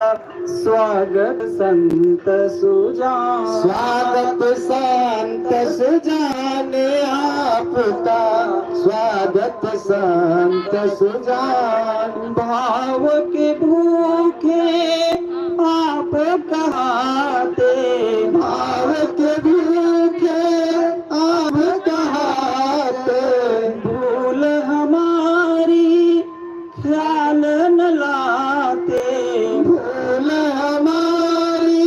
स्वागत संत सुजान, स्वागत संत सुजान आपका, स्वागत संत सुजान। भाव के भूखे आप कहाते, भाव के भूखे आप कहाते, भूल हमारी ख्याल न लाते, भूल हमारी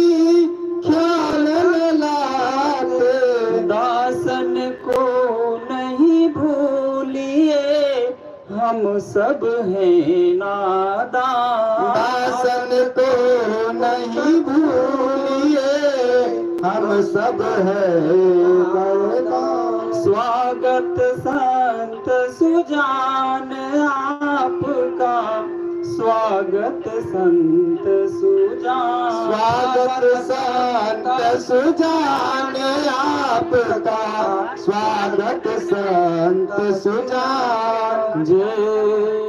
ख्याल न लाते। दासन को नहीं भूलिए, हम सब हैं नादान। दासन को नहीं भूलिए, हम सब हैं नादान। स्वागत संत सुजान आपका, स्वागत संत सुजान, स्वागत संत सुजान आपका, स्वागत संत सुजान। जय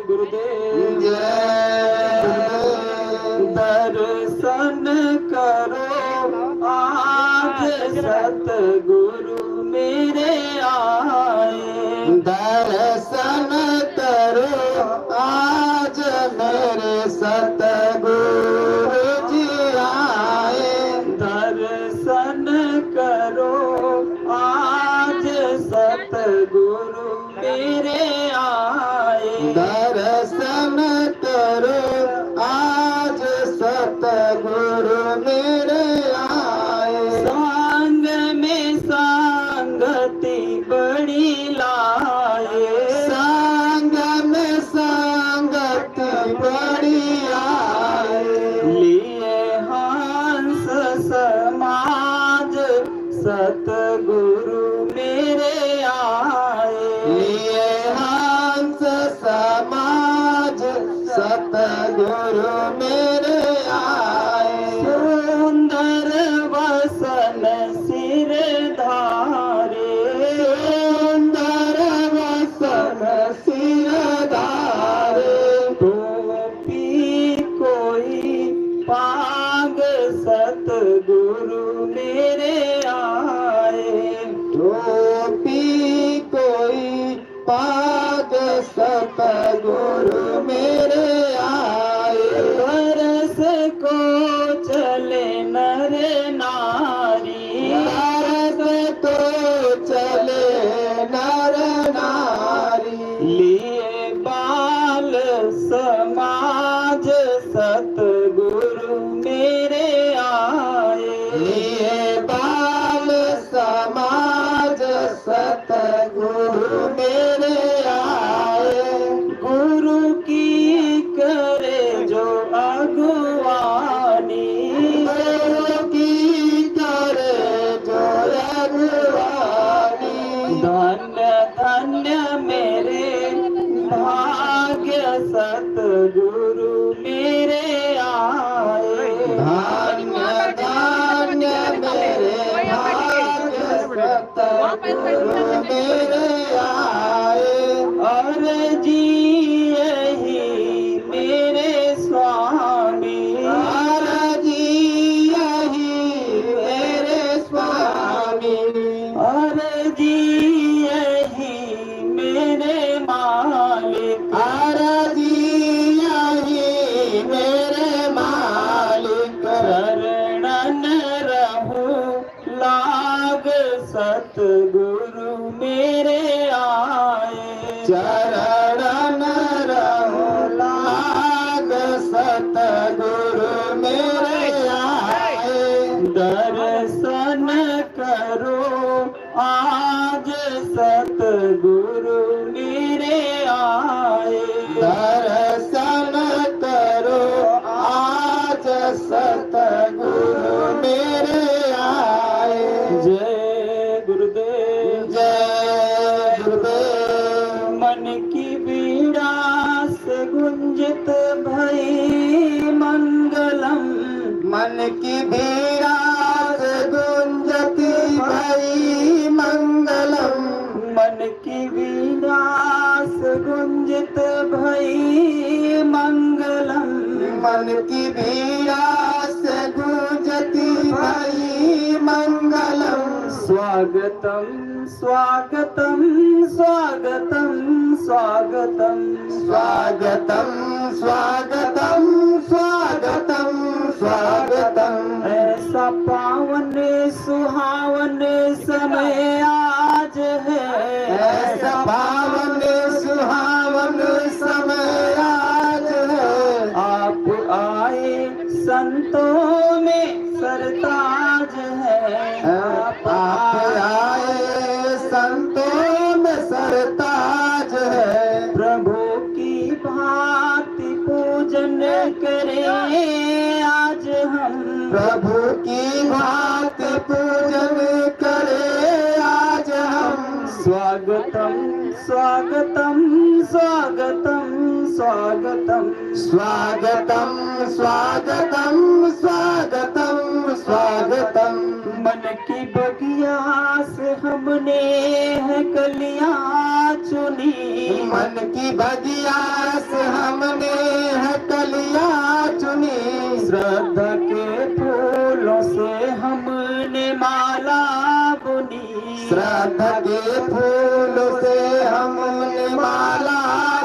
गुरुदेव, जय गुरुदेव। दर्शन करो आज सतगुरु मेरे आए, दर्शन करो आज मेरे सतगुरु जी आए। दर्शन करो आज सतगुरु मेरे आए, दर्शन करो आज सतगुरु मेरे आए। संग में संगति बड़ी लाए, संग में संगति बड़ी आए। लिए हंस समाज सतगुरु मेरे आए, लिए हंस समाज सतगुरु मेरे आए। सुंदर वसन सिर धारे, सुंदर वसन सिर धारे, टोपी कोई पाग सतगुरु मेरे आए, टोपी कोई पाग सतगुरु मेरे आए। बरस को चले नर नारी, भारत तो चले नर नारी, लिए बाल समाज सतगुरु मेरे आए, लिए बाल समाज सतगुरु मेरे आए। गुरु की करे जो अगुवानी, गुरु की करे जो अगुवानी, धन्य धन्य मेरे भाग्य सतगुरु मेरे आए, धन्य धन्य मेरे भाग्य सतगुरु मेरे आए। और जी यही मेरे स्वामी, और जी यही मेरे स्वामी, और जी यही मेरे मालिक, और जी यही मेरे मालिक। शरणन रहूं लाग सतगुरु मेरे आए, चरण रहो लाग सतगुरु मेरे आए। दर्शन करो आज सतगुरु मेरे आए, दर्शन करो आज सतगुरु मेरे आए। जय गुरुदेव, जय गुरुदेव। मन की बीड़ा से गुंजित भई मंगलम, मन की बीड़ा से गुंजती भई मंगलम, मन की बीड़ा से गुंजित भई मंगलम, मन की बीड़ा से गूंजती भई मंगलम। स्वागतम स्वागतम स्वागतम स्वागतम स्वागतम स्वागतम स्वागतम स्वागतम। ऐसा पावन सुहावन समय आज है, ऐसा पावन सुहावन समय आज है। आप आए संतों में सरताज है। आप आए संतों में सरताज है। प्रभु की भांति पूजन करें आज हम, प्रभु की भांति पूजन करें आज हम। स्वागतम स्वागतम स्वागतम स्वागतम स्वागतम स्वागतम स्वागतम स्वागतम। मन की बगिया से हमने है कलियां चुनी, मन की बगिया से हमने है कलियां चुनी। श्रद्धा के फूलों से हमने माला बुनी, श्रद्धा के फूलों से हमने माला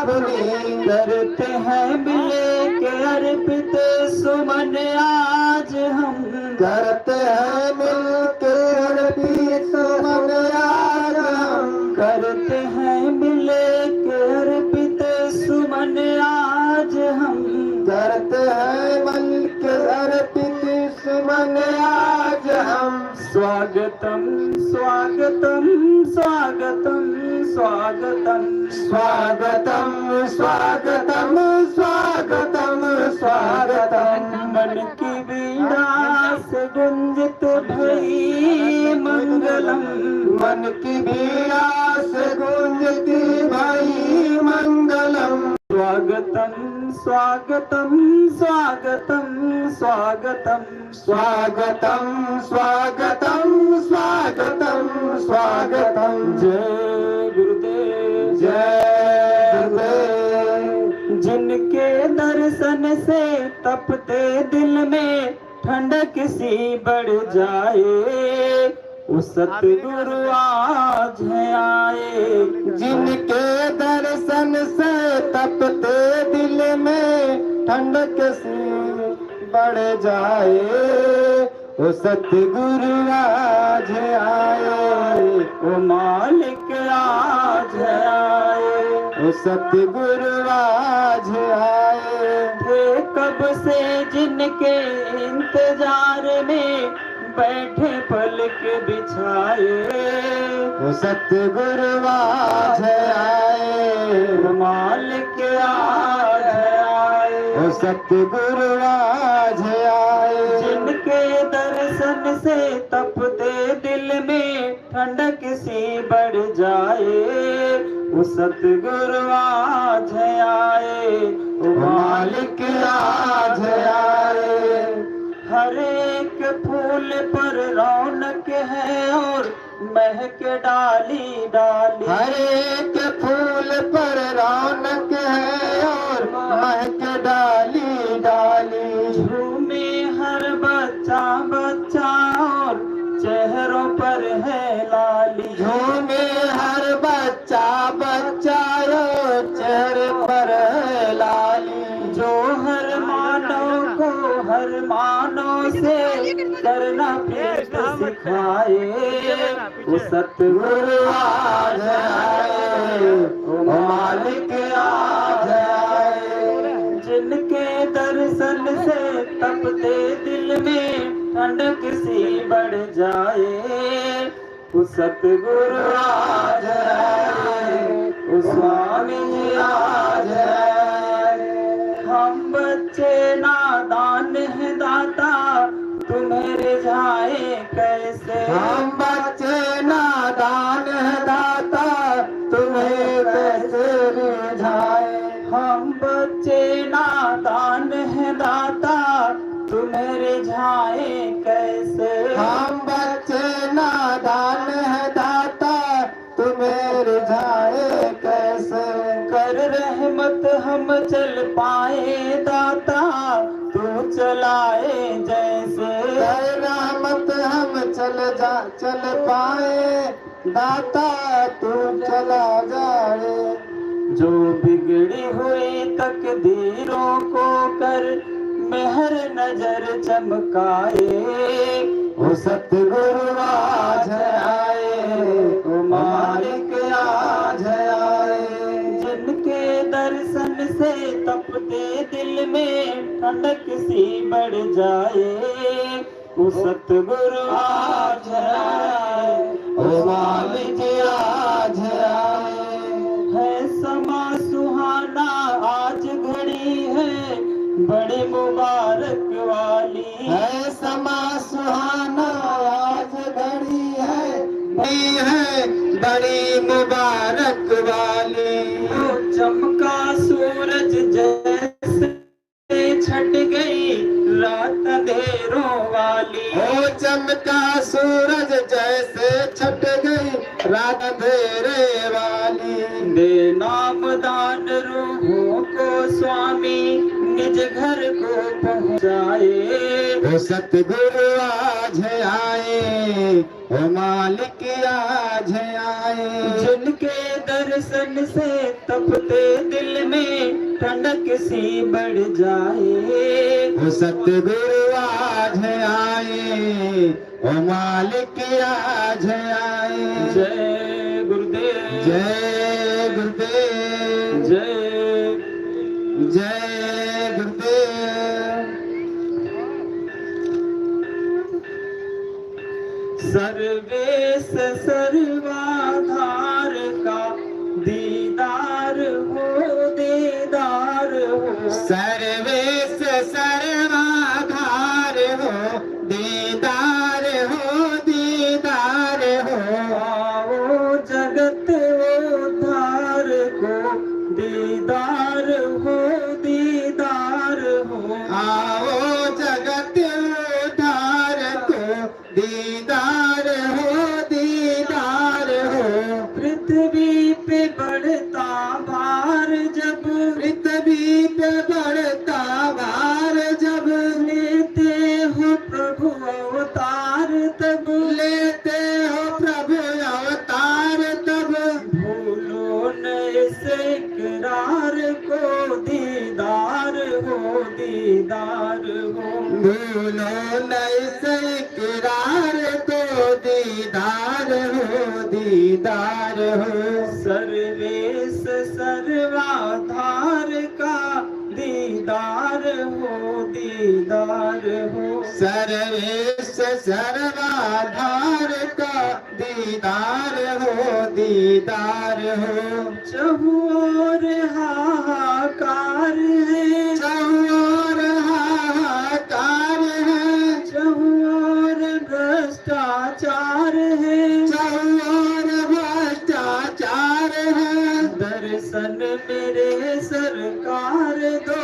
बुनी। करते हैं मिले के अर्पित सुमन आज हम, करते हैं मिलकर अर्पित सुमन आज हम। करते हैं मिले के अर्पित सुमन आज हम। करते हैं मिलकर अर्पित सुमन आज हम। स्वागतम स्वागतम स्वागतम स्वागतम स्वागतम स्वागतम स्वागतम स्वागतम। मन की वीणा से गुंजित भई मंगलम, मन की बीड़ा से गूंजती भई मंगलम। स्वागतम स्वागतम स्वागतम स्वागतम स्वागतम स्वागतम स्वागतम स्वागतम। जय गुरुदेव जय गुरुदेव। जिनके दर्शन से तपते दिल में ठंडक सी बढ़ जाए, वो सतगुरु आज है आए। जिनके दर्शन से तपते दिल में ठंडक सी बढ़ जाए, वो सतगुरु आज आए। वो मालिक आज है आए, वो सतगुरु आज आए। थे कब से जिनके इंतजार में बैठे पलक बिछाए, वो सतगुरु आज आए। वो मालिक आज है आए। वो सतगुरु आज आए। जिनके दर्शन से तपते दिल में ठंडक सी बढ़ जाए, वो सतगुरु आज आए। वो मालिक आज आए। हर एक फूल पर रौनक है और महक डाली डाली, हर एक फूल पर रौनक है और महक डाली डाली। झूमे हर बच्चा बच्चा और चेहरों पर है लाली, झूमे हर बच्चा बच्चा और चेहरे पर है लाली। जो हर मानव को हर मानव से करना प्रेम सिखाए, वो सतगुरु आज आए। वो मालिक आज आए। जिनके दर्शन से तपते दिल में ठंडक सी बढ़ जाए, वो सतगुरु आज आए। वो स्वामी जी आज आए। हम बच्चे नादान है दाता, तुम्हें रिझाए कैसे। हम बच्चे नादान है दाता, तुम्हें कैसे रिझाए। हम बच्चे नादान है दाता, तुम्हें रिझाए कैसे। हम बच्चे नादान है दाता, तुम्हें रिझाए कैसे। कर रहमत हम चल पाए दाता, जैसे रहमत हम चल पाए, दाता तू चला जाए। जो बिगड़ी हुई तकदीरों को कर मेहर नजर चमकाए। ओ सतगुरु आज आए, ओ मालिक आज आए। जिनके दर्शन से तपते दिल में ठंडक सी बढ़ जाए। ओ सतगुरु आज आए, ओ मालिक आज आए। है समा सुहाना आज घड़ी है बड़ी मुबारक वाली। है समा सुहाना आज घड़ी है बड़ी मुबारक वाली। वो चमका सूरज जैसे छट गई रात अंधेरों वाली। ओ चमका सूरज जैसे छट गई रात अंधेरे वाली। दे नामदान रूहों को स्वामी निज घर को पहुँचाए। ओ सतगुरु आज आए, ओ मालिक आज आए। जिनके दर्शन से तपते दिल में ठंडक सी बढ़ जाए। ओ सतगुरु आज आए, ओ मालिक आज आए। जय गुरुदेव, जय गुरुदेव, जय जय गुरुदेव। सर्वेश सर्वाधार का दीदार हो, दीदार हो। सर्वेश सर्वाधार हो, दीदार हो, दीदार हो। आओ जगत उद्धार को दीदार हो, दीदार हो। आओ जगत उद्धार को दीदार हो, दीदार हो। पृथ्वी पे बढ़ता भार जब, पृथ्वी पे बढ़ता भार जब, लेते हो प्रभु अवतार तब, लेते हो प्रभु अवतार तब। भूलो न इस इकरार को दीदार हो, दीदार हो। भूलो नहीं से इकरार को दीदार हो, दीदार हो। सर्वेश सर्वाधार का दीदार हो, दीदार हो। सर्वेश सर्वाधार का दीदार हो, दीदार हो। चहुओर हाहाकार है, चहुओर हाहाकार है, चहुओर भ्रष्टाचार है, चहुओर भ्रष्टाचार है। दर्शन मेरे सरकार दो,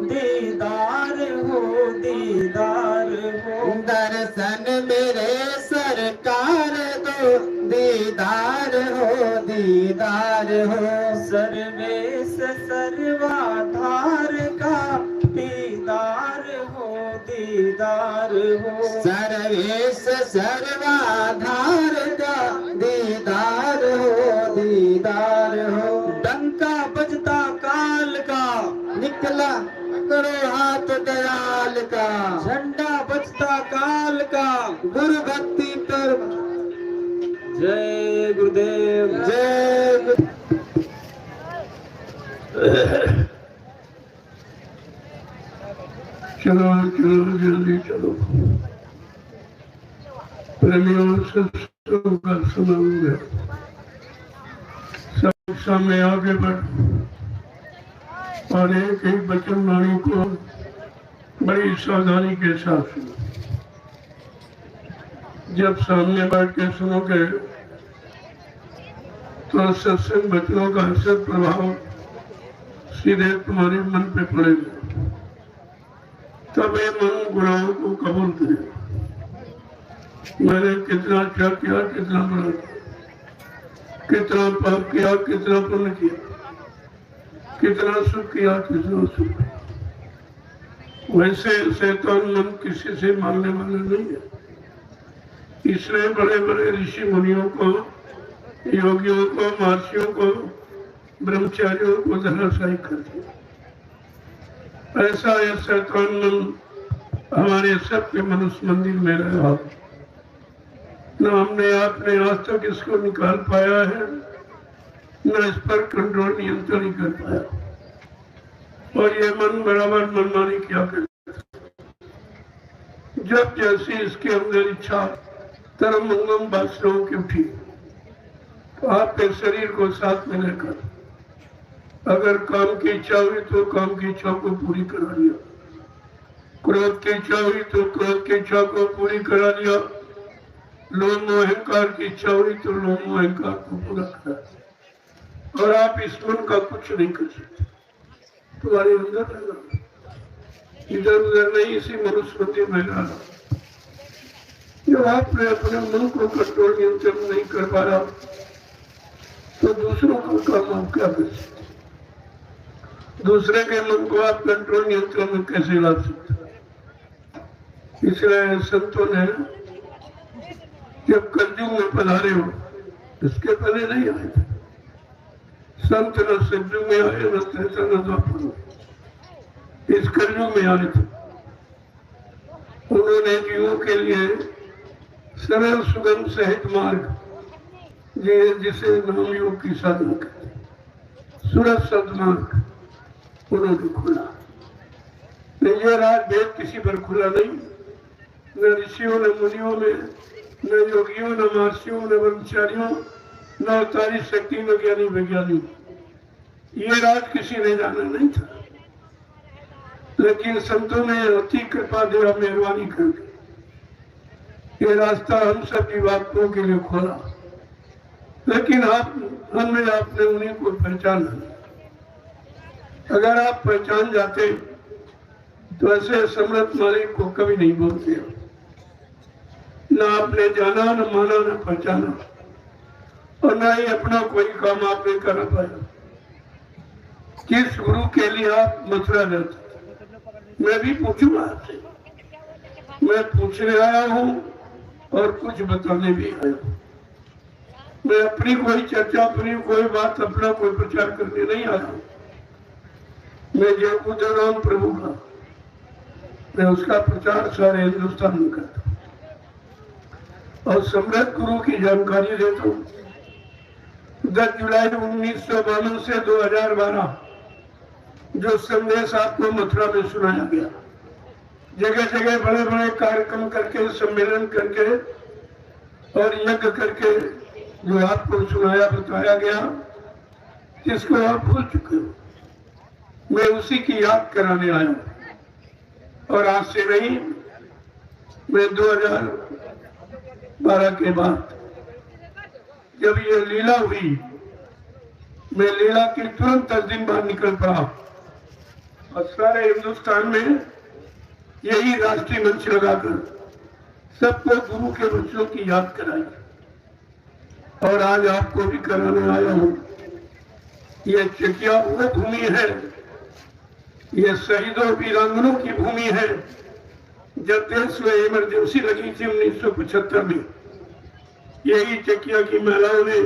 दीदार हो, दीदार हो। दर्शन मेरे सरकार दो, दीदार हो, दीदार हो। सर्वेश सर्वाधार का दीदार हो, दीदार हो। सर्वेश सर्वाधार का दीदार हो, दीदार हो। डंका बजता काल का, निकला करो हाथ दयाल का। झंडा बजता काल का, गुरु भक्ति पर। जय गुरुदेव, जय गुरु। चलो चलो जल्दी चलो। प्रेमियों से का समय सब सामने आगे बढ़ और एक एक वचन वाणी को बड़ी सावधानी के साथ सुनो। जब सामने बैठ के सुनोगे तो सत्संग वचनों का असर प्रभाव सीधे तुम्हारे मन पे पड़ेगा। तब ये मन गुनाहों को कबूल करे। मैंने कितना अच्छा किया, कितना बड़ा किया, कितना पाप किया, कितना पुण्य किया, कितना सुख किया, कितना सुख। वैसे शैतान मन किसी से मारने वाला नहीं है, इसने बड़े बड़े ऋषि मुनियों को, योगियों को, महर्षियों को, ब्रह्मचारियों को धराशायी कर दिया। ऐसा यह शैतान मन हमारे सबके मनुष्य मंदिर में रहा, न हमने आपने आज तक इसको निकाल पाया है, न इस पर कंट्रोल नियंत्रण नहीं कर पाया। और ये मन बराबर मनमानी क्या करता, जब जैसी इसके अंदर इच्छा तरम मंगम वासनाओं की उठी, तो आपके शरीर को साथ में लेकर अगर काम की इच्छा हुई तो काम की इच्छा को पूरी करा लिया, क्रोध की इच्छा हुई तो क्रोध की इच्छा को पूरी करा लिया, लोभ मोह अहंकार की इच्छा हुई तो लोभ मोह अहंकार को पूरा करा। और आप इस मन का कुछ नहीं कर सकते, तुम्हारे अंदर रहेगा, इधर उधर नहीं, इसी मनुष्य मंदिर में रहा। जब आपने अपने मन को कंट्रोल नियंत्रण नहीं कर पाया तो दूसरों का काम आप क्या कर सकते? दूसरे के मन को आप कंट्रोल नियंत्रण में कैसे ला सकते? इसलिए संतों ने जब कलयुग में पधारे हो, इसके पहले नहीं आए थे संत, न सतयुग में आए, न त्रेता न द्वापर में, इस कलयुग में आए थे। उन्होंने जीवों के लिए सरल सुगम सहज मार्ग, जिसे नाम योग की साधना कहते, सुरत सदमार्ग उन्होंने खोला। ये राज भेद किसी पर खुला नहीं, न ऋषियों, न मुनियों में, न योगियों, न महर्षियों, न ब्रह्मचारियों, न अवतारी शक्ति, न ज्ञानी वैज्ञानिक, ये राज किसी ने जाना नहीं था। लेकिन संतों ने अति कृपा देवा मेहरबानी करके ये रास्ता हम सब जीवात्माओं के लिए खोला। लेकिन हमने आपने उन्हीं को पहचाना। अगर आप पहचान जाते तो ऐसे समर्थ मालिक को कभी नहीं बोलते, न आपने जाना, न माना, न पहचाना, और न ही अपना कोई काम आपने करा पाया। किस गुरु के लिए आप मथुरा जाते? मैं भी पूछूंगा आपसे, मैं पूछने आया हूँ और कुछ बताने भी आया हूँ। मैं अपनी कोई चर्चा, अपनी कोई बात, अपना कोई प्रचार करने नहीं आया हूँ। मैं जो उधर राम प्रभु का, मैं उसका प्रचार सारे हिंदुस्तान में करता हूँ और सम्राट गुरु की जानकारी देता हूँ। 10 जुलाई 1952 से 2012 जो संदेश आपको मथुरा में सुनाया गया, जगह जगह बड़े बड़े कार्यक्रम करके, सम्मेलन करके और यज्ञ करके जो आपको सुनाया बताया गया, जिसको आप भूल चुके हो, मैं उसी की याद कराने आया हूँ। और आज से नहीं, मैं 2012 के बाद जब ये लीला हुई, मैं लीला के तुरंत 10 दिन बाद निकल पड़ा और सारे हिंदुस्तान में यही राष्ट्रीय मंच लगाकर सबको गुरु के बच्चों की याद कराई। और आज आपको भी कराने आया हूँ। ये चकिया वो भूमि है, ये शहीदों वीरांगनों की भूमि है। जब देश में इमरजेंसी लगी थी 1975 में, यही चकिया की महिलाओं ने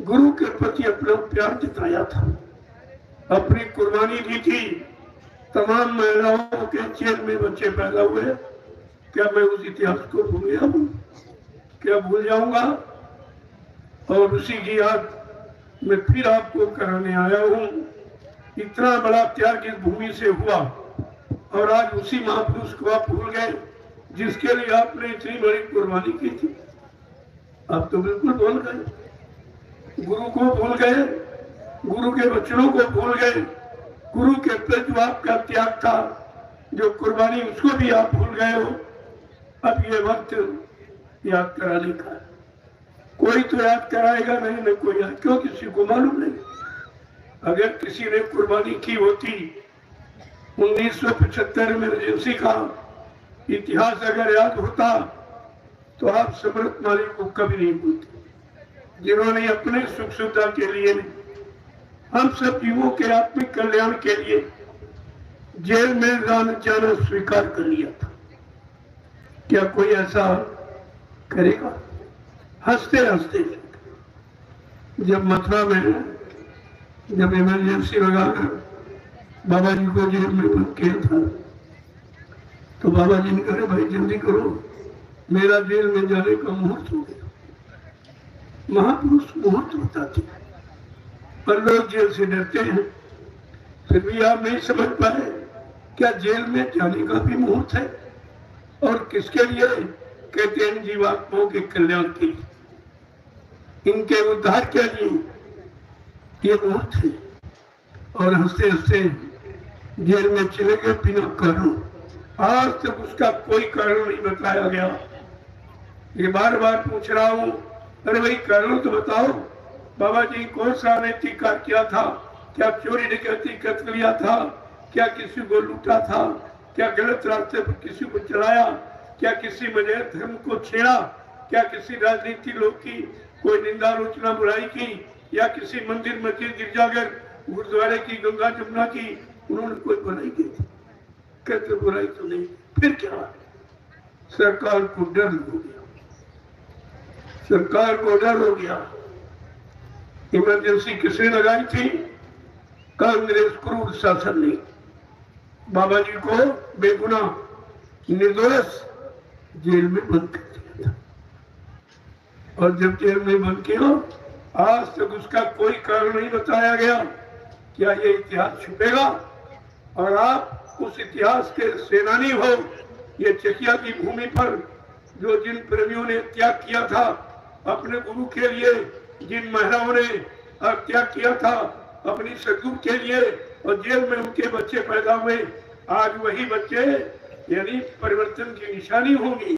गुरु के प्रति अपना प्यार जताया था, अपनी कुर्बानी दी थी। तमाम महिलाओं के चेर में बच्चे पैदा हुए। क्या मैं उस इतिहास को भूल गया हूँ? क्या भूल जाऊंगा? और उसी की याद मैं फिर आपको कराने आया हूँ। इतना बड़ा त्याग इस भूमि से हुआ और आज उसी महापुरुष को आप भूल गए जिसके लिए आपने इतनी बड़ी कुर्बानी की थी। आप तो बिल्कुल भूल गए, गुरु को भूल गए, गुरु के वचनों को भूल गए, गुरु के प्रति जो आपका त्याग था, जो कुर्बानी, उसको भी आप भूल गए हो। अब ये वक्त याद कराने का, कोई तो याद कराएगा नहीं, न कोई याद, क्यों? किसी को मालूम नहीं। अगर किसी ने कुर्बानी की होती 1975 में इमरजेंसी का इतिहास अगर याद होता तो आप समर्थ मालिक को कभी नहीं भूलते, जिन्होंने अपने सुख सुविधा के लिए, हम सब जीवों के आत्मिक कल्याण के लिए जेल में जाना स्वीकार कर लिया था। क्या कोई ऐसा करेगा? हंसते हंसते जब मथुरा में जब इमरजेंसी लगाकर बाबा जी को जेल में बंद किया था, तो बाबा जी ने कहा भाई जल्दी करो, मेरा जेल में जाने का मुहूर्त हो गया। महापुरुष मुहूर्त बताते हैं, पर लोग जेल से डरते हैं। फिर भी आप नहीं समझ पाए क्या जेल में जाने का भी मुहूर्त है? और किसके लिए? कहते हैं जीवात्माओं के कल्याण के लिए, इनके उद्धार के लिए ये मुहूर्त है। और हंसते हंसते जेल में चले गए बिना कारण। आज तक उसका कोई कारण नहीं बताया गया। ये बार बार पूछ रहा हूं, अरे भाई कारण तो बताओ। बाबा जी कौन सा अनैतिक कार्य किया था? क्या चोरी डकैती कर लिया था? क्या किसी को लूटा था? क्या गलत रास्ते पर किसी को चलाया? क्या किसी मजहब धर्म को छेड़ा? क्या किसी राजनीति लोग की कोई निंदा आलोचना बुराई की? या किसी मंदिर मस्जिद गिरजाघर गुरुद्वारे की गंगा जमुना की उन्होंने कोई बुराई की थी? कहते बुराई तो नहीं। फिर क्या? सरकार को डर हो गया, सरकार को डर हो गया। इमरजेंसी किसने लगाई थी? कांग्रेस क्रूर शासन ने बाबा जी को बेगुनाह निर्दोष जेल में बंद कर दिया था। और जब जेल में बंद किया, आज तक उसका कोई कारण नहीं बताया गया। क्या ये इतिहास छुपेगा? और आप उस इतिहास के सेनानी हो। ये चकिया की भूमि पर जो जिन प्रेमियों ने त्याग किया था अपने गुरु के लिए, जिन महिलाओं ने त्याग किया था अपनी सदगुरु के लिए, और जेल में उनके बच्चे पैदा हुए, आज वही बच्चे यानी परिवर्तन की निशानी होंगी।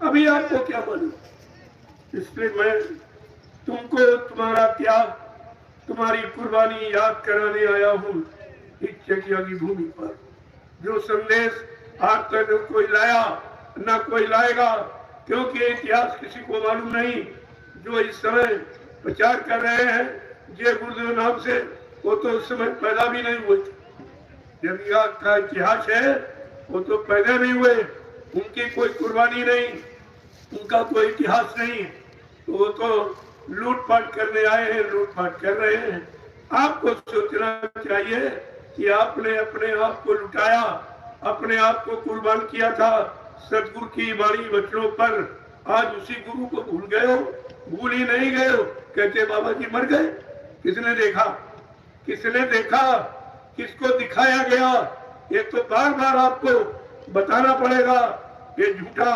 अभी आपको क्या मालूम? इसलिए मैं तुमको तुम्हारा त्याग, तुम्हारी कुर्बानी याद कराने आया हूँ इस चकिया की भूमि पर। जो संदेश आज तक न कोई लाया न कोई लाएगा, क्योंकि इतिहास किसी को मालूम नहीं। जो इस समय प्रचार कर रहे हैं जय गुरुदेव नाम से, वो तो उस समय पैदा भी नहीं हुए थे। जब का इतिहास है वो तो पैदा नहीं हुए, उनकी कोई कुर्बानी नहीं, उनका कोई इतिहास नहीं। तो वो तो लूटपाट करने आए हैं, लूटपाट कर रहे हैं। आपको सोचना चाहिए कि आपने अपने आप को लुटाया, अपने आप को कुर्बान किया था सतगुरु की वाणी वचनों पर। आज उसी गुरु को भूल गए हो, भूल ही नहीं गए हो। कहते बाबा जी मर गए, किसने देखा? किसने देखा? किसको दिखाया गया? ये तो बार बार आपको बताना पड़ेगा। ये झूठा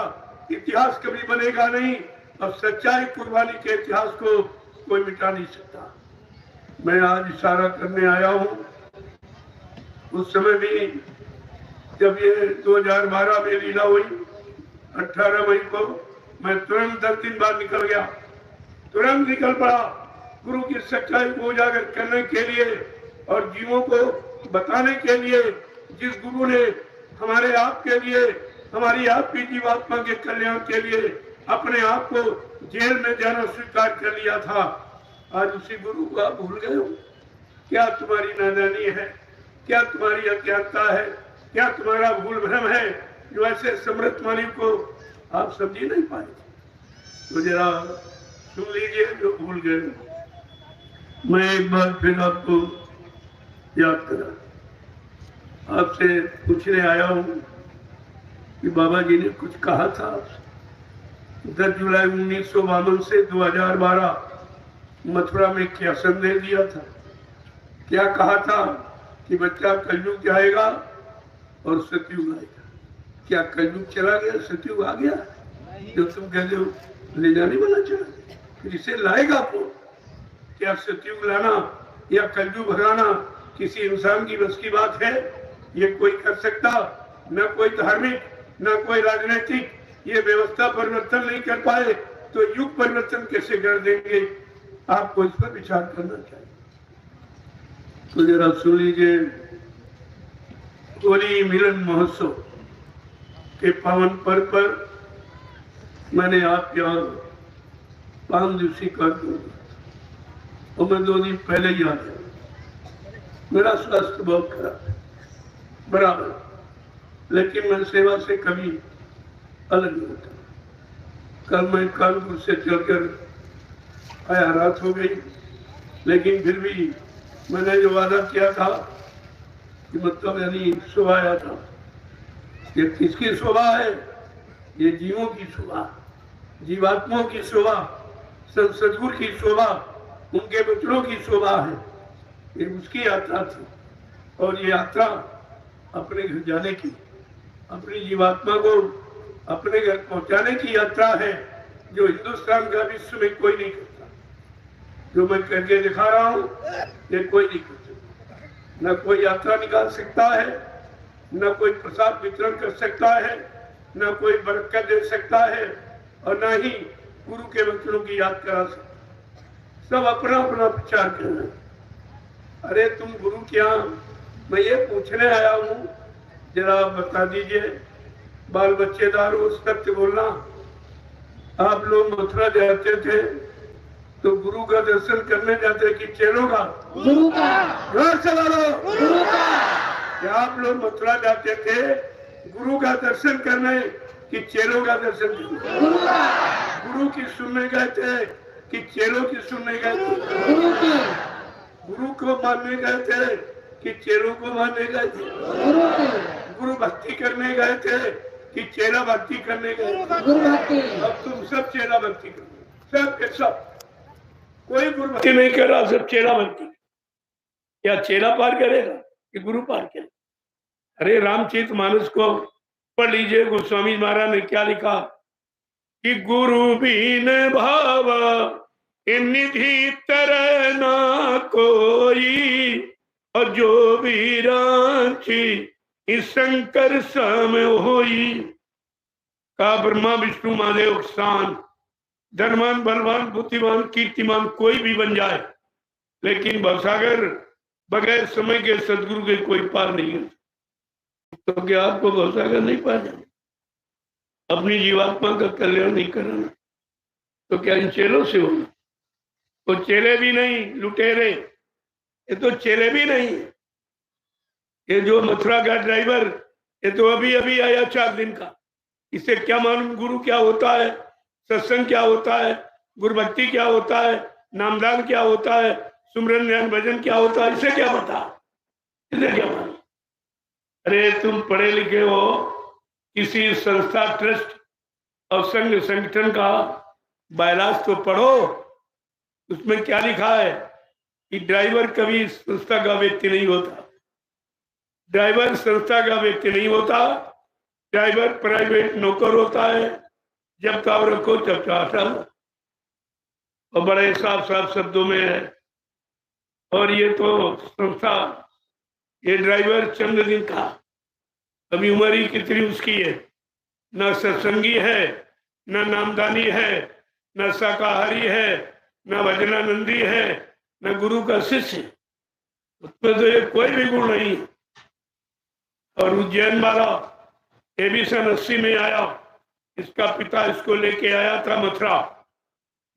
इतिहास कभी बनेगा नहीं। अब सच्चाई कुर्बानी के इतिहास को कोई मिटा नहीं सकता। मैं आज इशारा करने आया हूँ, उस समय भी जब ये 2012 में लीला हुई 18 मई को, मैं तुरंत 10 दिन बाद निकल गया, तुरंत निकल पड़ा गुरु की सच्चाई को उजागर करने के लिए और जीवों को बताने के लिए। जिस गुरु ने हमारे आप के लिए, हमारी आपकी जीवात्मा के कल्याण के लिए अपने आप को जेल में जाना स्वीकार कर लिया था, आज उसी गुरु को आप भूल गए हो। क्या तुम्हारी नादानी है? क्या तुम्हारी अज्ञानता है? क्या तुम्हारा भूल भ्रम है जो ऐसे समृद्ध वाणी को आप समझी नहीं पाए? तो जरा सुन लीजिए जो भूल गए। मैं एक बार फिर आपको याद करा, आपसे पूछने आया हूं कि बाबा जी ने कुछ कहा था। 10 जुलाई 1952 से 2012 मथुरा में क्या संदेश दिया था? क्या कहा था कि बच्चा कलयुग जाएगा और सतयुग आएगा। क्या कलयुग चला गया, सतयुग आ गया? जो तुम कहते हो ले जाने वाला चला गया, फिर इसे लाएगा कौन? क्या सतयुग लाना या कलयुग भगाना किसी इंसान की बस की बात है? ये कोई कर सकता? न कोई धार्मिक न कोई राजनीतिक ये व्यवस्था परिवर्तन नहीं कर पाए तो युग परिवर्तन कैसे कर देंगे? आपको इस पर विचार करना चाहिए। तो जरा सुन लीजिए, होली मिलन महोत्सव के पावन पर्व पर मैंने आप यहाँ 5 दिवसीय कार्यक्रम और मैं 2 दिन पहले ही आ गया। मेरा स्वास्थ्य बहुत खराब है, बराबर, लेकिन मैं सेवा से कभी अलग नहीं होता। कल मैं कानपुर से चलकर आया, रात हो गई, लेकिन फिर भी मैंने जो वादा किया था कि मतलब यानी सुबह आया था, ये किसकी शोभा है? ये जीवों की शोभा, जीवात्माओं की शोभा, सदगुरु की शोभा, उनके बच्चों की शोभा है। ये उसकी यात्रा थी, और ये यात्रा अपने घर जाने की, अपनी जीवात्मा को अपने घर पहुंचाने की यात्रा है, जो हिंदुस्तान का विश्व में कोई नहीं करता। जो मैं करके दिखा रहा हूं, ये कोई नहीं कर सकता। न कोई यात्रा निकाल सकता है, न कोई प्रसाद वितरण कर सकता है, न कोई बरकत दे सकता है, और न ही गुरु के वचनों की याद करा सकता। सब अपना अपना प्रचार कर रहे हैं। अरे तुम गुरु क्या? मैं ये पूछने आया हूँ, जरा बता दीजिए, बाल बच्चेदार हो, सत्य बोलना। आप लोग मथुरा जाते थे तो गुरु का दर्शन करने जाते कि चेलों का? गुरु का। जोर से बोलो। गुरु का। क्या आप लोग मथुरा जाते थे गुरु का दर्शन करने कि चेलों का दर्शन करने? गुरु का। गुरु की सुनने गए थे कि चेलों की सुनने गए थे? गुरु की। गुरु को मानने गए थे कि चेलों को मानने गए थे? गुरु की। गुरु भक्ति करने गए थे कि चेला भक्ति करने गए थे? गुरु भक्ति। अब तुम सब चेला भक्ति कर रहे हो, सब के सब। कोई गुरु भक्ति नहीं कर रहा, सब चेला भक्ति। क्या चेला पार करेगा कि गुरु पार करेगा? अरे रामचरितमानस को पढ़ लीजिए, गोस्वामी महाराज ने क्या लिखा कि गुरु बिन भाव निधि तरह ना कोई, और जो भी रांची इस शंकर सम होई। का ब्रह्मा विष्णु महादेव शान, धनवान बलवान बुद्धिमान कीर्तिमान कोई भी बन जाए, लेकिन भवसागर बगैर समय के सदगुरु के कोई पार नहीं है। तो क्या आपको भवसागर नहीं पार जाना? अपनी जीवात्मा का कल्याण नहीं कराना तो क्या इन चेलों से होगा? तो चेले भी नहीं, लुटेरे, ये तो चेले भी नहीं। ये जो मथुरा का ड्राइवर, ये तो अभी अभी आया 4 दिन का। इसे क्या मालूम गुरु क्या होता है, सत्संग क्या होता है, गुरुभक्ति क्या होता है, नामदान क्या होता है, सुमरन ध्यान भजन क्या होता है, इसे क्या पता? इसे क्या मालूम? अरे तुम पढ़े लिखे हो, किसी संस्था ट्रस्ट और संघ संगठन का बायलाज तो पढ़ो। उसमें क्या लिखा है कि ड्राइवर कभी संस्था का व्यक्ति नहीं होता, ड्राइवर संस्था का व्यक्ति नहीं होता, ड्राइवर प्राइवेट नौकर होता है। जब ताव रखो तब चाहता, और बड़े साफ साफ शब्दों में है। और ये तो संस्था, ये ड्राइवर चंद दिन का, अभी उम्र ही कितनी उसकी है, न सत्संगी है, न नामदानी है, न शाकाहारी है, न भजनानंदी है, न गुरु का शिष्य। उसमें तो ये कोई भी गुण नहीं। और उज्जैन वाला ये भी सन 80 में आया, इसका पिता इसको लेके आया था मथुरा।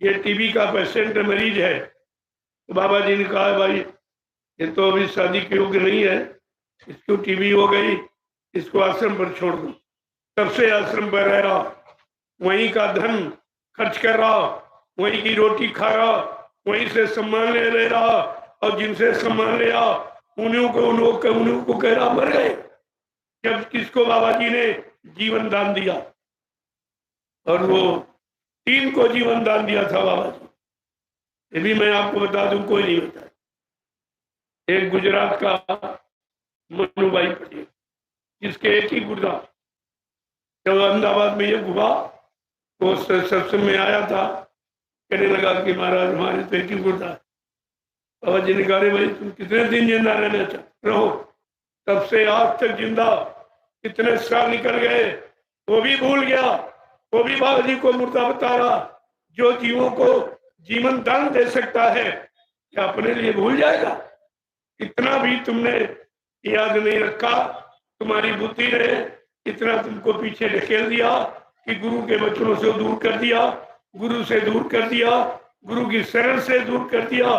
ये टीबी का पेशेंट मरीज है, तो बाबा जी ने कहा भाई ये तो अभी शादी के योग्य नहीं है, इसको टीबी हो गई, इसको आश्रम पर छोड़ दो। तब से आश्रम पर रह रहा, वहीं का धन खर्च कर रहा, वहीं की रोटी खा रहा, वहीं से सम्मान ले रहा, और जिनसे सम्मान लिया उन्हीं को कह रहा मर गए, जब किसको बाबा जी ने जीवन दान दिया। और वो 3 को जीवन दान दिया था बाबा जी। ये भी मैं आपको बता दूं, कोई नहीं बता। एक गुजरात का मनु भाई पटेल, जिसके एक ही गुर्दा, जब अहमदाबाद में ये हुआ तो सत्संग में आया था, कहने लगा कि महाराज हमारे तो एक ही गुर्दा। बाबा जी ने कहा भाई तुम कितने दिन जिंदा रहना चाहते रहो? तब से आज तक जिंदा कितने साल निकल गए, वो भी भूल गया। वो भी बाबा जी को मुर्दा बता रहा। जो जीवों को जीवन दान दे सकता है, क्या अपने लिए भूल जाएगा? इतना भी तुमने याद नहीं रखा, तुम्हारी बुद्धि ने इतना तुमको पीछे ढकेल दिया कि गुरु के वचनों से दूर कर दिया, गुरु से दूर कर दिया, गुरु की शरण से दूर कर दिया,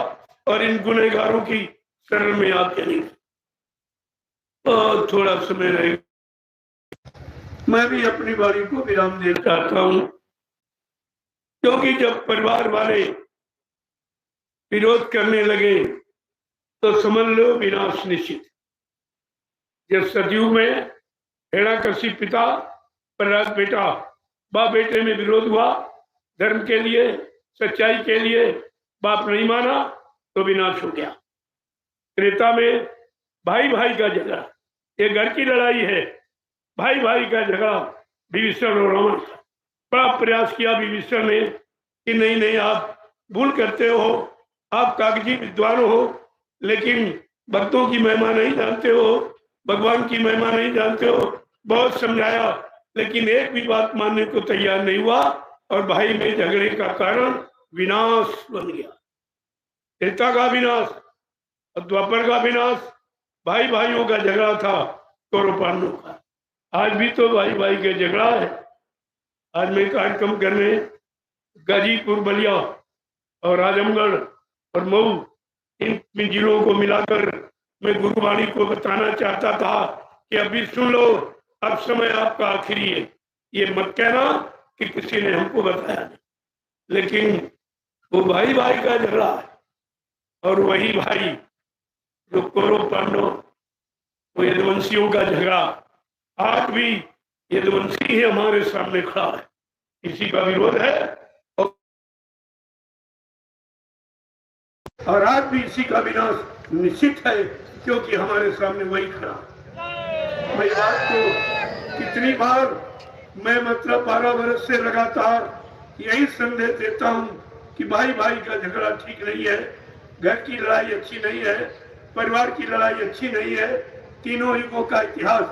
और इन गुनहगारों की शरण में आके नहीं। और थोड़ा समय रहेगा। मैं भी अपनी बारी को विराम देना चाहता हूं, क्योंकि जब परिवार वाले विरोध करने लगे तो समझ लो विनाश निश्चित। जब सतयुग में हिरण्यकशिपु पिता प्रहलाद बेटा, बाप बेटे में विरोध हुआ, धर्म के लिए, सच्चाई के लिए, बाप नहीं माना तो विनाश हो गया। त्रेता में भाई भाई का झगड़ा, ये घर की लड़ाई है, भाई भाई का झगड़ा विभीषण और रावण का। बड़ा प्रयास किया विभीषण ने कि नहीं नहीं आप भूल करते हो, आप कागजी विद्वान हो, लेकिन भक्तों की महिमा नहीं जानते हो, भगवान की महिमा नहीं जानते हो। बहुत समझाया, लेकिन एक भी बात मानने को तैयार नहीं हुआ और भाई में झगड़े का कारण विनाश बन गया। त्रेता का विनाश और द्वापर का विनाश, भाई भाइयों का झगड़ा था कौरव पांडवों का। आज भी तो भाई भाई का झगड़ा है। आज मैं कार्यक्रम करने गाजीपुर, बलिया और आजमगढ़ और मऊ, इन जिलों को मिलाकर मैं गुरुवाणी को बताना चाहता था कि अभी सुन लो, अब समय आपका आखिरी है। ये मत कहना कि किसी ने हमको बताया नहीं, लेकिन वो भाई भाई का झगड़ा है। और वही भाई जो कौरव पांडव, वो यदुवंशियों का झगड़ा, आज भी यदुवंशी ही हमारे सामने खड़ा है, इसी का विरोध है। और आज भी इसी का विनाश निश्चित है, क्योंकि हमारे सामने वही खड़ा। मैं बात को कितनी बार मैं मतलब 12 वर्ष से लगातार यही संदेश देता हूँ कि भाई भाई का झगड़ा ठीक नहीं है, घर की लड़ाई अच्छी नहीं है, परिवार की लड़ाई अच्छी नहीं है। तीनों युगों का इतिहास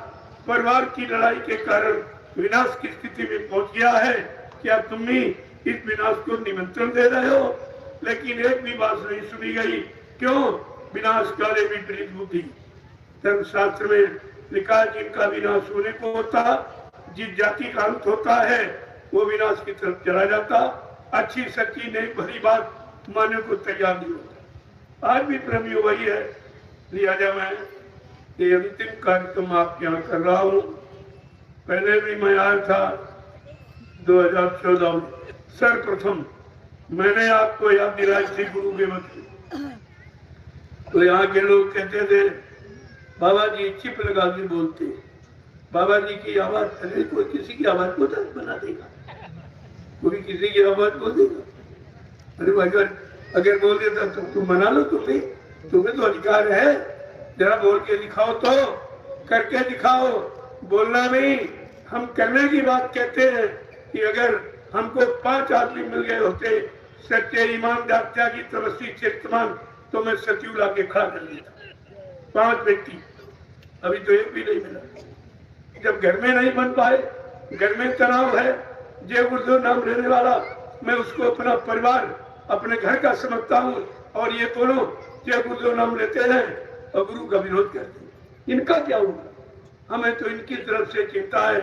परिवार की लड़ाई के कारण विनाश की स्थिति में पहुंच गया है। क्या तुम भी इस विनाश को निमंत्रण दे रहे हो? लेकिन एक भी बात नहीं सुनी गई। क्यों? विनाश काले विपरीत बुद्धि। धर्मशास्त्र में लिखा, जिनका विनाश होने को होता, जिस जाति का अंत होता है, वो विनाश की तरफ चला जाता। अच्छी सच्ची नहीं भली बात मानने को तैयार नहीं होता। आज भी प्रमेय वही है। लिहाजा मैं ये अंतिम कार्यक्रम आप यहाँ कर रहा हूँ। पहले भी मैं आया था 2014 में, सर्वप्रथम मैंने आपको याद दिलाई थी गुरु के वक्त। तो यहाँ के लोग कहते थे बाबा जी चिप लगा के बोलते, बाबा जी की आवाज, अरे कोई किसी की आवाज को दर्द बना देगा, कोई किसी की आवाज बोल देगा। अरे भाई अगर बोल देता तो तुम मना लो, तुम्हें तो अधिकार है, जरा बोल के दिखाओ, तो करके दिखाओ। बोलना नहीं, हम करने की बात कहते हैं कि अगर हमको 5 आदमी मिल गए होते सच्चे ईमानदार त्यागी तपस्वी चरित्रवान, तो मैं सचिव ला के खड़ा कर देता। 5 व्यक्ति, अभी तो एक भी नहीं मिला। जब घर में नहीं बन पाए, घर में तनाव है, जय गुरुदेव नाम लेने वाला मैं उसको अपना परिवार, अपने घर का समझता हूँ, और ये दोनों जय गुरुदेव नाम लेते हैं और गुरु का विरोध करते हैं। इनका क्या होगा? हमें तो इनकी तरफ से चिंता है,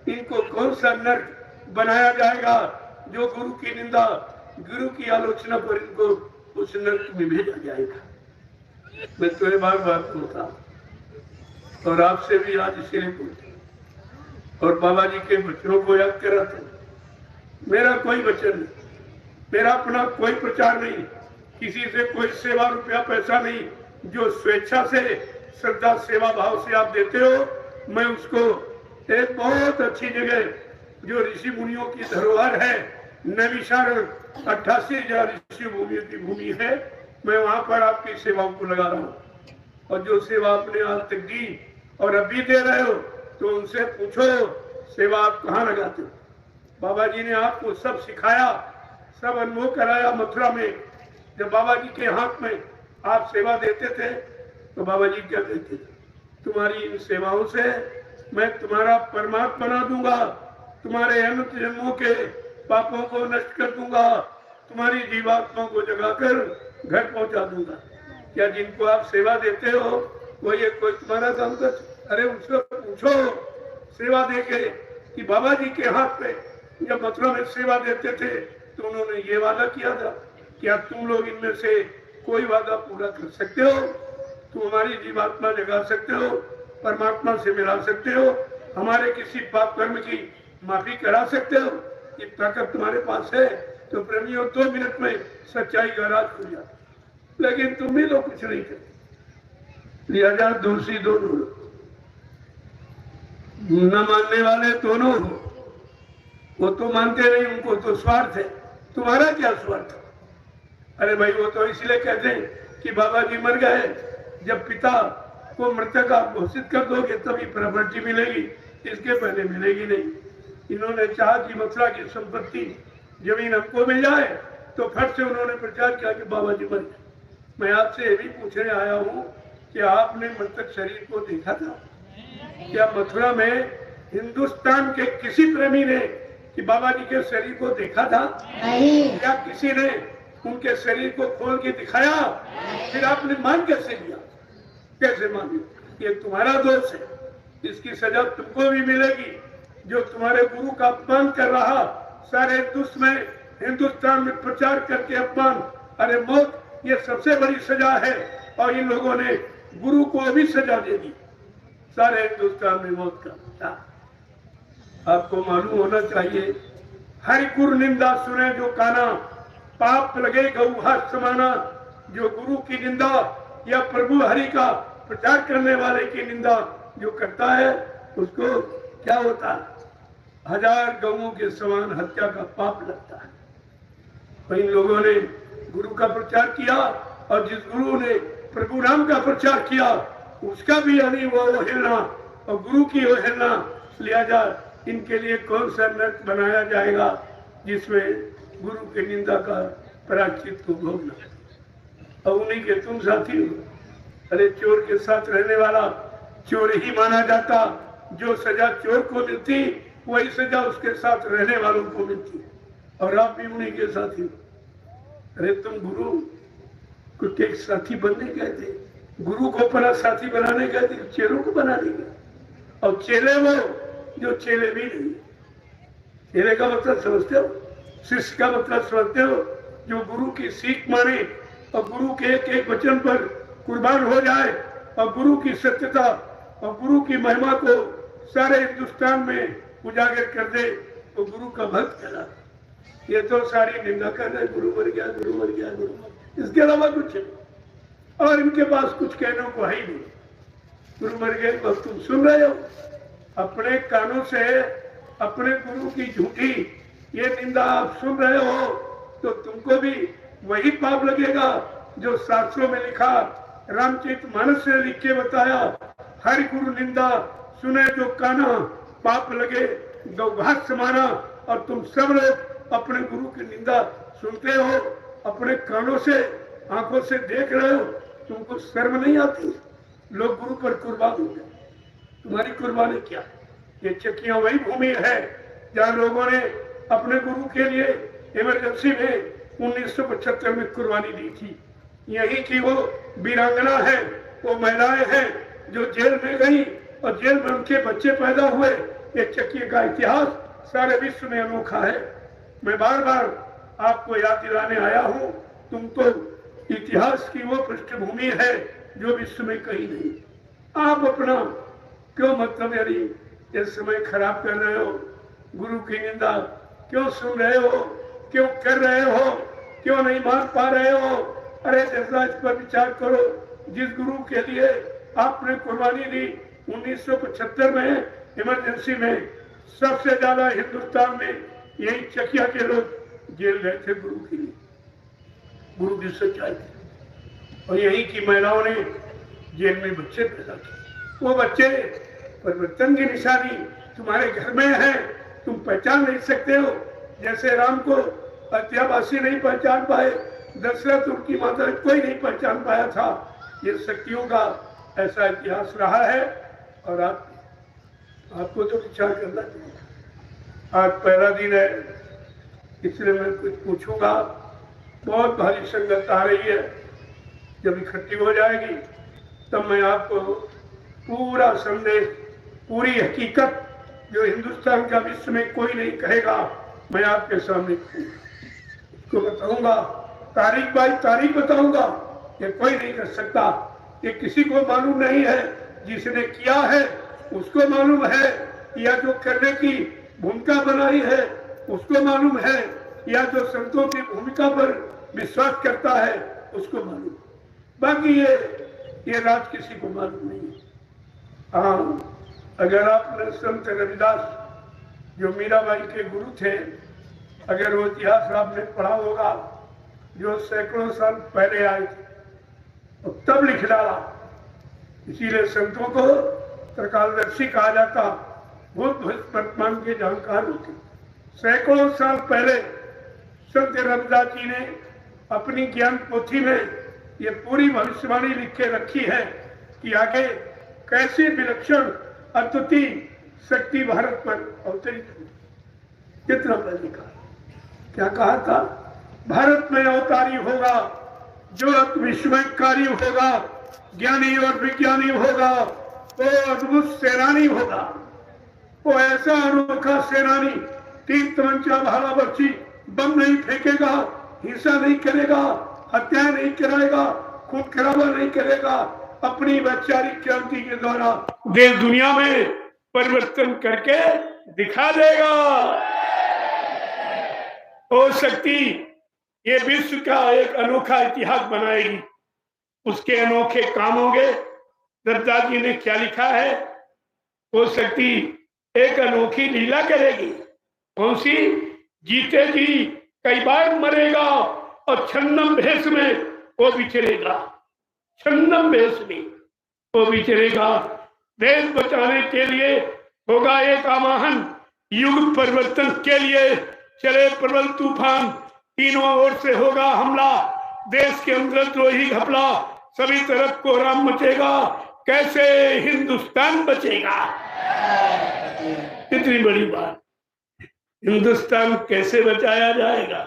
इनको कौन सा नर्क बनाया जाएगा जो गुरु की निंदा, गुरु की आलोचना पर इनको उस नर्क में भेजा जाएगा। मैं तो ये बार बार बोलता और आपसे भी आज इसीलिए बोलता और बाबा जी के वचनों को याद कराता हूँ। मेरा कोई वचन नहीं, मेरा अपना कोई प्रचार नहीं, किसी से कोई सेवा रुपया पैसा नहीं। जो स्वेच्छा से श्रद्धा सेवा भाव से आप देते हो, मैं उसको एक बहुत अच्छी जगह जो ऋषि मुनियों की धरोहर है, नैमिषारण्य 88,000 ऋषि मुनियों की भूमि है, मैं वहां पर आपकी सेवाओं को लगा रहा हूँ। और जो सेवा आपने आज तक दी और अभी दे रहे हो, तो उनसे पूछो सेवा आप कहाँ लगाते हो। बाबा जी ने आपको सब सिखाया, सब अनुभव कराया। मथुरा में जब बाबा जी के हाथ में आप सेवा देते थे, तो बाबा जी क्या कहते थे? तुम्हारी इन सेवाओं से मैं तुम्हारा परमात्मा बना दूंगा, तुम्हारे अनंत जन्मों के पापों को नष्ट कर दूंगा, तुम्हारी जीवात्मा को जगाकर घर पहुंचा दूंगा। क्या जिनको आप सेवा देते हो वो ये कोई तुम्हारा काम कर? अरे उसको पूछो सेवा देके कि बाबा जी के हाथ पे जब मथुरा में सेवा देते थे तो उन्होंने ये वादा किया था, क्या तुम लोग इनमें से कोई वादा पूरा कर सकते हो? तुम हमारी जीवात्मा जगा सकते हो? परमात्मा से मिला सकते हो, हमारे किसी पाप कर्म की माफी करा सकते हो। ये ताकत तुम्हारे पास है तो प्रेमियों 2 मिनट में सच्चाई का राज खुल जाता, लेकिन तुम भी लोग कुछ नहीं करते। लिहाजा दोषी दोनों, न मानने वाले दोनों हो। वो तो मानते नहीं, उनको तो स्वार्थ है। तुम्हारा क्या स्वार्थ? अरे भाई वो तो इसलिए कहते हैं कि बाबा जी मर गए, जब पिता को मृतक आप घोषित कर दोगे तभी प्रॉपर्टी मिलेगी, इसके पहले मिलेगी नहीं। इन्होंने चाहा कि मथुरा की संपत्ति जमीन हमको मिल जाए, तो फट से उन्होंने प्रचार किया कि बाबा जी मर गए। मैं आपसे ये भी पूछने आया हूँ कि आपने मृतक शरीर को देखा था क्या? मथुरा में हिंदुस्तान के किसी प्रेमी ने कि बाबा जी के शरीर को देखा था? नहीं। क्या किसी ने उनके शरीर को खोल के दिखाया? फिर आपने मान कैसे लिया? कैसे मान लिया? ये तुम्हारा दोष है, इसकी सजा तुमको भी मिलेगी। जो तुम्हारे गुरु का अपमान कर रहा, सारे हिंदुस्तान में प्रचार करके अपमान, अरे मौत ये सबसे बड़ी सजा है। और इन लोगों ने गुरु को भी सजा दे दी, सारे हिंदुस्तान में मौत का। आपको मालूम होना चाहिए, हरि गुरु निंदा सुने जो काना, पाप लगे गौहास समाना। जो गुरु की निंदा या प्रभु हरि का प्रचार करने वाले की निंदा जो करता है, उसको क्या होता है? 1000 गौओं के समान हत्या का पाप लगता है। तो इन लोगों ने गुरु का प्रचार किया, और जिस गुरु ने प्रभु राम का प्रचार किया उसका भी यानी वो अवहेलना और गुरु की अवहेलना। लिहाजा इनके लिए कौन सा नरक बनाया जाएगा जिसमें गुरु की निंदा का प्रायश्चित को भोगना। और उन्हीं के तुम साथी हो। अरे चोर के साथ रहने वाला चोर ही माना जाता, जो सजा चोर को मिलती वही सजा उसके साथ रहने वालों को मिलती, और आप भी उन्हीं के साथी हो। अरे तुम गुरु को के साथी बनने गए थे, गुरु को अपना साथी बनाने गए थे, चेलों को बनाने गए। और चेले वो जो चेले भी नहीं। चेले का मतलब समझते हो? शिष्य का मतलब समझते हो? जो गुरु की सीख माने और गुरु के एक एक वचन पर कुर्बान हो जाए, और गुरु की सत्यता और गुरु की महिमा को सारे हिंदुस्तान में उजागर कर दे, तो गुरु का भक्त कहलाता। ये तो सारी निंदा कर रहे, गुरु मर गया, गुरु मर गया, गुरु मर गया, इसके अलावा कुछ नहीं। और इनके पास कुछ कहने को है ही नहीं। गुरु मर गए, बस तुम सुन रहे हो अपने कानों से अपने गुरु की झूठी ये निंदा आप सुन रहे हो, तो तुमको भी वही पाप लगेगा जो शास्त्रों में लिखा, रामचरितमानस ने लिख के बताया। हरि गुरु निंदा सुने जो काना, पाप लगे गौघास समाना। और तुम सब लोग अपने गुरु की निंदा सुनते हो, अपने कानों से आंखों से देख रहे हो, तुमको शर्म नहीं आती? लोग गुरु पर कुर्बान हो गए, तुम्हारी कुर्बानी क्या? ये चकियां वही भूमि है जहाँ लोगों ने अपने गुरु के लिए इमरजेंसी में 1975 में कुर्बानी दी थी। यही की वो वीरांगना है, वो महिलाएं हैं जो जेल में गई और जेल में उनके बच्चे पैदा हुए। ये चकिया का इतिहास सारे विश्व में अनोखा है। मैं बार बार आपको याद दिलाने आया हूँ, तुमको इतिहास की वो पृष्ठभूमि है जो विश्व में कहीं नहीं। आप अपना क्यों मतलब यानी ये समय खराब कर रहे हो? गुरु की निंदा क्यों सुन रहे हो? क्यों कर रहे हो? क्यों नहीं मान पा रहे हो? अरे जैसा इस पर विचार करो। जिस गुरु के लिए आपने कुर्बानी दी 1975 में इमरजेंसी में, सबसे ज्यादा हिंदुस्तान में यही चकिया के लोग जेल गए थे गुरु के लिए, गुरु की सच्चाई थी। और यही की महिलाओं ने जेल में बच्चे पैदा किए। वो बच्चे परिवर्तन की निशानी तुम्हारे घर में है, तुम पहचान नहीं सकते हो। जैसे राम को अयोध्यावासी नहीं पहचान पाए, दशरथ उनकी माता कोई नहीं पहचान पाया था। ये शक्तियों का ऐसा इतिहास रहा है। और आपको तो विचार करना चाहिए। आज पहला दिन है, इसलिए मैं कुछ पूछूंगा। बहुत भारी संगत आ रही है, जब इकट्ठी हो जाएगी तब मैं आपको पूरा संदेश, पूरी हकीकत जो हिंदुस्तान का विश्व में कोई नहीं कहेगा, मैं आपके सामने इसको बताऊंगा। तारीख बाई तारीख बताऊंगा। ये कोई नहीं कर सकता, ये किसी को मालूम नहीं है जिसने किया है उसको मालूम है, या जो करने की भूमिका बनाई है उसको मालूम है, या जो संतों की भूमिका पर विश्वास करता है उसको मालूम। बाकी ये राज किसी को मालूम नहीं है। हाँ, अगर आपने संत रविदास जो मीराबाई के गुरु थे, अगर वो इतिहास आपने पढ़ा होगा, जो सैकड़ों साल पहले आए थे तो तब लिख डाला। इसीलिए संतों को त्रिकालदर्शी कहा जाता, भूत वर्तमान के जानकार होते। सैकड़ों साल पहले संत रविदास जी ने अपनी ज्ञान पोथी में ये पूरी भविष्यवाणी लिख के रखी है कि आगे कैसी विलक्षण अद्वितीय शक्ति भारत पर अवतरित हुई। कितना पहले कहा, क्या कहा था? भारत में अवतारी होगा जो विस्मयकारी होगा, ज्ञानी और विज्ञानी होगा, वो अद्भुत सेनानी होगा। वो ऐसा अनोखा सेनानी, तीर तमंचा भाला बर्छी बम नहीं फेंकेगा, हिंसा नहीं करेगा, हत्या नहीं कराएगा, खून खराबा नहीं करेगा, अपनी वैचारिक क्रांति के द्वारा देश दुनिया में परिवर्तन करके दिखा देगा। वो शक्ति ये विश्व का एक अनोखा इतिहास बनाएगी। उसके अनोखे काम होंगे। रविदास जी ने क्या लिखा है? वो शक्ति एक अनोखी लीला करेगी। कौन सी? जीते जी कई बार मरेगा और छन्नम भेष में वो विचरेगा। छन्नम भेष में वो विचरेगा। देश बचाने के लिए होगा एक आवाहन, युग परिवर्तन के लिए चले प्रबल तूफान, तीनों ओर से होगा हमला, देश के अंदर द्रोही घपला, सभी तरफ कोहराम मचेगा, कैसे हिंदुस्तान बचेगा। कितनी बड़ी बात। हिंदुस्तान कैसे बचाया जाएगा?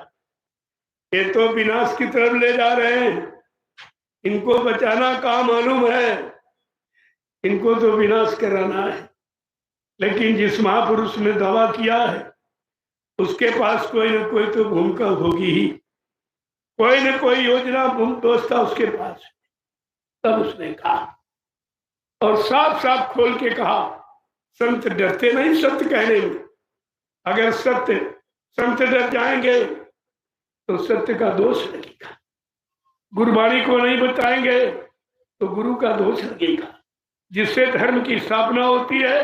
ये तो विनाश की तरफ ले जा रहे हैं। इनको बचाना कहाँ मालूम है, इनको तो विनाश कराना है। लेकिन जिस महापुरुष ने दावा किया है उसके पास कोई न कोई तो भूमिका होगी ही, कोई न कोई योजना व्यवस्था उसके पास। तब उसने कहा और साफ साफ खोल के कहा, संत डरते नहीं सत्य कहने में। अगर संत डर जाएंगे तो सत्य का दोष लगेगा। गुरुवाणी को नहीं बताएंगे तो गुरु का दोष लगेगा। जिससे धर्म की स्थापना होती है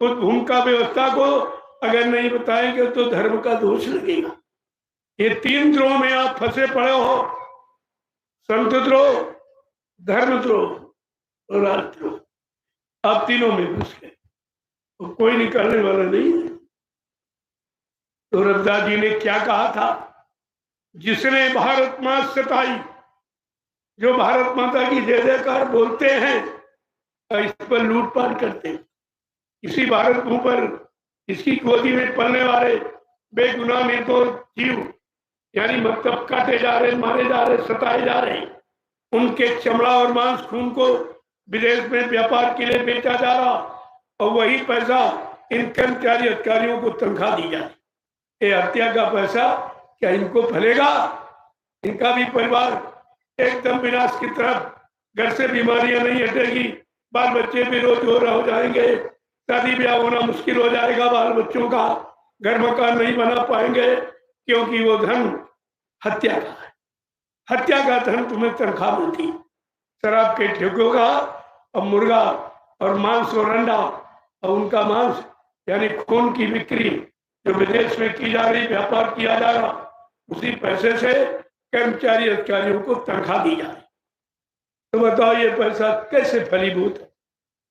उस भूमिका व्यवस्था को अगर नहीं बताएंगे तो धर्म का दोष लगेगा। ये तीन द्रोह में आप फंसे पड़े हो, संत द्रोह, धर्म द्रोह और राष्ट्रद्रोह। आप तीनों में घुस गए तो कोई निकलने वाला नहीं है। तो रविदास जी ने क्या कहा था? जिसने भारत माँ सताई, जो भारत माता की जय जयकार बोलते हैं और इस पर लूटपाट करते हैं, इसी भारत भूमि पर इसकी गोदी में पलने वाले बेगुनाह निर्दोष जीव यानी मतलब काटे जा रहे, मारे जा रहे, सताए जा रहे, उनके चमड़ा और मांस खून को विदेश में व्यापार के लिए बेचा जा रहा और वही पैसा इन कर्मचारी अधिकारियों को तनख्वाह दी जाए। ये हत्या का पैसा क्या इनको फलेगा? इनका भी परिवार एकदम विनाश की तरफ, घर से बीमारियां नहीं हटेगी, बाल बच्चे बेरोजगार हो जाएंगे, शादी ब्याह होना मुश्किल हो जाएगा, बाल बच्चों का घर मकान नहीं बना पाएंगे, क्योंकि वो धन हत्या का है। हत्या का धन तुम्हें तनख्वाह मिलती, शराब के ठेकों का और मुर्गा और मांस और अंडा और उनका मांस यानी खून की बिक्री जो विदेश में की जा रही, व्यापार किया जा रहा, उसी पैसे से कर्मचारी अधिकारियों को तनख्वाह दी जा रही। तो बताओ ये पैसा कैसे फलीभूत है?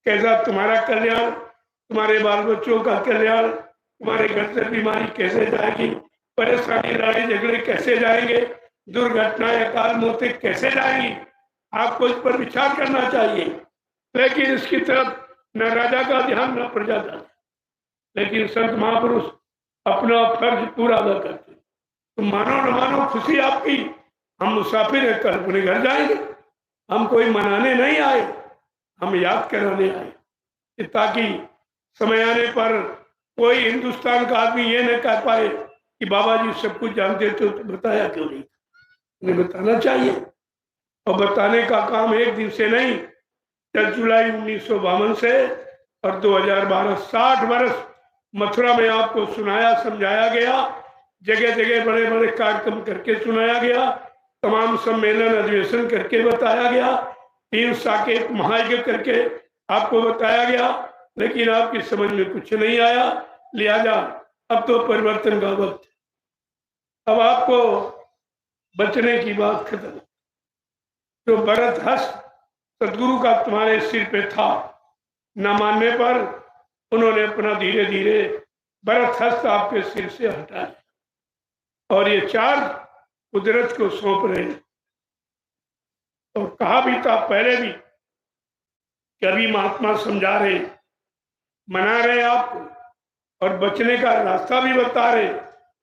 कैसा तुम्हारा कल्याण, तुम्हारे बाल बच्चों का कल्याण, तुम्हारे घर से बीमारी कैसे जाएगी, परेशानी लड़ाई झगड़े कैसे जाएंगे, दुर्घटनाएं अकाल मौतें कैसे जाएंगी? आपको इस पर विचार करना चाहिए। लेकिन इसकी तरफ न राजा का ध्यान न प्रजा का। लेकिन संत महापुरुष अपना फर्ज पूरा अदा करते। तो मानो न मानो खुशी आपकी, हम मुसाफिर हैं, कल अपने घर जाएंगे। हम कोई मनाने नहीं आए, हम याद कराने आए, ताकि समय आने पर कोई हिंदुस्तान का आदमी ये न कह पाए कि बाबा जी सब कुछ जानते थे तो बताया क्यों नहीं। उन्हें बताना चाहिए और बताने का काम एक दिन से नहीं, 10 जुलाई 1952 से और 2012 60 वर्ष मथुरा में आपको सुनाया समझाया गया, जगह जगह बड़े बड़े कार्यक्रम करके सुनाया गया, तमाम सम्मेलन अधिवेशन करके बताया गया, 3 साकेत महायज्ञ करके आपको बताया गया, लेकिन आपकी समझ में कुछ नहीं आया। लिहाजा अब तो परिवर्तन का वक्त, अब आपको बचने की बात खत्म। जो भरत हस्त सदगुरु का तुम्हारे सिर पे था, न मानने पर उन्होंने अपना धीरे धीरे भरत हस्त आपके सिर से हटा दिया और ये 4 कुदरत को सौंप रहे हैं। और कहा भी था पहले भी कि अभी महात्मा समझा रहे, मना रहे आपको और बचने का रास्ता भी बता रहे।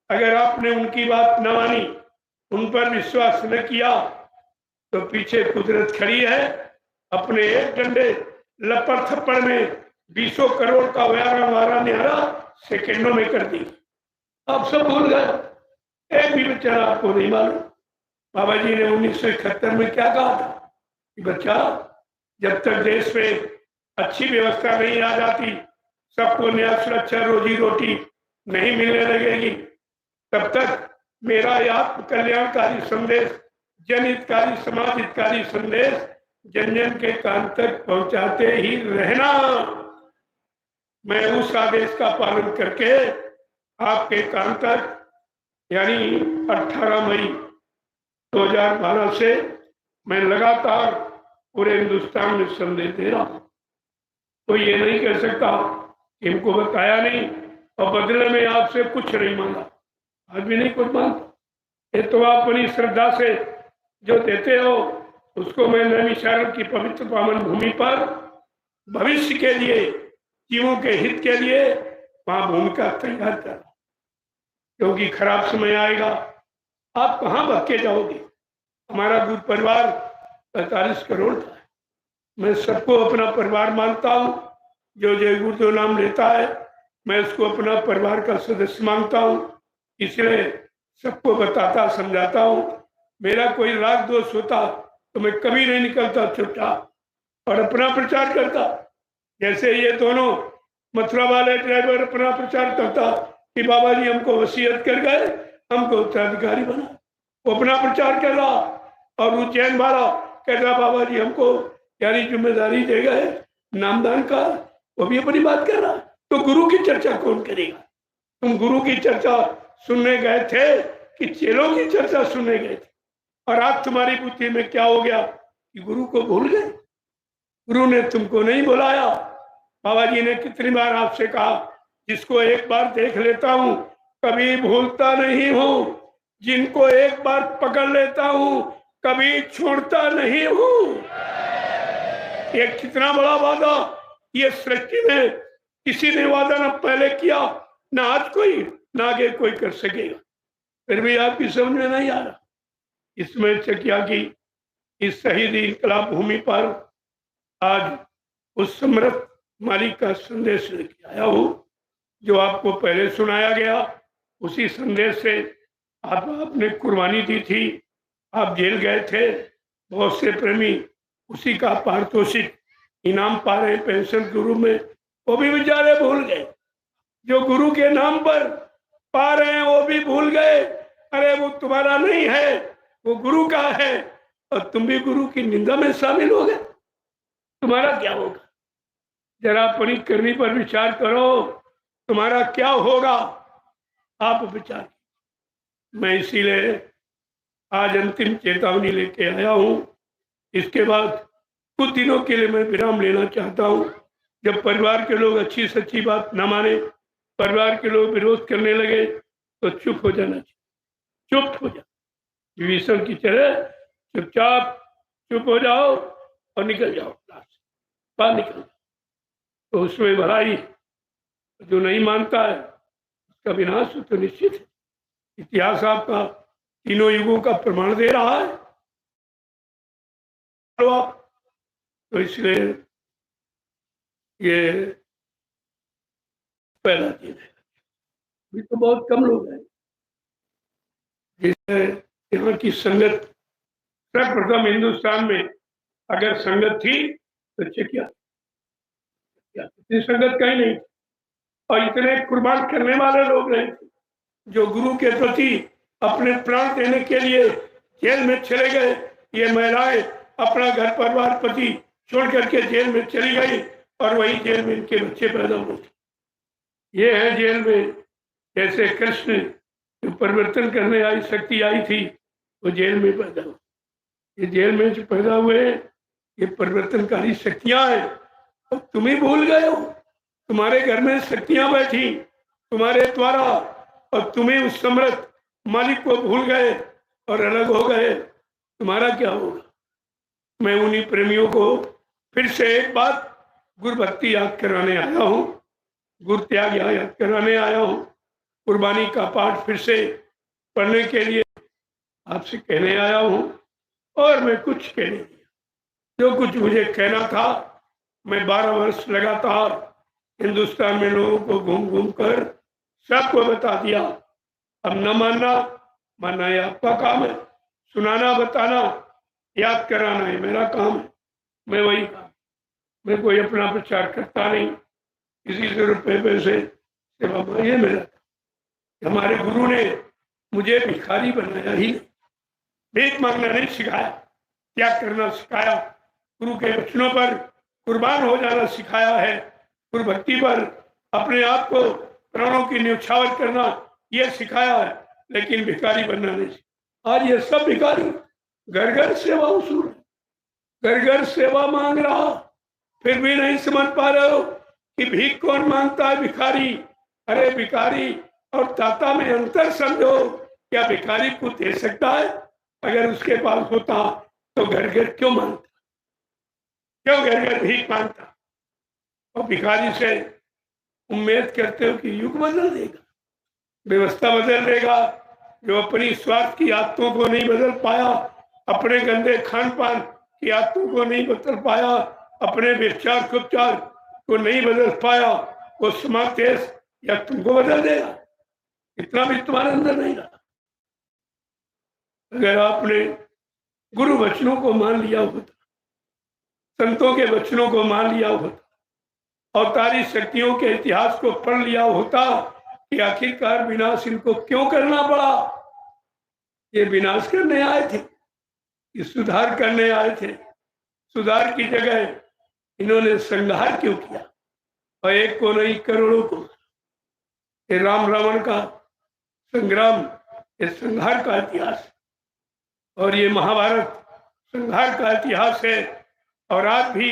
अगर आपने उनकी बात न मानी, उन पर विश्वास न किया, तो पीछे कुदरत खड़ी है, अपने एक डंडे लपड़ थप्पड़ में 20 करोड़ का वारा न्यारा सेकेंडों में कर दी। आप सब भूल गए, एक भी बेचारा आपको नहीं मालूम। बाबा जी ने 1971 में क्या कहा था कि बच्चा, जब तक देश में अच्छी व्यवस्था नहीं आ जाती, सबको न्याय सुरक्षा रोजी रोटी नहीं मिलने लगेगी, तब तक मेरा यह आत्म कल्याणकारी संदेश, जनहितकारी समाज हितकारी संदेश जन जन के कान तक पहुंचाते ही रहना। मैं उस आदेश का पालन करके आपके कान तक, यानी 18 मई 2012 से मैं लगातार पूरे हिंदुस्तान में संदेश दे रहा हूं। तो ये नहीं कह सकता कि इनको बताया नहीं और बदले में आपसे कुछ नहीं मांगा। आज भी नहीं कुछ मांगता। ये तो आप अपनी श्रद्धा से जो देते हो, उसको मैं नैमिषारण्य की पवित्र पावन भूमि पर भविष्य के लिए, जीवों के हित के लिए वहां भूमिका तैयार कर, क्योंकि खराब समय आएगा, आप कहाँ भटके जाओगे। हमारा गुरु परिवार 45 करोड़ का है। मैं सबको अपना परिवार मानता हूँ। जो जय गुरुदेव नाम लेता है, मैं उसको अपना परिवार का सदस्य मानता हूँ। इसलिए सबको बताता समझाता हूँ। मेरा कोई राग दोष होता तो मैं कभी नहीं निकलता चुपचाप और अपना प्रचार करता। जैसे ये दोनों मथुरा वाले ड्राइवर अपना प्रचार करता कि बाबा जी हमको वसीयत कर गए, हमको उत्तराधिकारी बना, वो अपना प्रचार कर रहा। और उज्जैन वाला कह रहा बाबा जी हमको यानी जिम्मेदारी दे गए नामदान का, वो भी अपनी बात कर रहा। तो गुरु की चर्चा कौन करेगा? तुम गुरु की चर्चा सुनने गए थे कि चेलों की चर्चा सुनने गए थे? और आज तुम्हारी बुद्धि में क्या हो गया कि गुरु को भूल गए? गुरु ने तुमको नहीं बुलाया। बाबा जी ने कितनी बार आपसे कहा, जिसको एक बार देख लेता हूं कभी भूलता नहीं हूं, जिनको एक बार पकड़ लेता हूं कभी छोड़ता नहीं हूं। ये कितना बड़ा वादा ये सृष्टि में किसी ने वादा ना पहले किया, ना आज कोई, ना आगे कोई कर सकेगा। फिर भी आपकी समझ में नहीं आ रहा। इसमें चकिया की इस शहीद इनकलाब भूमि पर आज उस समृद्ध मालिक का संदेश लेके आया हूँ, जो आपको पहले सुनाया गया। उसी संदेश से आपने कुर्बानी दी थी, आप जेल गए थे, बहुत से प्रेमी उसी का पारितोषिक इनाम पा रहे पेंशन के रूप में, वो भी बेचारे भूल गए। जो गुरु के नाम पर पा रहे हैं वो भी भूल गए। अरे वो तुम्हारा नहीं है, वो गुरु का है, और तुम भी गुरु की निंदा में शामिल हो गए। तुम्हारा क्या होगा? जरा अपनी करनी पर विचार करो, तुम्हारा क्या होगा? आप विचार। मैं इसीलिए आज अंतिम चेतावनी लेके आया हूं। इसके बाद कुछ दिनों के लिए मैं विराम लेना चाहता हूं। जब परिवार के लोग अच्छी सच्ची बात न माने, परिवार के लोग विरोध करने लगे, तो चुप हो जाना चाहिए। चुप हो जाओ, विभीषण की तरह चुपचाप चुप हो जाओ और निकल जाओ, बाहर निकल जाओ। तो उसमें भलाई, जो नहीं मानता है उसका विनाश तो निश्चित है। इतिहास आपका तीनों युगों का प्रमाण दे रहा है। तो इसलिए ये पहला चीज है। अभी तो बहुत कम लोग हैं जिससे यहाँ की संगत, सर्वप्रथम हिंदुस्तान में अगर संगत थी बच्चे क्या क्या इतनी संगत कहीं नहीं, और इतने कुर्बान करने वाले लोग नहीं थे जो गुरु के प्रति अपने प्राण देने के लिए जेल में चले गए। ये महिलाएं अपना घर परिवार पति छोड़ करके जेल में चली गई और वही जेल में इनके बच्चे पैदा हुए। ये है जेल में, जैसे कृष्ण जो परिवर्तन करने आई शक्ति आई थी वो जेल में पैदा हुई। ये जेल में जो पैदा हुए ये परिवर्तनकारी शक्तियां हैं। और तुम ही भूल गए हो, तुम्हारे घर में शक्तियां बैठी तुम्हारे द्वारा, और तुम्हें उस समर्थ मालिक को भूल गए और अलग हो गए। तुम्हारा क्या होगा? मैं उन्हीं प्रेमियों को फिर से एक बात गुरु भक्ति याद कराने आया हूँ, गुरु त्याग याद कराने आया हूँ, कुर्बानी का पाठ फिर से पढ़ने के लिए आपसे कहने आया हूँ। और मैं कुछ कहने दिया, जो कुछ मुझे कहना था मैं 12 वर्ष लगातार हिंदुस्तान में लोगों को घूम घूम कर सबको बता दिया। अब न मानना ये आपका काम है, सुनाना बताना याद कराना है मेरा काम है। मैं वही काम, मैं कोई अपना प्रचार करता नहीं, किसी से रुपये पैसे सेवा ये मेरा। हमारे गुरु ने मुझे भिखारी बनाया ही नहीं, भीख मांगना नहीं सिखाया, त्याग करना सिखाया, गुरु के वचनों पर कुर्बान हो जाना सिखाया है, गुरु भक्ति पर अपने आप को प्राणों की न्यौछावर करना ये सिखाया है, लेकिन भिखारी बनना नहीं। आज ये सब भिखारी घर घर सेवा उसूल, घर घर सेवा मांग रहा, फिर भी नहीं समझ पा रहे हो कि भीख कौन मांगता है? भिखारी। अरे भिखारी और दाता में अंतर समझो। क्या भिखारी को दे सकता है? अगर उसके पास होता तो घर घर क्यों मांगता, क्यों घर घर भीख मांगता? और भिखारी से उम्मीद करते हो कि युग बदल देगा, व्यवस्था बदल देगा। जो अपनी स्वार्थ की आदतों को नहीं बदल पाया, अपने गंदे खान पान की आदतों को नहीं बदल पाया, अपने विचार उपचार को नहीं बदल पाया, वो समाज देश या तुमको बदल देगा? इतना भी तुम्हारे अंदर नहीं रहा। अगर आपने गुरु वचनों को मान लिया होता, संतों के वचनों को मान लिया होता, अवतारी शक्तियों के इतिहास को पढ़ लिया होता कि आखिरकार विनाश इनको क्यों करना पड़ा। ये विनाश करने आए थे, ये सुधार करने आए थे। सुधार की जगह इन्होंने संहार क्यों किया? और एक को नहीं करोड़ों को। ये राम रावण का संग्राम, ये संहार का इतिहास, और ये महाभारत संहार का इतिहास है। और आज भी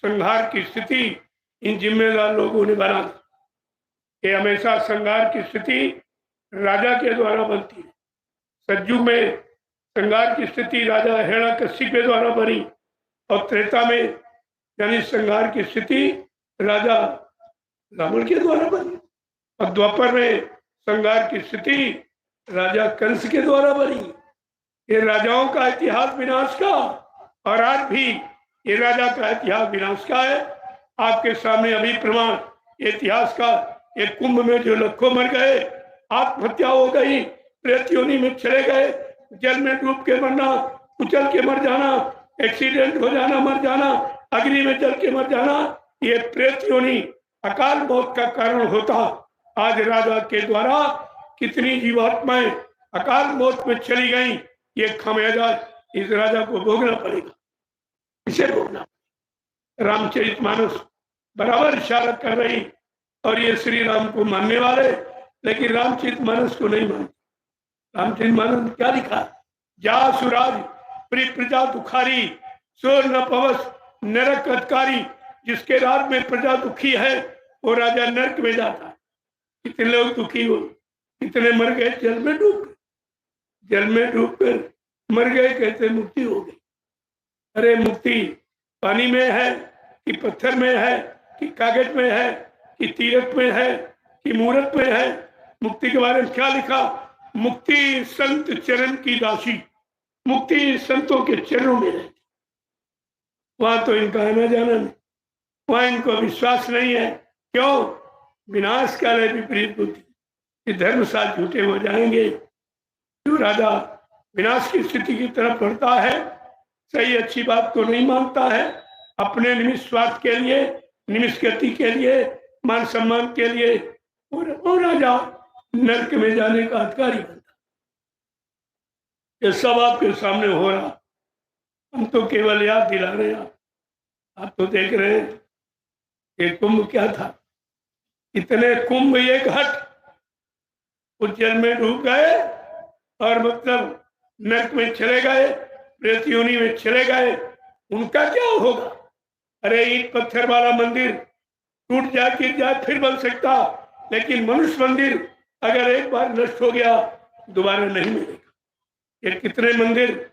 संहार की स्थिति इन जिम्मेदार लोगों ने बना दी। ये हमेशा संहार की स्थिति राजा के द्वारा बनती है। सतयुग में संहार की स्थिति राजा हिरण्यकशिप के द्वारा बनी, और त्रेता में यानी संहार की स्थिति राजा रावण के द्वारा बनी, और द्वापर में संहार की स्थिति राजा कंस के द्वारा बनी। ये राजाओं का इतिहास विनाश का, और आज भी ये राजा का इतिहास विनाश का है। आपके सामने अभी प्रमाण इतिहास का। एक कुंभ में जो लाखों मर गए, आत्महत्या हो गई, प्रेत योनि में चले गए, जल में डूब के मरना, उछल के मर जाना, एक्सीडेंट हो जाना मर जाना, अग्नि में जल के मर जाना, ये प्रेत योनि अकाल मौत का कारण होता। आज राजा के द्वारा कितनी जीवात्माएं अकाल मौत में चली गई, ये खामियाजा इस राजा को भोगना पड़ेगा, इसे भोगना। रामचरितमानस बराबर इशारा कर रही, और ये श्री राम को मानने वाले लेकिन रामचरितमानस को नहीं मानते। रामचरितमानस क्या लिखा? जा सुराज प्रिय प्रजा दुखारी, सोर न पवस नरक अधिकारी। जिसके राज में प्रजा दुखी है वो राजा नरक में जाता है। कितने लोग दुखी हो, कितने मर गए जल में डूब, जल में डूब कर मर गए, कहते मुक्ति हो गई। अरे मुक्ति पानी में है कि पत्थर में है कि कागज में है कि तीरथ में है कि मूर्त में है? मुक्ति के बारे में क्या लिखा? मुक्ति संत चरण की दासी, मुक्ति संतों के चरणों में रहती। वहां तो इनका आना जाना नहीं, वहां इनको विश्वास नहीं है। क्यों? विनाश काल है विपरीत बुद्धि, धर्म साथ झूठे हो जाएंगे। जो राजा विनाश की स्थिति की तरफ बढ़ता है, सही अच्छी बात को नहीं मानता है, अपने निमिष स्वार्थ के लिए, निमिष गति के लिए, मान सम्मान के लिए वो राजा नरक में जाने का अधिकारी बनता। ये सब आपके सामने हो रहा, हम तो केवल याद दिला रहे हैं। आप तो देख रहे हैं ये कुंभ क्या था, इतने कुंभ एक हट उज्जैन में डूब गए और मतलब नरक में चले गए, प्रेत योनि में चले गए। उनका क्या होगा? अरे ईंट पत्थर वाला मंदिर टूट जाए गिर जाए फिर बन सकता, लेकिन मनुष्य मंदिर अगर एक बार नष्ट हो गया दोबारा नहीं मिलेगा। ये कितने मंदिर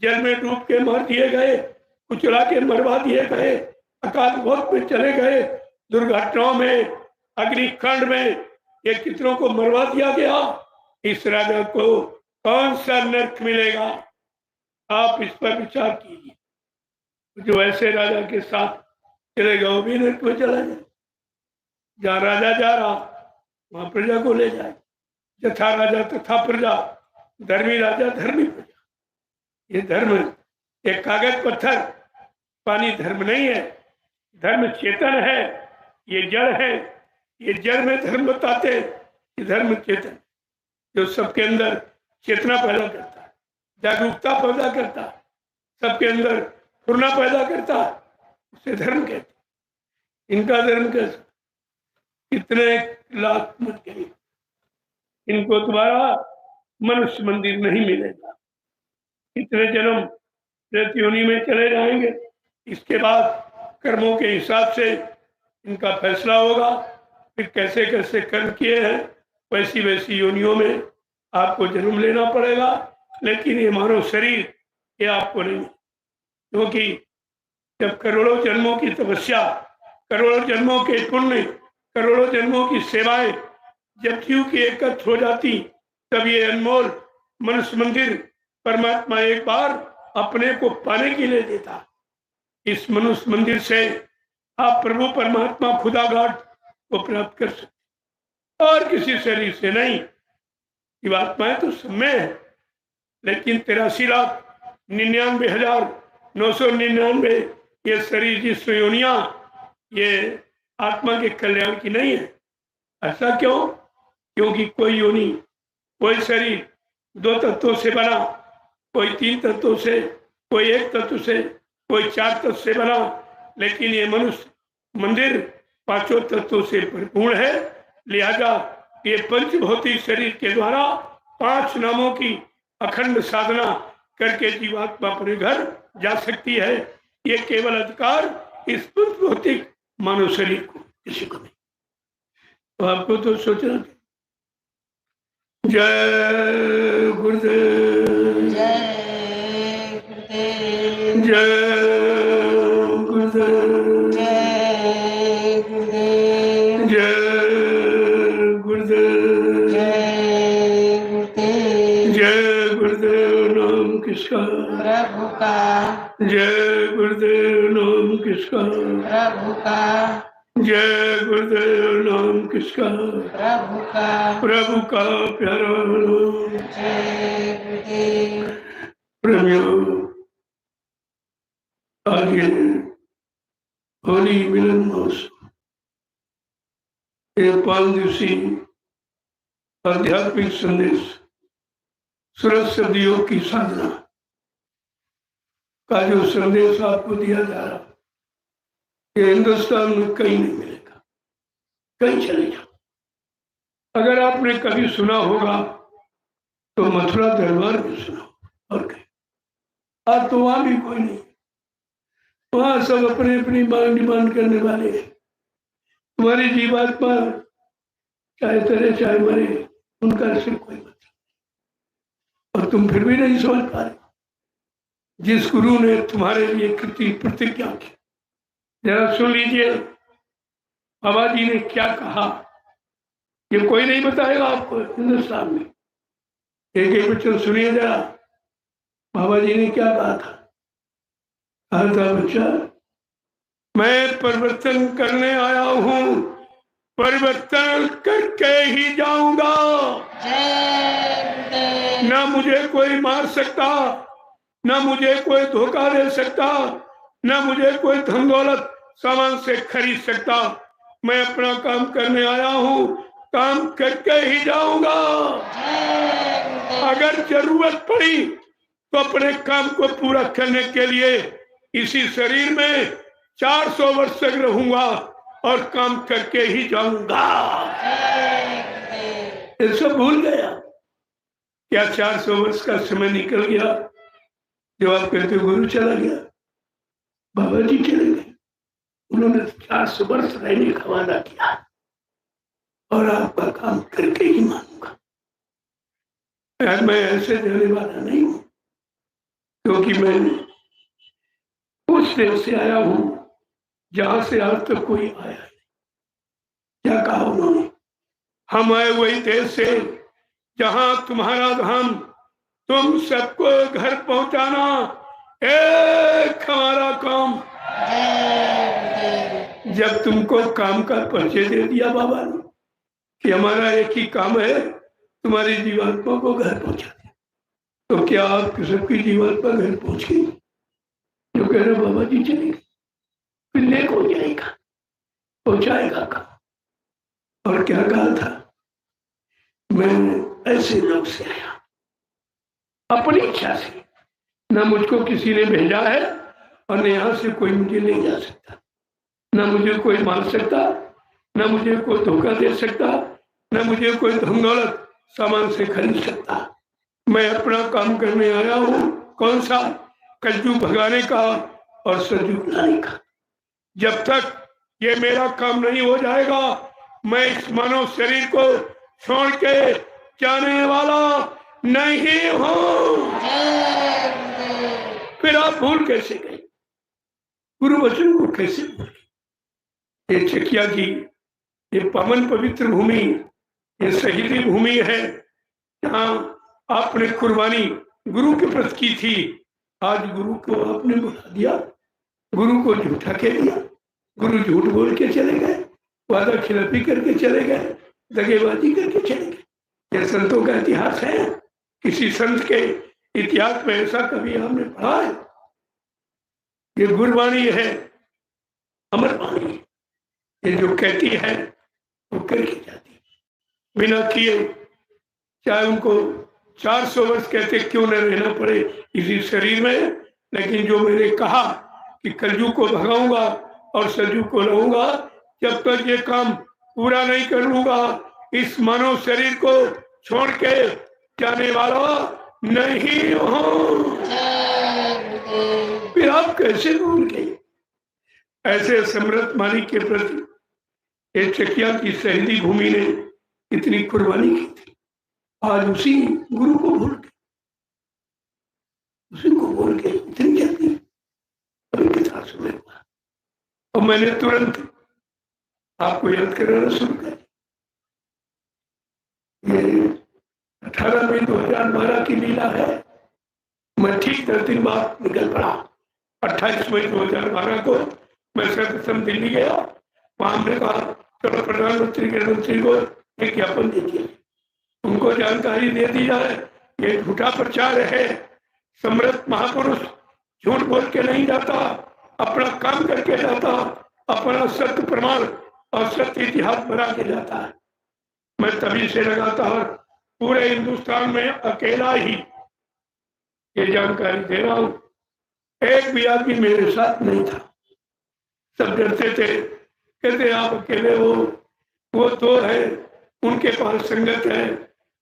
जल में डूब के मार दिए गए, कुचला के मरवा दिए गए, अकाल मौत में चले गए, दुर्घटनाओं में, अग्निकांड में ये कितनों को मरवा दिया गया। इस राजा को कौन सा नरक मिलेगा? आप इस पर विचार कीजिए। जो ऐसे राजा के साथ चलेगा वो भी नरक में चला जाए। जहाँ राजा जा रहा वहां प्रजा को ले जाए। यथा राजा तथा प्रजा, धर्मी राजा धर्मी प्रजा। ये धर्म एक कागज पत्थर, पानी धर्म नहीं है। धर्म चेतन है, ये जड़ है। ये जड़ में धर्म बताते, ये धर्म चेतन जो सबके अंदर चेतना पैदा करता है, जागरूकता पैदा करता है, सबके अंदर फुरना पैदा करता है, उसे धर्म कहते। इनका धर्म कैसे? कितने लाख मत गए, इनको दोबारा मनुष्य मंदिर नहीं मिलेगा। कितने जन्म प्रेत योनि में चले जाएंगे। इसके बाद कर्मों के हिसाब से इनका फैसला होगा। फिर कैसे कैसे कर्म किए हैं वैसी वैसी योनियों में आपको जन्म लेना पड़ेगा। लेकिन ये मानव शरीर ये आपको नहीं, क्योंकि जब करोड़ों जन्मों की तपस्या, करोड़ों जन्मों के पुण्य, करोड़ों जन्मों की सेवाएं जब जीव की एकत्र हो जाती, तब ये अनमोल मनुष्य मंदिर परमात्मा एक बार अपने को पाने के लिए देता। इस मनुष्य मंदिर से आप प्रभु परमात्मा खुदा घाट को प्राप्त कर सकते, और किसी शरीर से नहीं। जीवात्माएं तो सब में है, लेकिन 83,99,999 ये शरीर जिस योनियां ये आत्मा के कल्याण की नहीं है। ऐसा क्यों? क्योंकि कोई योनि, कोई शरीर 2 तत्वों से बना, कोई 3 तत्वों से, कोई 1 तत्व से, कोई 4 तत्व से बना, लेकिन ये मनुष्य मंदिर 5 तत्वों से परिपूर्ण है। लिहाजा ये पंचभौतिक शरीर के द्वारा 5 नामों की अखंड साधना करके जीवात्मा अपने घर जा सकती है। ये केवल अधिकार इस पंचभौतिक मानव शरीर को, किसी को नहीं। तो आपको तो सोचना चाहिए। जय गुरुदेव, जय गुरुदेव, जय गुरुदेव, जय गुरुदेव, जय गुरुदेव, जय गुरुदेव। जय गुरुदेव। नाम किसका? प्रभु का। जय गुरुदेव। नाम किसका? प्रभु का। जय गुरुदेव। नाम किसका? प्रभु का। प्रभु का प्यारा नाम। जय गुरुदेव। प्रेमियों, आज ये होली मिलन महोत्सव, ये 5 दिवसीय आध्यात्मिक संदेश, सूरज शब्द योग की साधना का जो संदेश आपको दिया जा रहा, ये हिंदुस्तान में कहीं नहीं मिलेगा, कहीं चले जाओ। अगर आपने कभी सुना होगा तो मथुरा दरबार में सुना, और कहीं। आज तो वहां भी कोई नहीं, वहां सब अपने अपनी मांग डिमांड करने वाले हैं। तुम्हारी जीवात्मा चाहे तरे चाहे मरे, उनका सिर्फ कोई मतलब, और तुम फिर भी नहीं समझ पा रहे। जिस गुरु ने तुम्हारे लिए कृति प्रतिज्ञा की, जरा सुन लीजिए बाबा जी ने क्या कहा। ये कोई नहीं बताएगा आपको हिंदुस्तान में। एक एक बच्चों सुनिए जरा, बाबा जी ने क्या कहा था। कहा था, बच्चा मैं परिवर्तन करने आया हूँ, परिवर्तन करके ही जाऊंगा। ना मुझे कोई मार सकता, ना मुझे कोई धोखा दे सकता, न मुझे कोई धन दौलत सामान से खरीद सकता। मैं अपना काम करने आया हूँ, काम करके ही जाऊंगा। अगर जरूरत पड़ी तो अपने काम को पूरा करने के लिए इसी शरीर में 400 वर्ष तक रहूंगा और काम करके ही जाऊंगा। ये सब भूल गया क्या? 400 वर्ष का समय निकल गया, जब आप कहते गुरु चला गया, बाबा जी चले गए, उन्होंने 400 वर्ष रहने का वादा किया और आपका काम करके ही मानूंगा। मैं ऐसे देने वाला नहीं हूं, क्योंकि मैं उस देश से आया हूं जहां से आज तक कोई आया नहीं। क्या कहा उन्होंने? हम आए वही देश से जहां तुम्हारा धाम, तुम सबको घर पहुंचाना एक हमारा काम। जब तुमको काम का परिचय दे दिया बाबा ने कि हमारा एक ही काम है, तुम्हारी जीवात्मा को घर पहुंचा दे, तो क्या आप सबकी जीवात्मा घर पहुंच गई? जो कह रहे बाबा जी चलेंगे, फिर लेक हो जाएगा, पहुंचाएगा काम। और क्या कहा था? मैं ऐसे लोग से आया, अपनी इच्छा से, न मुझको किसी ने भेजा है और न यहाँ से कोई मुझे ले जा सकता, न मुझे कोई मार सकता, न मुझे कोई धोखा दे सकता, न मुझे कोई धन दौलत सामान से खरीद सकता। मैं अपना काम करने आया हूँ। कौन सा? कलयुग भगाने का और सतयुग लाने का। जब तक ये मेरा काम नहीं हो जाएगा, मैं इस मानव शरीर को छोड़ के जाने वाला नहीं हूँ। फिर आप भूल कैसे गए? गुरु वचन को कैसे भूल गए? ये चकिया की ये पावन पवित्र भूमि, ये शहीदी भूमि है, जहाँ आपने कुर्बानी गुरु के प्रति की थी। आज गुरु को आपने बुला दिया, गुरु को झूठा कह दिया, गुरु झूठ बोल के चले गए, वादा खिलाफी करके चले गए, दगेबाजी करके चले गए। ये संतों का इतिहास है। किसी संत के इतिहास में ऐसा कभी हमने पढ़ा है? ये गुरबाणी है, अमर वाणी है। ये जो कहती है वो करके जाती है, बिना किए, चाहे उनको 400 वर्ष कहते क्यों न रहना पड़े इसी शरीर में। लेकिन जो मैंने कहा कि कलयुग को भगाऊंगा और सतयुग को लाऊंगा, जब तक ये काम पूरा नहीं कर लूंगा, इस मानव शरीर को छोड़ के जाने वाला नहीं हूं। फिर आप कैसे भूल गए? ऐसे समृद्ध मालिक के प्रति ये चकिया की शहीदी भूमि ने इतनी कुर्बानी की थी। आज उसी गुरु को भूल गए, उसी को भूल गए इतनी जल्दी। अभी कितना समय हुआ और मैंने तुरंत आपको याद कराना शुरू कर। ये 18 मई 2012 की लीला है। मैं ठीक 10 दिन बाद निकल पड़ा। 28 मई 2012 को मैं सर्वप्रथम दिल्ली गया। वहां हमने कहा चलो प्रधानमंत्री गृहमंत्री को एक ज्ञापन दे दिया, उनको जानकारी दे दी जाए ये झूठा प्रचार है। समृद्ध महापुरुष झूठ बोल के नहीं जाता, अपना काम करके जाता, अपना सत्य प्रमाण और सत्य इतिहास बना के जाता है। मैं तभी से लगातार पूरे हिंदुस्तान में अकेला ही ये जानकारी दे रहा हूं। एक भी आदमी मेरे साथ नहीं था। सब डरते थे, कहते आप अकेले हो, वो तो है, उनके पास संगत है,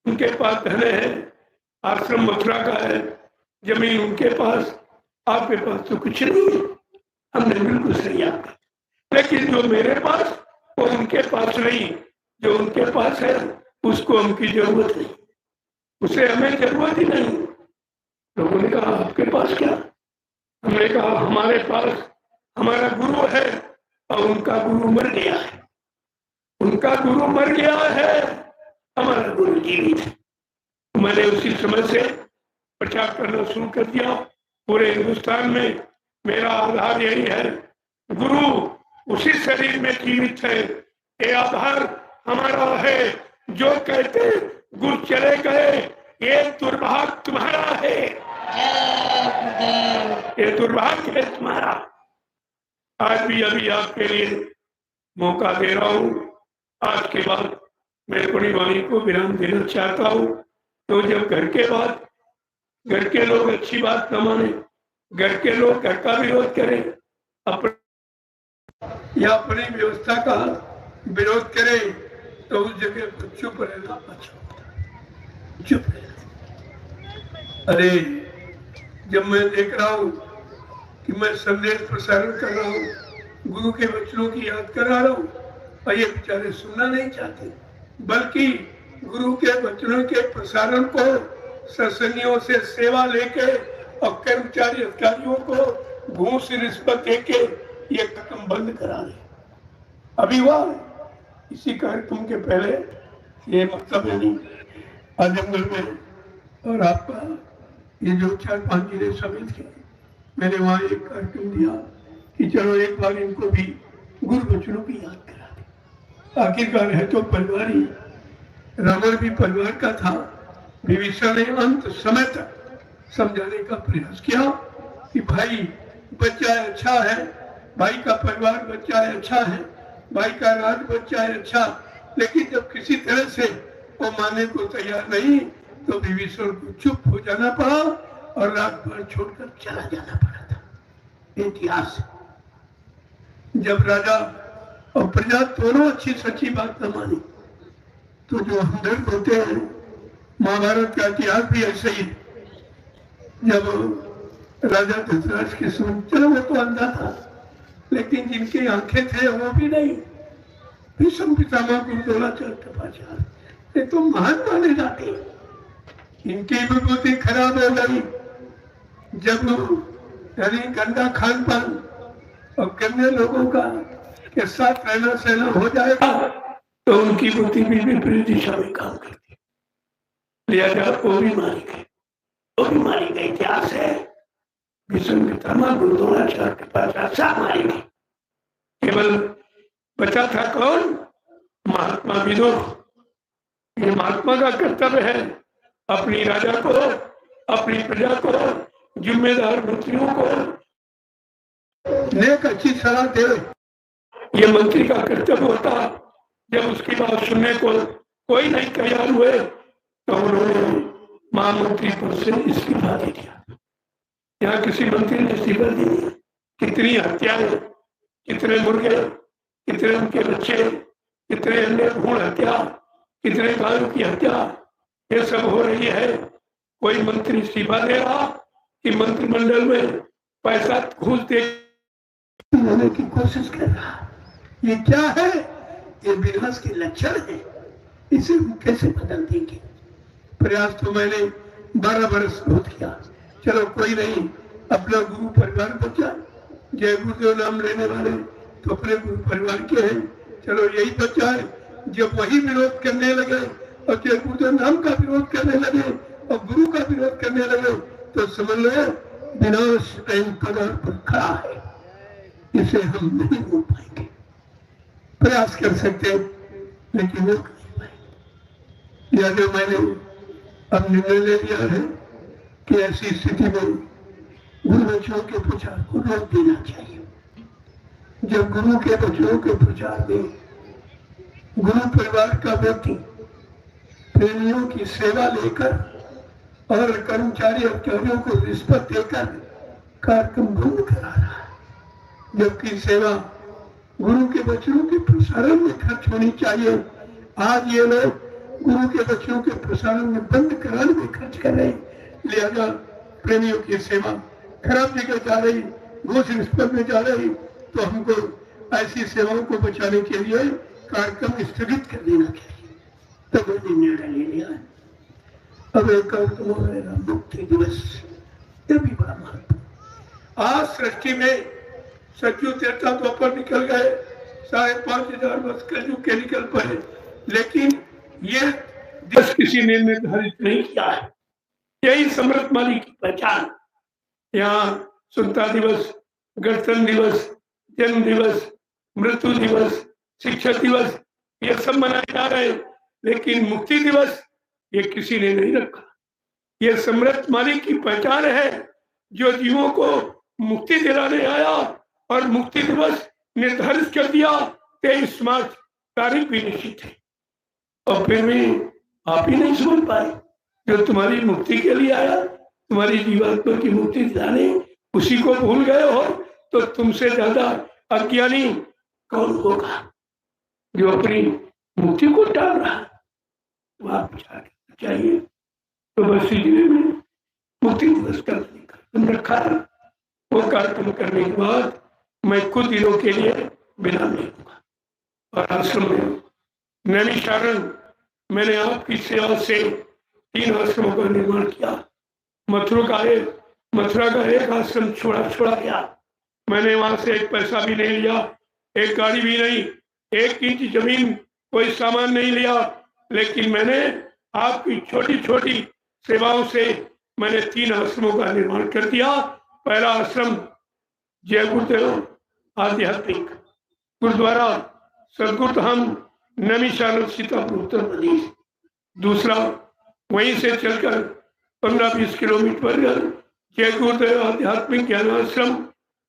उनके पास धन है, आश्रम मथुरा का है, जमीन उनके पास, आपके पास तो कुछ नहीं है। हमने बिल्कुल सही आपका, लेकिन जो मेरे पास वो उनके पास नहीं, जो उनके पास है उसको हमकी जरूरत नहीं, उसे हमें जरूरत ही नहीं। लोगों ने कहा आपके पास क्या? हमने कहा हमारे पास हमारा गुरु है और उनका गुरु मर गया है। उनका गुरु मर गया है, हमारा गुरु जीवित है। मैंने उसी समय से प्रचार करना शुरू कर दिया पूरे हिंदुस्तान में। मेरा आधार यही है, गुरु उसी शरीर में जीवित है, ये आधार हमारा है। जो कहते गुरु चले गए, ये दुर्भाग्य तुम्हारा है, ये दुर्भाग्य है तुम्हारा। आज भी अभी आपके लिए मौका दे रहा हूँ। आज के बाद मैं अपनी वाणी को विराम देना चाहता हूँ। तो जब घर के लोग अच्छी बात न माने, घर के लोग घर का विरोध करें, या अपनी व्यवस्था का विरोध करें, तो उस जगह पर चुप रहना अच्छा होता है। चुप रहना। अरे जब मैं देख रहा हूँ कि मैं संदेश प्रसारण कर रहा हूँ, गुरु के वचनों की याद करा रहा हूँ, और ये बेचारे सुनना नहीं चाहते, बल्कि गुरु के वचनों के प्रसारण को सत्संगियों से सेवा लेके और कर्मचारी अधिकारियों को घूस रिश्वत देके ये कार्यक्रम बंद करा रहे। अभी हुआ इसी कार्यक्रम के पहले ये मतलब है नहीं आजमगढ़ में, और आपका ये जो 4-5 जिले समेत के मैंने वहां एक कार्यक्रम दिया कि चलो एक बार इनको भी गुरु वचनों की याद करा दे। आखिरकार है तो परिवार ही, रावण भी परिवार का था। विभीषण ने अंत समय तक समझाने का प्रयास किया कि भाई बच्चा अच्छा है, भाई का परिवार बच्चा है अच्छा है, भाई का राज बच्चा है अच्छा, लेकिन जब किसी तरह से वो मानने को तैयार नहीं तो विभीषण को चुप हो जाना पड़ा और राजपाट छोड़कर चला जाना पड़ा था। इतिहास जब राजा और प्रजा दोनों अच्छी सच्ची बात न मानी तो जो हमदर्द होते हैं, महाभारत का इतिहास भी ऐसे ही। जब राजा धृतराष्ट्र के समय, चलो वो तो अंधा था, लेकिन जिनकी आंखें थे वो भी नहीं, भीष्म पितामह द्रोणाचार्य कृपाचार्य ये तो महान माने जाते, इनकी विभूति खराब हो गई। जब यानी गंदा खान पान और गंदे लोगों का के साथ रहना सहना हो जाएगा तो उनकी बुद्धि भी विपरीत दिशा में काम करती है। लिहाजा वो भी मारी गई इतिहास है। भीष्म पितामह द्रोणाचार्य कृपाचार्य सब मारी गई। केवल बचा था कौन? महात्मा विदुर। ये महात्मा का कर्तव्य है अपनी राजा को, अपनी प्रजा को, जिम्मेदार मंत्रियों को नेक अच्छी सलाह दे। ये मंत्री का कर्तव्य होता। जब उसकी बात सुनने को कोई नहीं तैयार हुए तो उन्होंने महामंत्री पद से इस्तीफा दे दिया। यहाँ किसी मंत्री ने इस्तीफा दे दिया। कितनी हत्याएं, कितने मुर्गे, कितने उनके बच्चे, कितने अन्य भ्रूण हत्या, कितने गायों की हत्या, ये सब हो रही है। कोई मंत्री इस्तीफा दे रहा कि मंत्रिमंडल में पैसा घूस देने की कोशिश कर रहा। ये क्या है? ये विनाश के लक्षण है। इसे हम कैसे बदल देंगे? प्रयास तो मैंने 12 वर्ष बहुत किया। चलो कोई नहीं, अपना गुरु परिवार बचा। जय गुरुदेव नाम लेने वाले तो अपने गुरु परिवार के हैं, चलो यही बचा है। जब वही विरोध करने लगे और जय गुरुदेव नाम का विरोध करने लगे और गुरु का विरोध करने लगे तो समझ लो विनाश कगार पर खड़ा है। इसे हम नहीं रोक पाएंगे। प्रयास कर सकते हैं लेकिन रोक नहीं पाएंगे। लिहाजा मैंने अब निर्णय ले लिया है कि ऐसी स्थिति में गुरु वचनों के प्रचार को रोक देना चाहिए। जब गुरु के वचनों के प्रचार में गुरु परिवार का व्यक्ति प्रेमियों की सेवा लेकर और कर्मचारी अधिकारियों को रिश्वत देकर कार्यक्रम बंद करा रहा है, जबकि सेवा गुरु के वचनों के प्रसारण में खर्च होनी चाहिए। आज ये लोग गुरु के वचनों के प्रसारण में बंद कराने में खर्च कर रहे। लिहाजा प्रेमियों की सेवा खराब जगह जा रही, घूस रिश्वत में जा रही, तो हमको ऐसी सेवाओं को बचाने के लिए कार्यक्रम स्थगित कर देना चाहिए। तब मैंने निर्णय ले लिया है। अब एक कार्यक्रम हो रहेगा मुक्ति दिवस, यह भी बड़ा महत्व। आज सृष्टि में सतयुग त्रेता द्वापर निकल गए, 5,500 वर्ष कलयुग के निकल पड़े, लेकिन ये दिवस किसी ने निर्धारित नहीं किया है। यही समृद्धमाली की पहचान। यहाँ स्वतंत्रता दिवस, गणतंत्र दिवस, जन्म दिवस, मृत्यु दिवस, शिक्षक दिवस, ये सब मनाए जा रहे हैं, लेकिन मुक्ति दिवस ये किसी ने नहीं रखा। ये समृद्धमाली की पहचान है जो जीवों को मुक्ति दिलाने आया और मुक्ति दिवस निर्धारित कर दिया, 23 मार्च तारीख भी निश्चित है, और फिर भी आप ही नहीं समझ पाए। जो तुम्हारी मुक्ति के लिए आया, तुम्हारी जीवात्मा की मुक्ति दिलाने, उसी को भूल गए हो, तो तुमसे ज्यादा अज्ञानी कौन होगा जो अपनी मुक्ति को टाल रहा है। आप चाहिए तो बस जिले में मुक्ति दिवस का कार्यक्रम रखा है। वो कार्यक्रम करने के बाद मैं कुछ दिनों के लिए विराम लेऊंगा, और आश्रम में नैमिषारण मैंने आपकी सेवा से 3 आश्रमों का निर्माण किया। मथुरा का एक आश्रम छोड़ा गया। मैंने वहां से एक पैसा भी नहीं लिया, एक गाड़ी भी नहीं, 1 इंच जमीन, कोई सामान नहीं लिया, लेकिन मैंने आपकी छोटी छोटी सेवाओं से मैंने 3 आश्रमों का निर्माण कर दिया। पहला आश्रम जय गुरुदेव आध्यात्मिक गुरुद्वारा सदगुरुधाम नैमिषारण सीतापुर उत्तर प्रदेश। दूसरा वहीं से चलकर 15-20 किलोमीटर जय गुरुदेव आध्यात्मिक ज्ञान आश्रम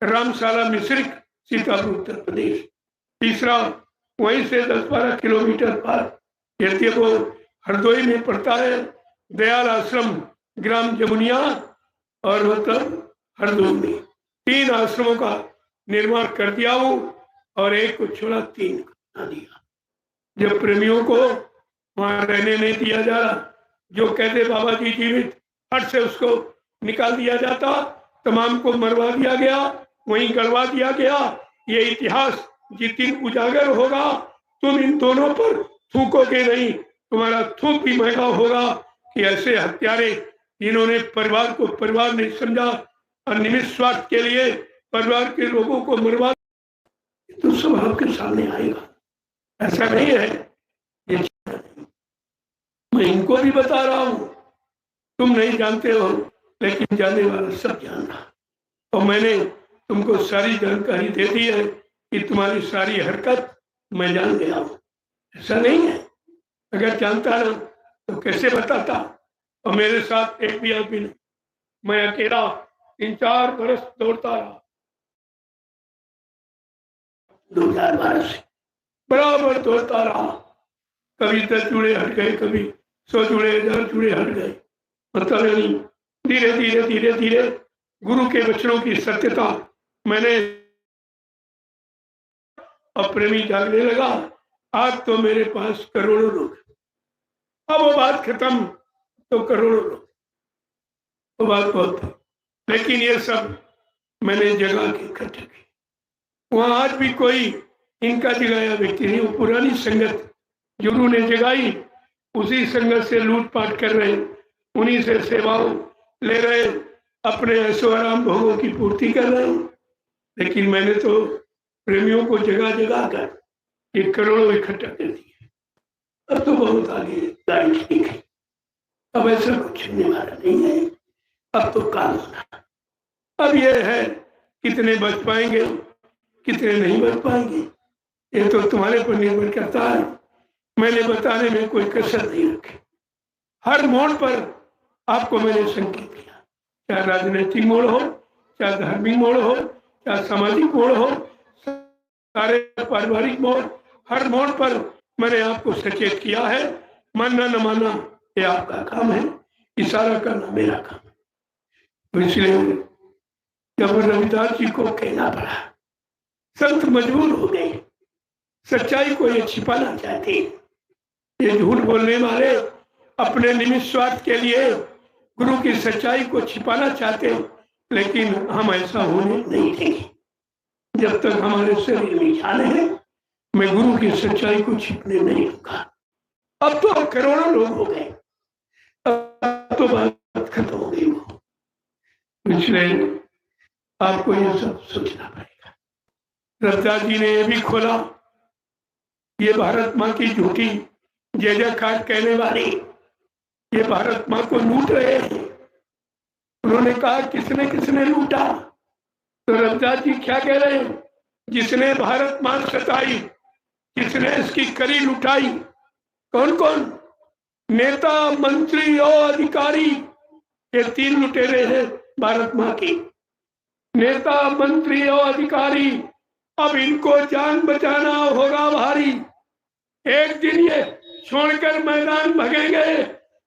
रामशाला मिश्रिक सीतापुर उत्तर प्रदेश। तीसरा वहीं से 10-12 किलोमीटर पर, यद्यपि वो हरदोई में पड़ता है, दयाल आश्रम ग्राम जमुनिया और मतलब हरदोई में 3 आश्रमों का निर्माण कर दिया हूँ, और एक को छोड़ा 3 बना दिया। जब प्रेमियों को वहां रहने नहीं दिया जा रहा, जो कहते बाबा जी जीवित, हट से उसको निकाल दिया जाता, तमाम को मरवा दिया गया, वहीं गड़वा दिया गया। ये इतिहास जिस दिन उजागर होगा, तुम इन दोनों पर थूकोगे नहीं, तुम्हारा थूक भी महंगा होगा कि ऐसे हत्यारे जिन्होंने परिवार को परिवार नहीं समझा और निमित्त स्वार्थ के लिए परिवार के लोगों को मरवा, तो सब आपके सामने आएगा। ऐसा नहीं है, ये मैं इनको भी बता रहा हूं, तुम नहीं जानते हो, लेकिन जानने वाला सब जान रहा। और मैंने तुमको सारी जानकारी दे दी है कि तुम्हारी सारी हरकत मैं जान गया हूं। ऐसा नहीं है, अगर जानता ना तो कैसे बताता। और मेरे साथ एक भी आदमी नहीं, मैं अकेला 3-4 बरस दौड़ता रहा, 2012 से बराबर दौड़ता रहा। कभी 10 जुड़े हट गए, कभी 100 जुड़े, 1000 जुड़े हट गए, मतलब नहीं। धीरे धीरे धीरे धीरे गुरु के वचनों की सत्यता मैंने, अब प्रेमी जागने लगा। आज तो मेरे पास करोड़ों लोग, अब वो बात खत्म, तो करोड़ों लोग, वो बात बहुत है। लेकिन ये सब मैंने जगा के इकट्ठे की। वहां आज भी कोई इनका जगाया व्यक्ति नहीं, वो पुरानी संगत जो उन्होंने जगाई, उसी संगत से लूटपाट कर रहे, उन्हीं से सेवाओं ले रहे, अपने ऐशो आराम भोगों की पूर्ति कर रहे। लेकिन मैंने तो प्रेमियों को जगा कर ये करोड़ों इकट्ठा कर दिए। अब तो बहुत आगे गाड़ी ठीक है, अब ऐसा कुछ होने वाला नहीं है। अब तो काल होना, अब ये है कितने बच पाएंगे, कितने नहीं बच पाएंगे, ये तो तुम्हारे पर निर्भर करता है। मैंने बताने में कोई कसर नहीं रखी। हर मोड़ पर आपको मैंने संकेत किया, चाहे राजनीतिक मोड़ हो, चाहे धार्मिक मोड़ हो, चाहे सामाजिक मोड़ हो, सारे पारिवारिक मोड़, हर मोड़ पर मैंने आपको सचेत किया है। मानना न मानना ये आपका काम है, इशारा करना मेरा काम है। तो इसलिए जब रविदास जी को कहना पड़ा, संत मजबूर हो गए, सच्चाई को ये छिपाना चाहते, ये झूठ बोलने वाले अपने निमित्त स्वार्थ के लिए गुरु की सच्चाई को छिपाना चाहते, लेकिन हम ऐसा होने नहीं देंगे। जब तक हमारे शरीर में जान है, मैं गुरु की सच्चाई को छिपने नहीं दूंगा। अब तो करोड़ों लोग हो गए, अब तो बात खत्म हो गई वो। इसलिए आपको ये सब सोचना पड़ेगा। रविदास जी ने ये भी खोला, ये भारत माँ की झूठी जय जयकार कहने वाले ये भारत माँ को लूट रहे हैं। उन्होंने कहा किसने किसने लूटा, तो रविदास जी क्या कह रहे हैं, जिसने भारत माँ सताई, किसने इसकी करी लुटाई। कौन कौन? नेता, मंत्री और अधिकारी, ये 3 लुटेरे हैं भारत माँ की। नेता मंत्री और अधिकारी, अब इनको जान बचाना होगा भारी। एक दिन ये छोड़कर मैदान भागेंगे,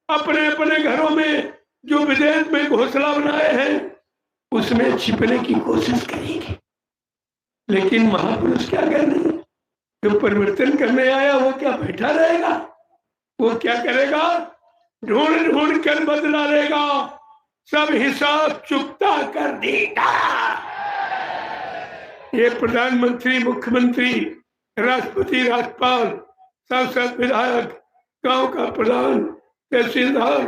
अपने अपने घरों में जो विदेश में घोंसला बनाए हैं उसमें छिपने की कोशिश करेंगे। लेकिन महापुरुष क्या करने, जो परिवर्तन करने आया वो क्या बैठा रहेगा? वो क्या करेगा? ढूंढ ढूंढ कर बदला लेगा, सब हिसाब चुकता कर देगा। ये प्रधानमंत्री, मुख्यमंत्री, राष्ट्रपति, राज्यपाल, सांसद, विधायक, गांव का प्रधान, तहसीलदार,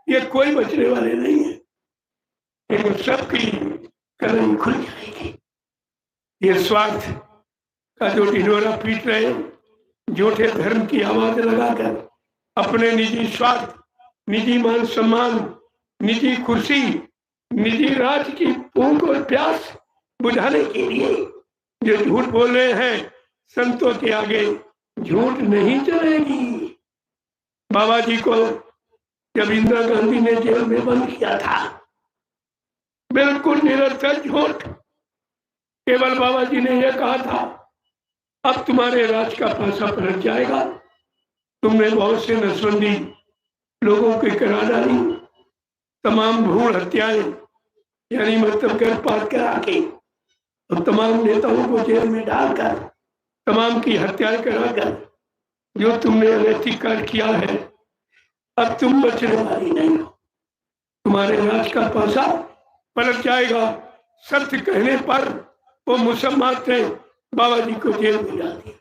ये कोई बचने वाले नहीं है। इन सबकी कलम खुल जाएगी। ये स्वार्थ का जो ढिढोरा पीट रहे, झूठे धर्म की आवाज लगाकर अपने निजी स्वार्थ, निजी मान सम्मान, निजी खुशी, निजी राज की भूख और प्यास बुझाने के लिए जो झूठ बोल रहे हैं, संतों के आगे झूठ नहीं चलेगी। बाबा जी को जब इंदिरा गांधी ने जेल में बंद किया था, बिल्कुल निरर्थक झूठ, केवल बाबा जी ने यह कहा था अब तुम्हारे राज का पासा पलट जाएगा, तुमने बहुत से नसबंदी लोगों की करा डाली, तमाम भ्रूण हत्याएं यानी मतलब गर्भपात करा के और तमाम नेताओं को जेल में डालकर तमाम की हत्याएं कराकर जो तुमने अनैतिक कार्य किया है, अब तुम बचने वाली नहीं हो, तुम्हारे राज का पासा पलट जाएगा। सत्य कहने पर वो मुसलमान ने बाबा जी को जेल में डाल दिया।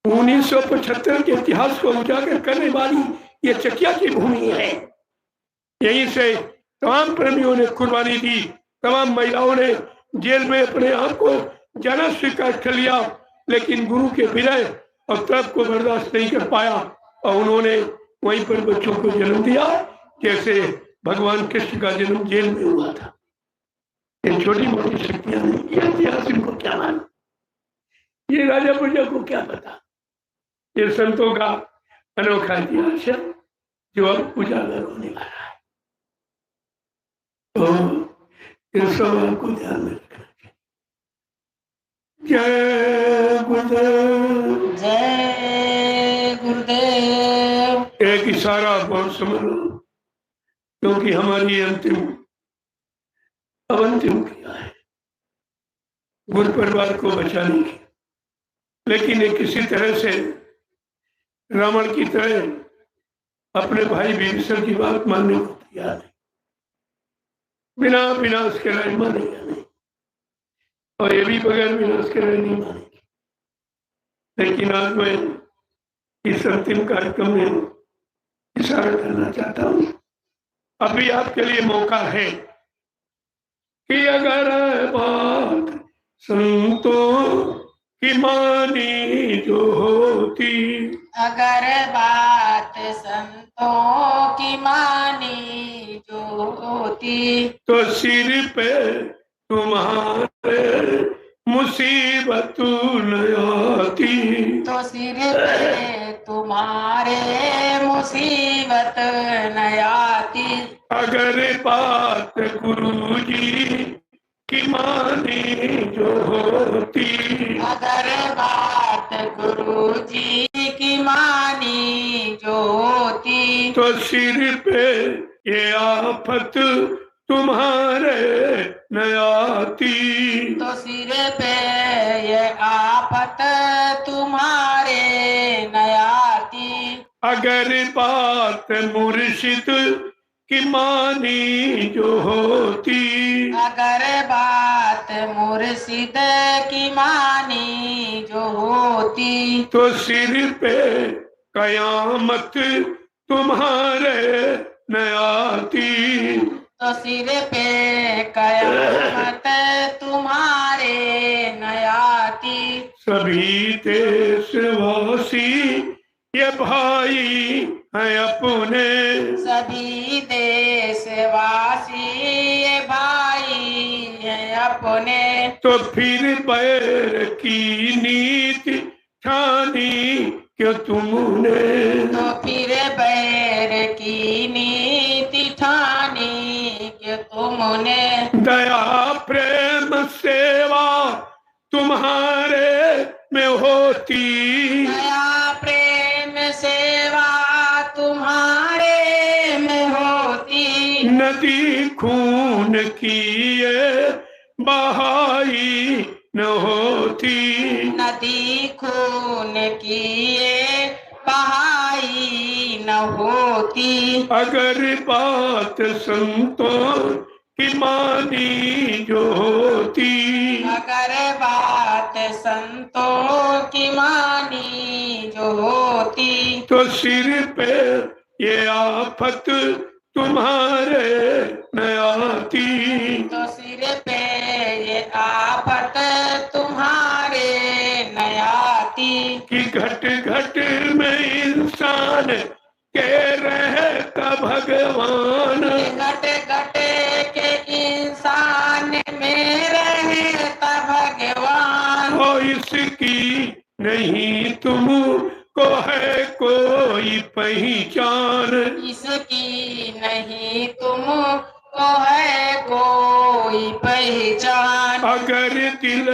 1975 के इतिहास को उजागर करने वाली ये चकिया की भूमि है। यहीं से तमाम प्रेमियों ने कुर्बानी दी, तमाम महिलाओं ने जेल में अपने आप को जाना स्वीकार कर लिया, लेकिन गुरु के विनय और तप को बर्दाश्त नहीं कर पाया और उन्होंने वहीं पर बच्चों को जन्म दिया, जैसे भगवान कृष्ण का जन्म जेल में हुआ था। ये छोटी मोटी शक्तियां नहीं, ये इतिहास इनको क्या मालूम, ये राजा प्रजा को क्या पता। ये संतों का अनोखा इतिहास है जो अब उजागर होने वाला है। तो इस सवाल को ध्यान में रखना चाहिए। जय गुरुदेव, जय गुरुदेव। एक इशारा बहुत समझ लो, क्योंकि हमारी अंतिम क्रिया है गुरु परिवार को बचाने की। लेकिन ये किसी तरह से रावण की तरह अपने भाई विभीषण की बात मानने को तैयार है, बिना विनाश के राय मानेगा नहीं, और ये भी बगैर विनाश के राय नहीं मानेगी। लेकिन आज मैं इस अंतिम कार्यक्रम में इशारा करना चाहता हूँ, अभी आपके लिए मौका है कि अगर बात संतों की मानी जो होती, अगर बात संतों की मानी जो होती, तो सिर पे तुम्हारे मुसीबत न आती, तो सिर पे तुम्हारे मुसीबत न आती। अगर बात गुरु जी की मानी जो होती, अगर बात गुरु जी की मानी जो होती, तो सिर पे ये आफत तुम्हारे न आती, तो सिर पे ये आफत तुम्हारे न आती। अगर बात मुर्शिद की मानी जो होती, अगर बात मुर्शिद की मानी जो होती, तो सिर पे कयामत तुम्हारे न आती, तो सिर पे कयामत तुम्हारे न आती। सभी देशवासी ये भाई हैं अपने, सभी देशवासी ये भाई हैं अपने, तो फिर बैर की नीति ठानी क्यों तुमने, तो फिर बैर की नीति ठानी कि तुमने दया प्रेम सेवा तुम्हारे में होती, दया प्रेम सेवा तुम्हारे में होती, नदी खून की ये बहाई न होती, नदी खून की ये बहाई न होती, अगर बात संतों की मानी जो होती, अगर बात संतों की मानी जो होती, तो सिर पे ये आफत तुम्हारे न आती, तो सिर पे ये आफत तुम्हारे न आती, कि घट घट में इंसान के रहता भगवान, घट घट के इंसान में रहता भगवान, हो इसकी नहीं तुमको है कोई पहचान, इसकी नहीं तुमको है कोई पहचान, अगर दिल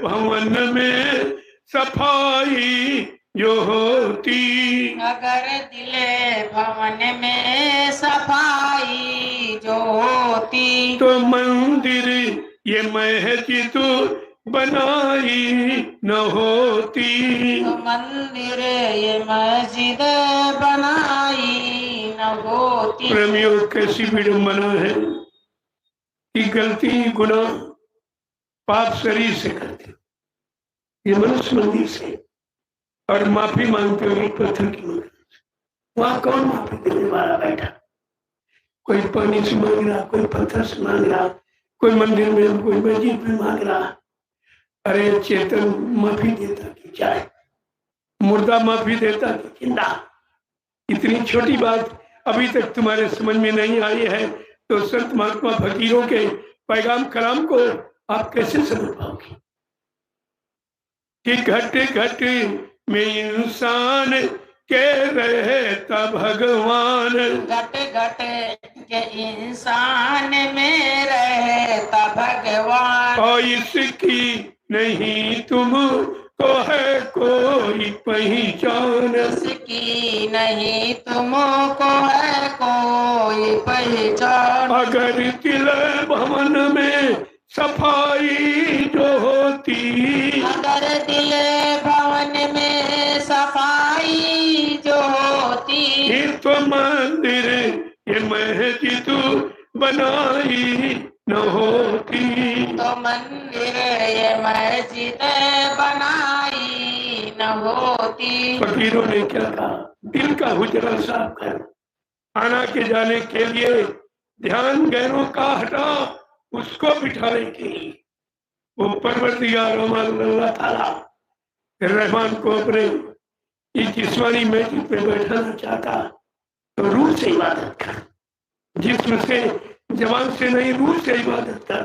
भवन में सफाई जो होती, अगर दिल भवन में सफाई जो होती, तो मंदिर ये मस्जिद बनाई न होती, तो मंदिर ये मस्जिद बनाई न होती। प्रेमियों कैसी विडंबना है कि गलती गुनाह पाप शरीर से करते, ये मनुष्य मंदिर से और माफी मांगते हुए पत्थर की मदद से। वहां कौन माफी देने वाला बैठा? कोई पानी से मांग रहा, कोई पत्थर से मांग रहा, कोई मंदिर में, कोई मस्जिद में मांग रहा। अरे चेतन माफी देता कि जाए, मुर्दा माफी देता कि जिंदा। इतनी छोटी बात अभी तक तुम्हारे समझ में नहीं आई है तो संत महात्मा फकीरों के पैगाम कलाम को आप कैसे समझ पाओगे कि घट घट में इंसान के रहता भगवान, घट घट के इंसान में रहता भगवान, और इसकी नहीं तुमको है कोई पहचान, इसकी नहीं तुमको है कोई पहचान, अगर दिल भवन में सफाई जो होती, अगर दिल भवन में सफाई जो होती, तो मंदिर ये मस्जिद बनाई न होती, तो मंदिर ये मस्जिद बनाई न होती। फकीरों ने क्या कहा? दिल का हुजरा साफ कर, आना के जाने के लिए ध्यान गैरों का हटा, उसको बिठाने के लिए वो परवरदिगार अल्लाह ताला रहमान को अपने इस जिस्मानी मस्जिद पे बैठाना चाहता तो रूह से इबादत कर, जिस्म से, जबान से नहीं, रूह से इबादत कर,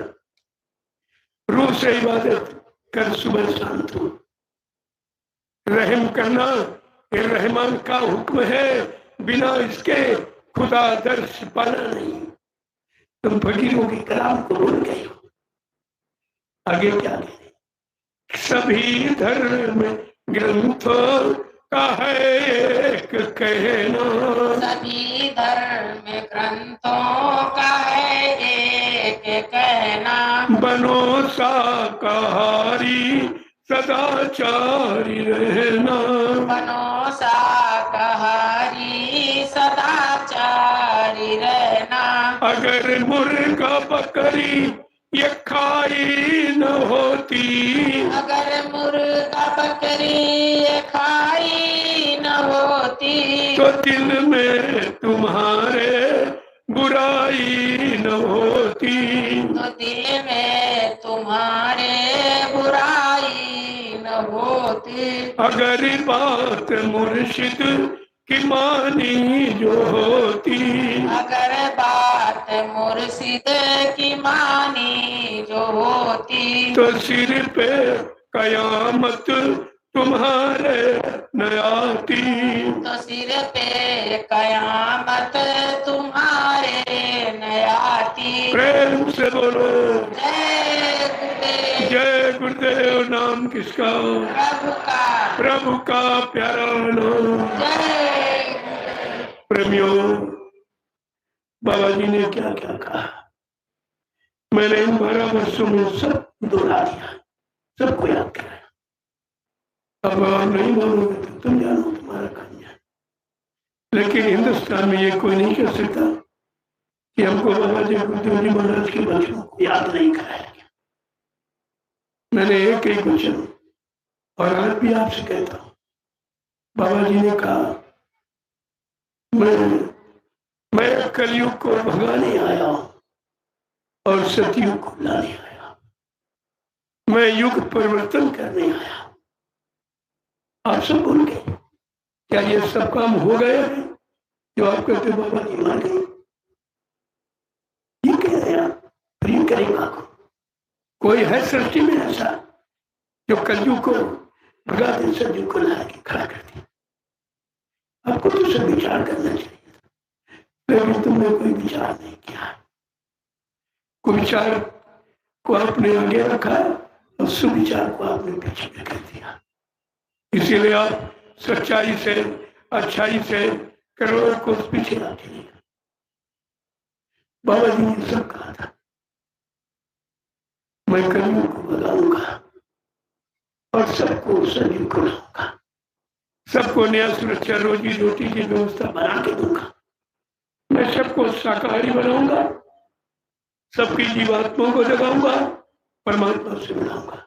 रूह से इबादत कर, सुबह शाम तू रहम करना ये रहमान का हुक्म है, बिना इसके खुदा दर्श पाना नहीं। तुम फकीरों के कलाम को भूल गए हो। आगे क्या है? सभी धर्म ग्रंथों का है एक कहना, सभी धर्म ग्रंथों का है एक कहना, बनो शाकाहारी सदाचारी रहना, बनो शाकाहारी सदाचारी रहना, अगर मुर्गा बकरी ये खाई न होती, अगर मुर्गा बकरी ये खाई न होती, तो दिल में तुम्हारे बुराई न होती, तो दिल में तुम्हारे बुराई न होती, अगर बात मुर्शिद की मानी जो होती, अगर बात मुर्शिद की मानी जो होती, तो सिर पे कयामत तुम्हारे न आती। तो सिर पे कयामत तुम्हारे न आती। प्रेम से बोलो जय गुरुदेव। जय गुरुदेव। नाम किसका? प्रभु का। प्रभु का प्यारा नाम। जय प्रेमियों, बाबा जी ने क्या क्या कहा मैंने इन 12 वर्षों में सब दोहरा दिया, सबको याद कराया। अब आप नहीं मानोगे तो तुम जानो, तुम्हारा काम जानो। लेकिन हिंदुस्तान में ये कोई नहीं कह सकता कि हमको बाबा जी गुरुदेव जी महाराज के वचनों को याद नहीं कराया गया। मैंने एक एक वचन और आज भी आपसे कहता हूँ, बाबा जी ने कहा मैं कलयुग को भगाने आया हूं और सतयुग को लाने आया। मैं युग परिवर्तन करने आया। आप सब बोल गए, क्या ये सब काम हो गए हैं जो आप कहते हो बाबा जी मान गए? ये कह रहे हैं आप, प्रेम करेगा को कोई है सृष्टि में ऐसा जो कलयुग को भगा दे, सतयुग को ला के खड़ा कर दे? आपको तो सब विचार करना चाहिए, लेकिन तुमने कोई विचार नहीं किया। कोई विचार को आपने आगे रखा और सुविचार को आपने पीछे में कर दिया। इसीलिए आप सच्चाई से, अच्छाई से करोड़ों को पीछे आते नहीं। बाबा जी ने सब कहा था, मैं कलयुग को भगाऊंगा और सबको सतयुग को लाऊंगा, सबको नया सुरक्षा रोजी रोटी की व्यवस्था बना के दूंगा। मैं सबको शाकाहारी बनाऊंगा, सबकी जीवात्माओं को जगाऊंगा, परमात्मा से मिलाऊंगा।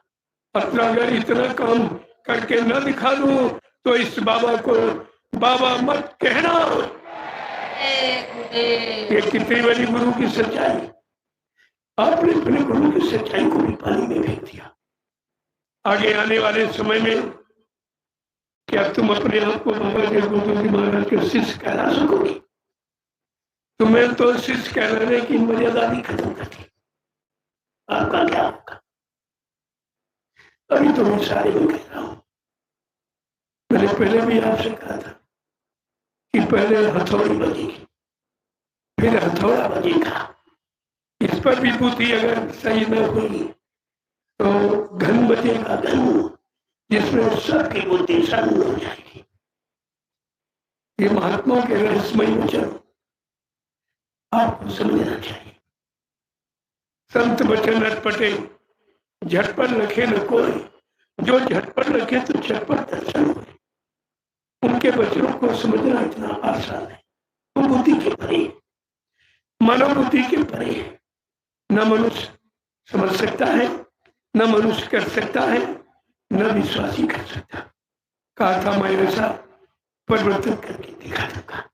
अपना अगर इतना काम करके न दिखा दूं तो इस बाबा को बाबा मत कहना। ये कितनी बड़ी गुरु की सच्चाई। आपने अपने गुरु की सच्चाई को भी पानी में फेंक दिया। आगे आने वाले समय में क्या तुम अपने आप को बाबा जी गुरु जी महाराज के शिष्य कहला सकोगे? तुम्हें तो शिष्य कहलाने की मर्यादा भी खत्म कर दी। आपका क्या होगा? अभी तो मैं सारे में कह रहा हूं, मैंने पहले भी आपसे कहा था कि पहले हथौड़ी बजेगी, फिर हथौड़ा बजेगा। इस पर भी बुद्धि अगर सही न होगी तो घन बजेगा, घन, जिसमें सबकी बुद्धि शांत हो जाएगी। ये महात्मा के रहस्यमय वचन आपको समझना चाहिए। संत वचन अटपटे, झटपट रखे न कोई, जो झटपट रखे तो झटपट दर्शन हुए। उनके वचनों को समझना इतना आसान है, वो बुद्धि के परे, मनोबुद्धि के परे है। न मनुष्य समझ सकता है, न मनुष्य कर सकता है, न विश्वासी कर सकता। कहा था मैं ऐसा परिवर्तन करके दिखा दूंगा।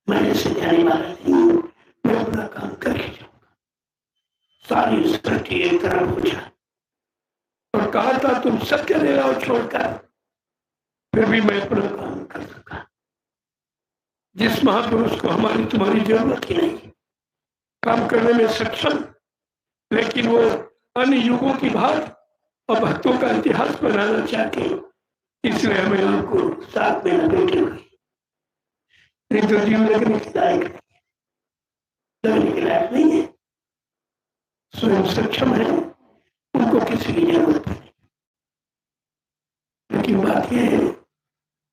मैं ऐसे जाने वाला नहीं हूं, मैं अपना काम करके जाऊंगा। सारी सृष्टि एक तरफ हो जाए। और कहा था तुम सत्य ले आओ छोड़कर, फिर भी मैं अपना काम कर दूंगा। जिस महापुरुष को हमारी तुम्हारी जरूरत ही नहीं, काम करने में सक्षम, लेकिन वो अन्य युगों की बात और भक्तों का इतिहास बनाना चाहते, इसलिए हमें आपको साथ में लगने हुए। नहीं तो जीव लगने के लायक नहीं है। स्वयं सक्षम है, उनको किसी की जरूरत नहीं। लेकिन बात यह है,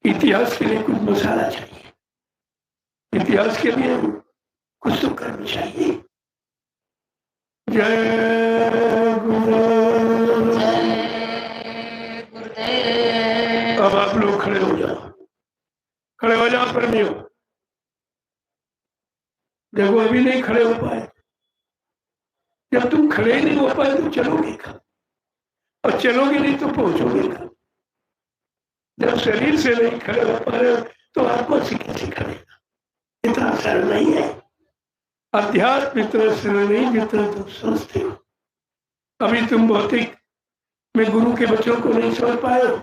इतिहास के लिए कुछ मसाला चाहिए, इतिहास के लिए कुछ तो कर्म चाहिए। जय गुरुदेव। अब आप लोग खड़े हो जाओ, खड़े हो जाओ प्रेमियों। देखो अभी नहीं खड़े हो पाए, जब तुम खड़े नहीं हो पाए तो चलोगे कब? और चलोगे नहीं तो पहुंचोगे कब? जब शरीर से नहीं खड़े हो पा रहे हो तो आत्मा से कैसे खड़ेगा? इतना सरल नहीं है। अध्यात्म इतना सरल नहीं जितना तुम सोचते हो। अभी तुम भौतिक में गुरु के वचनों को नहीं समझ पाए हो,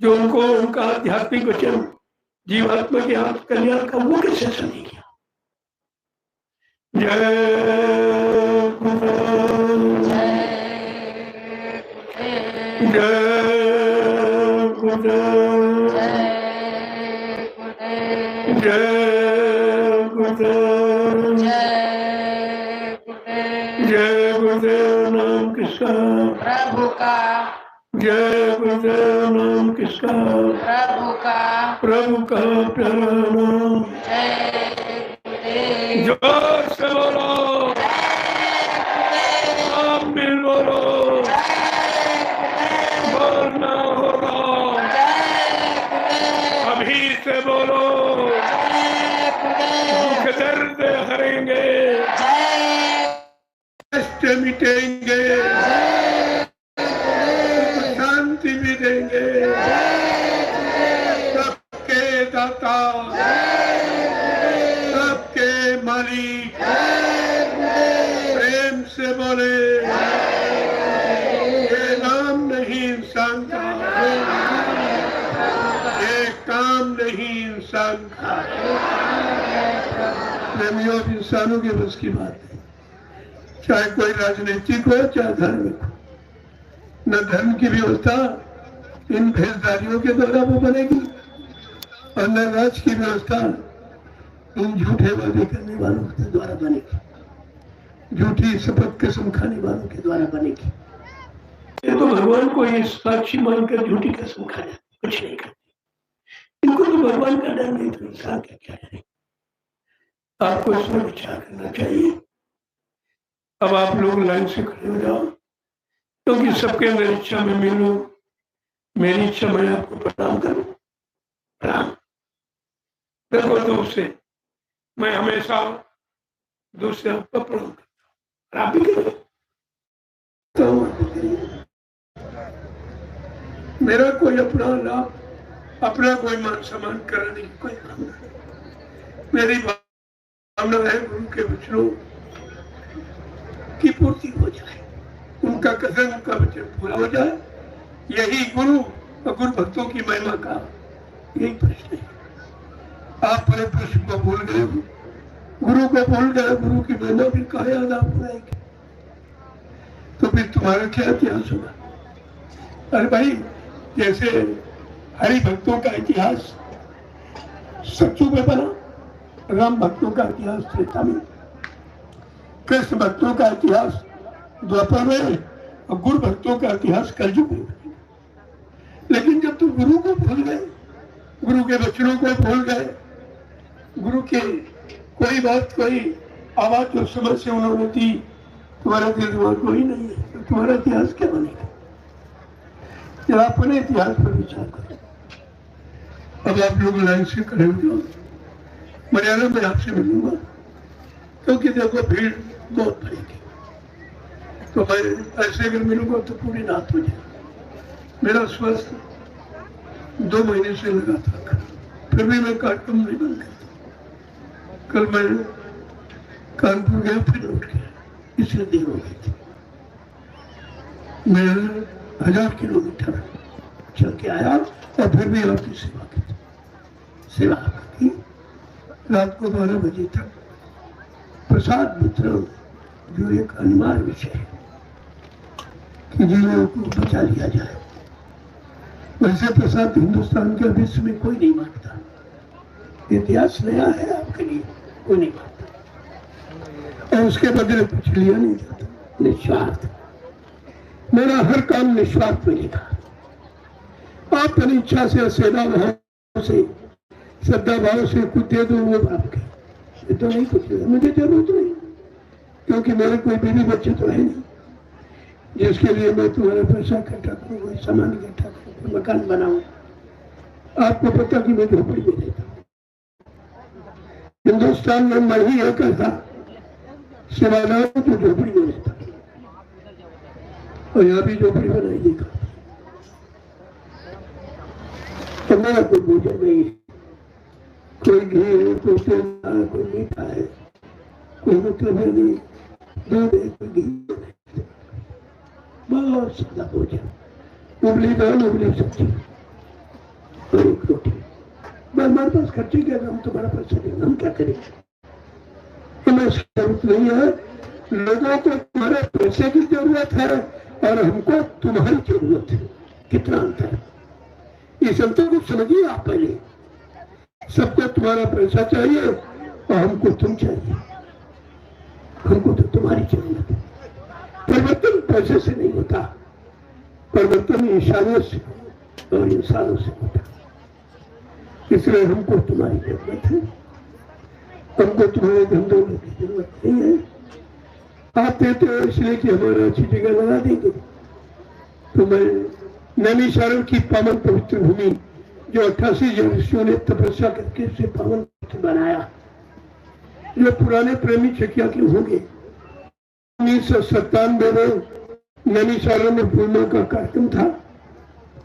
जो उनको उनका आध्यात्मिक वचन जीवात्मा के हाथ कल्याण का, वो कैसे समझेगा? जय गुरु, जय गुरुदेव जय जय गुरुदेव गुरुदेव जय गुरुदेव जय गुरुदेव नाम किसका प्रभु का जय गुरुदेव नाम किसका प्रभु का प्रभु का प्यारा नाम जय गुरुदेव जोर से बोलो नाम मिल बोलो बोलना होगा अभी से बोलो दुख दर्द हरेंगे कष्ट मिटेंगे शांति भी देंगे सबके दाता सबके मालिक प्रेम से बोले ये नाम नहीं इंसान का ये काम नहीं इंसान का प्रेमियों इंसानों के बस की बात है चाहे कोई राजनीतिक हो चाहे धार्मिक हो न धर्म की व्यवस्था इन भेषधारियों के द्वारा वो बनेगी और न राज की व्यवस्था इन झूठे वादे करने वालों के द्वारा बनेगी झूठी शपथ कसम खाने वालों के द्वारा बनेगी ये तो भगवान को ये साक्षी मानकर झूठी कसम खाया कुछ नहीं करते इनको तो भगवान का डर नहीं तो इंसान का क्या डर है आपको इसमें विचार करना चाहिए अब आप लोग लाइन से खड़े हो जाओ क्योंकि सबके अंदर इच्छा में मिलो मेरी इच्छा मैं आपको प्रणाम करूं प्रणाम देखो तो उससे मैं हमेशा दूसरे आपको प्रणाम करता हूं आप भी करो तो मेरा कोई अपना लाभ अपना कोई मान सम्मान कराने की कोई भावना नहीं मेरी भावना है गुरु के वचनों की पूर्ति हो जाए उनका कथन उनका वचन पूरा हो जाए यही गुरु और गुरु भक्तों की महिमा का यही प्रश्न है आप बड़े प्रश्न को भूल गए गुरु को भूल गए गुरु की महिमा भी कहा याद आप रहेगी तो फिर तुम्हारा क्या इतिहास होगा अरे भाई जैसे हरि भक्तों का इतिहास सच्चू में बना राम भक्तों का इतिहास त्रेता में कृष्ण भक्तों का इतिहास द्वापर में और गुरु भक्तों का इतिहास कलयुग में लेकिन जब तुम गुरु को भूल गए गुरु के वचनों को भूल गए गुरु के कोई बात कोई आवाज जो समझ से उन्होंने दी तुम्हारा दिल दिमाग कोई नहीं है तो तुम्हारा इतिहास क्या बनेगा जब अपने इतिहास पर विचार करो अब आप लोग लाइन से खड़े हो जाओ मर्यादा में आपसे मिलूंगा क्योंकि देखो भीड़ बहुत बढ़ेगी तो मैं ऐसे अगर मिलूंगा तो पूरी रात हो जाए मेरा स्वास्थ्य 2 महीने से लगा था फिर भी मैं कार्यक्रम नहीं बंद करता कल मैं कानपुर गया फिर उठ गया इसलिए देर हो गई थी मैं 1000 किलोमीटर चल के आया और फिर भी आपकी सेवा की रात को 12 बजे तक प्रसाद वितरण जो एक अनिवार्य विषय है कि जीवों को बचा लिया जाए वैसे प्रसाद हिंदुस्तान के विश्व में कोई नहीं मांगता इतिहास नया है आपके लिए कोई नहीं मांगता और उसके बदले कुछ लिया नहीं जाता निस्वार्थ मेरा हर काम निस्वार्थ मिलेगा आप अपनी इच्छा से सेवा भाव से श्रद्धा भाव से कुछ दे दो वो आपके ये तो नहीं कुछ मुझे जरूरत नहीं क्योंकि मेरे कोई बीवी बच्चे तो है नहीं जिसके लिए मैं तुम्हारा पैसा इकट्ठा करूँ कोई सामान इकट्ठा करूँ कोई मकान बनाऊं आपको पता कि मैं झोपड़ी में रहता हूँ हिंदुस्तान में मैं ही एक था सेवादारों तो झोपड़ी में रहता और यहाँ भी झोपड़ी बनाई देखा तो मेरा कोई भोजन नहीं है कोई घी है कोई तेल है कोई मीठा है कोई मतलब नहीं दूध है कोई घी नहीं बहुत सादा भोजन उबली दाल उबली सब्जी और एक रोटी हमारे पास खर्चे क्या हम तुम्हारा पैसा देंगे हम क्या करेंगे हमें जरूरत नहीं है लोगों को तुम्हारे पैसे की जरूरत है और हमको तुम्हारी जरूरत है कितना अंतर है इस अंतर को समझिए आप पहले। सबको तुम्हारा पैसा चाहिए और हमको तुम चाहिए, हमको तो तुम्हारी जरूरत है। परिवर्तन पैसे से नहीं होता, परिवर्तन इंसानियत से और इंसानों से होता। इसलिए हमको तुम्हारी जरूरत है, हमको तुम्हारे धन दौलत की जरूरत नहीं है। आप देते हो इसलिए कि हमारा अच्छी जगह लगा देंगे। तो मैं नैमिषारण्य की पावन पवित्र भूमि जो 88 ऋषियों ने तपस्या करके उसे पावन बनाया, जो पुराने प्रेमी चकिया के होंगे। 1997 में नैमिषारण्य में पूर्णिमा का कार्यक्रम था,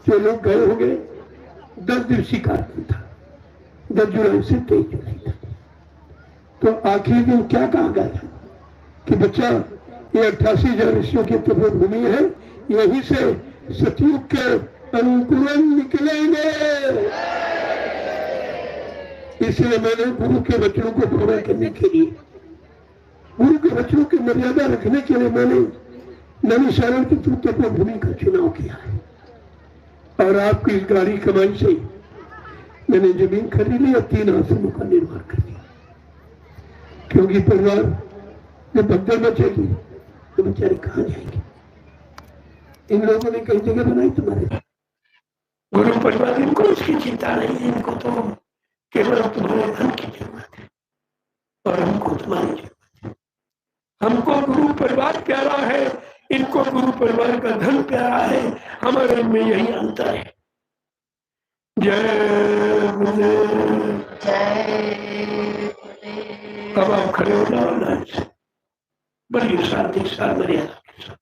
जो लोग गए होंगे। 10 दिवसीय कार्यक्रम था, 10 जुलाई से 23 जुलाई तक। तो आखिरी दिन क्या कहा गया कि बच्चा ये 88 ऋषियों की तपोभूमि है, यहीं से सतयुग के अनुकूलन निकलेंगे। इसलिए मैंने गुरु के वचनों को पूरा करने के लिए, गुरु के वचनों की मर्यादा रखने के लिए मैंने नैमिषारण्य की तपोभूमि का चुनाव किया है। और आपकी इस गाड़ी कमाई से मैंने जमीन खरीद ली और 3 आश्रमों का निर्माण कर दिया। क्योंकि परिवार जब भगदड़ मचेगी तो बेचारे कहाँ जाएंगे। इन लोगों ने कई जगह बनाई तुम्हारे गुरु परिवार, इनको उसकी चिंता नहीं है, इनको तो केवल तुम्हारे धन की जरूरत है और हमको तुम्हारी जरूरत है। हमको गुरु परिवार प्यारा है, इनको गुरु परिवार का धन प्यारा है। हमारे में यही अंतर है। जय गुरुदेव। अब आप खड़े हो जाओ लाइन से, बड़ी शांति साथ मर्यादा के साथ।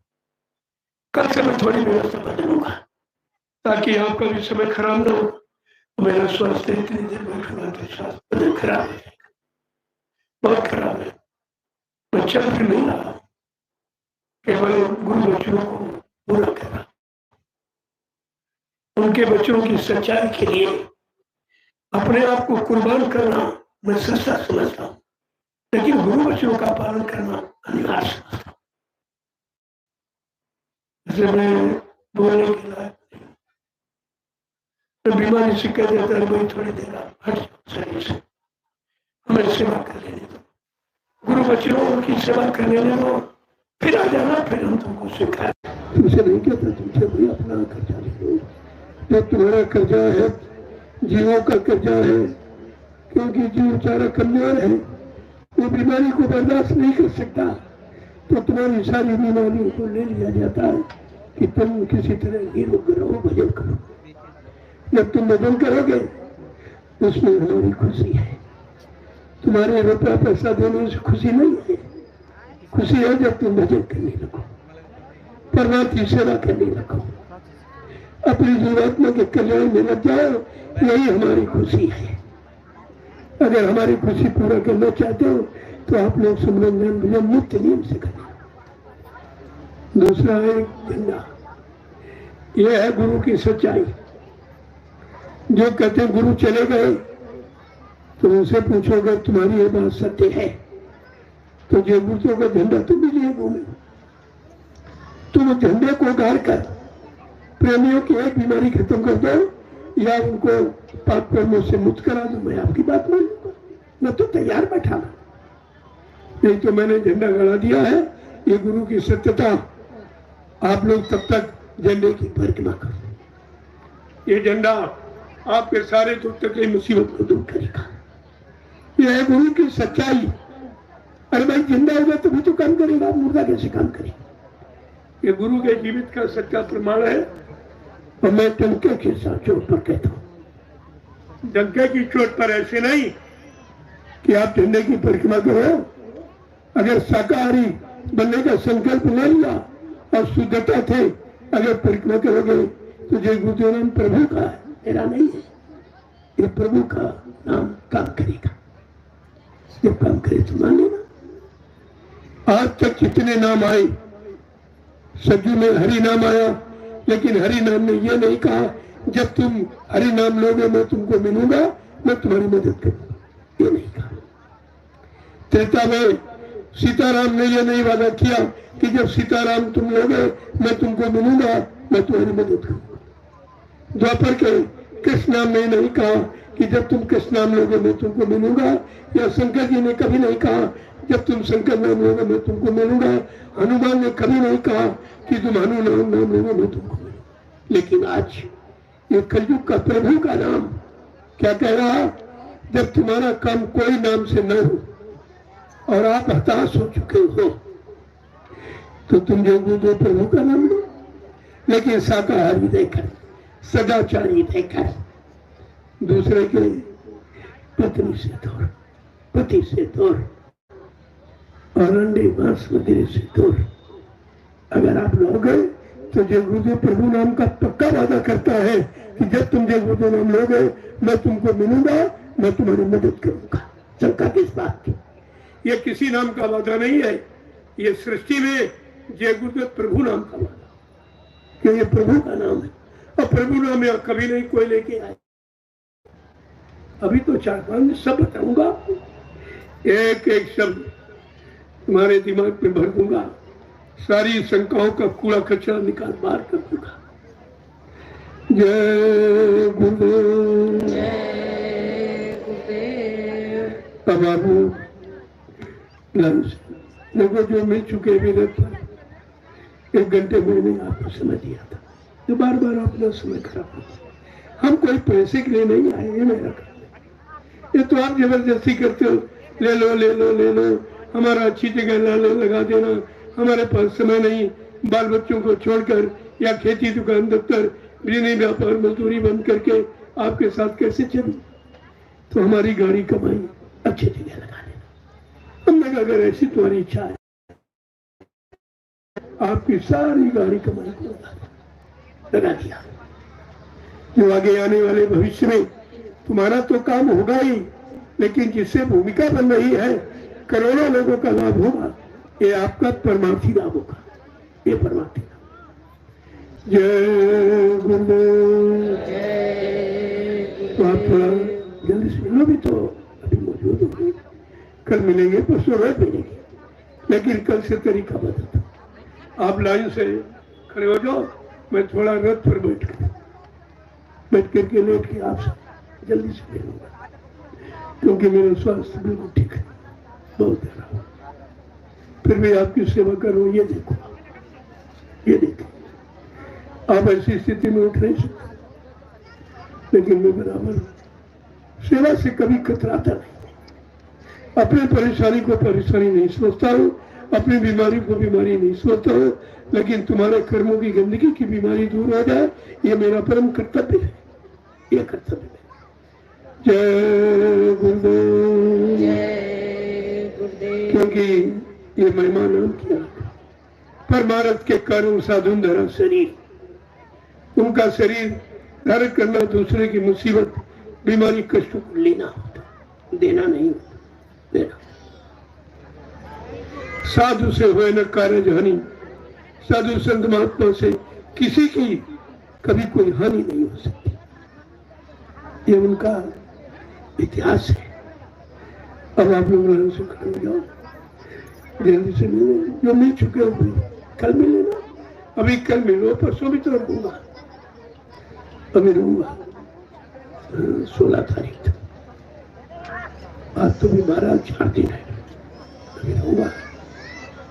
कल से मैं थोड़ी व्यवस्था बदलूंगा ताकि आपका भी समय खराब ना हो। मेरा स्वास्थ्य इतनी देर बैठूंगा तो स्वास्थ्य बदल खराब हो जाएगा, बहुत खराब है। मैं चल फिर नहीं रहा, केवल गुरु बच्चों को पूरा करना, उनके बच्चों की सच्चाई के लिए अपने आप को कुर्बान करना मैं सस्ता समझता हूँ, लेकिन गुरु बच्चों का पालन करना अनिवार्य समझता हूँ। जैसे मैं बोलने के लायक तो बीमारी से कह देता है भाई थोड़ी देर आप हट जाओ शरीर से, हमें सेवा कर लेने दो, गुरु बच्चों की सेवा कर लेने दो, फिर आ जाना, फिर हम तुमको सिखाए। तुमसे नहीं कहता, तुमसे भी अपना कर्जा ले लो। जो तुम्हारा कर्जा है जीवों का कर्जा है, क्योंकि जीव बेचारा कमजोर है, वो बीमारी को बर्दाश्त नहीं कर सकता। तो तुम्हारी सारी बीमारियों को ले लिया जाता है कि तुम किसी तरह निरोग रहो, भजन करो। जब तुम भजन करोगे उसमें हमारी खुशी है। तुम्हारे रुपया पैसा देने से खुशी नहीं है, खुशी है जब तुम भजन करने लगो, परमात्मा की सेवा करने लगो, अपनी जीवात्मा के कल्याण में लग जाओ, यही हमारी खुशी है। अगर हमारी खुशी पूरा करना चाहते हो तो आप लोग सुमरन ध्यान भजन मुक्त नियम से करें। दूसरा है झंडा, यह है गुरु की सच्चाई। जो कहते हैं गुरु चले गए तो उनसे पूछोगे तुम्हारी ये बात सत्य है, तो जयगुरुओं का झंडा तुम भी लिए घूमे। तुम झंडे को गाड़ कर प्रेमियों की एक बीमारी खत्म कर दो या उनको पाप कर्मों से मुक्त करा दो, मैं आपकी बात मान लूंगा, मैं तो तैयार बैठा। नहीं तो मैंने झंडा गड़ा दिया है, ये गुरु की सत्यता। आप लोग तब तक झंडे की परिक्रमा करो, ये झंडा आपके सारे दुख तकलीफ मुसीबत को दूर करेगा। यह है गुरु की सच्चाई। अरे भाई जिंदा होगा तभी तो काम करेगा, मुर्दा कैसे काम करेगा? ये गुरु के जीवित का सच्चा प्रमाण है। और मैं डंके के साथ चोट पर कहता हूँ, डंके की चोट पर ऐसे नहीं कि आप झंडे की परिक्रमा करो। अगर शाकाहारी बनने का संकल्प ले लिया और शुद्धता थे, अगर परिक्रमा करोगे तो जय गुरुदेव नाम प्रभु का है, मेरा नहीं है। ये प्रभु का नाम काम करेगा, जब काम करे तो मान लेना। आज तक कितने नाम आए, सज्जू में हरि नाम आया, लेकिन हरि नाम ने यह नहीं कहा जब तुम हरि नाम लोगे मैं तुमको मिलूंगा, मैं तुम्हारी मदद करूंगा, ये नहीं कहा। त्रेता में सीताराम ने यह नहीं वादा किया कि जब सीताराम तुम लोगे मैं तुमको मिलूंगा, मैं तुम्हारी मदद करूंगा। द्वापर के कृष्ण नाम में नहीं कहा कि जब तुम कृष्ण नाम लोगे मैं तुमको मिलूंगा, या शंकर जी ने कभी नहीं कहा जब तुम शंकर नाम लोगे मैं तुमको मिलूंगा, हनुमान ने कभी नहीं कहा कि तुम हनु नाम लोगे मैं तुमको मिलूंगा। लेकिन आज ये कलयुग का प्रभु का नाम क्या कह रहा, जब तुम्हारा काम कोई नाम से न हो और आप हताश हो चुके हो तो तुम जो गुरुदेव प्रभु का नाम लो। लेकिन शाकाहारी देकर, सदाचारी देकर, दूसरे के पत्नी से दूर, पति से दूर और अंडे मांस वगैरह से दूर अगर आप लोगे तो जय गुरुदेव प्रभु नाम का पक्का वादा करता है कि जब तुम जय गुरुदेव नाम लोगे मैं तुमको मिलूंगा, मैं तुम्हारी मदद करूंगा। शंका किस बात की? ये किसी नाम का वादा नहीं है, ये सृष्टि में जय गुरुदेव प्रभु नाम का वादा, क्यों ये प्रभु का नाम है और प्रभु नाम यहाँ कभी नहीं कोई लेके आए। अभी तो 4-5 सब बताऊंगा, एक एक शब्द तुम्हारे दिमाग में भर दूंगा, सारी शंकाओं का कूड़ा कचरा निकाल बाहर कर दूंगा। जय गुरुदेव। जय गुरुदेव। अब आप देखो जो मिल चुके भी रहता 1 घंटे मैंने आपको समय दिया था, तो बार बार अपना समय खराब होता। हम कोई पैसे के लिए नहीं आए, ये मेरा काम है। ये तो आप जबरदस्ती करते हो, ले लो ले लो ले लो, हमारा अच्छी जगह लगा देना, हमारे पास समय नहीं, बाल बच्चों को छोड़कर या खेती दुकान दफ्तर बिजली व्यापार मजदूरी बंद करके आपके साथ कैसे चले? तो हमारी गाड़ी कमाई अच्छी जगह लगा देना। हमने कहा अगर ऐसी तुम्हारी इच्छा है आपकी सारी गाड़ी कमाई को लगा दिया। जो आगे आने वाले भविष्य में तुम्हारा तो काम होगा ही, लेकिन जिससे भूमिका बन रही है करोड़ों लोगों का लाभ होगा, ये आपका परमार्थी लाभ होगा, ये परमार्थी लाभ। जय गुरुदेव। तो आप थोड़ा जल्दी से मिलो, भी तो अभी मौजूद होंगे, कल मिलेंगे, परसों रोज मिलेंगे, लेकिन कल से तरीका बदलता। आप लाइन से खड़े हो जाओ, मैं थोड़ा रथ पर बैठ करके लेट के आपसे जल्दी से मिलूंगा, क्योंकि मेरा स्वास्थ्य बिल्कुल ठीक है, बहुत है। फिर भी आपकी सेवा करो, ये देखो, ये देखो, आप ऐसी स्थिति में उठ नहीं सकते, लेकिन मैं बराबर सेवा से कभी कतराता नहीं। अपनी परेशानी को परेशानी नहीं समझता हूँ, अपनी बीमारी को बीमारी नहीं समझता हूँ, लेकिन तुम्हारे कर्मों की गंदगी की बीमारी दूर हो जाए, ये मेरा परम कर्तव्य है, ये कर्तव्य है। जय गुरुदेव। जय गुरुदेव। क्योंकि ये महिमा नाम किया परमार्थ के कारण साधुन धरा शरीर, उनका शरीर धारण करना दूसरे की मुसीबत बीमारी कष्ट को लेना होता, देना नहीं होता, देना। साधु से हुए न कार्य हानि, साधु संत महात्मा से किसी की कभी कोई हानि नहीं हो सकती, ये उनका इतिहास है। अब आप लोग लाइन से खड़े हो जाओ, जल्दी से मिले, जो मिल चुके हो कल मिले ना, अभी कल मिलो, परसों भी तो रहूंगा, अभी रहूंगा 16 तारीख तक, आज तो भी 12-4 दिन है, अभी रहूंगा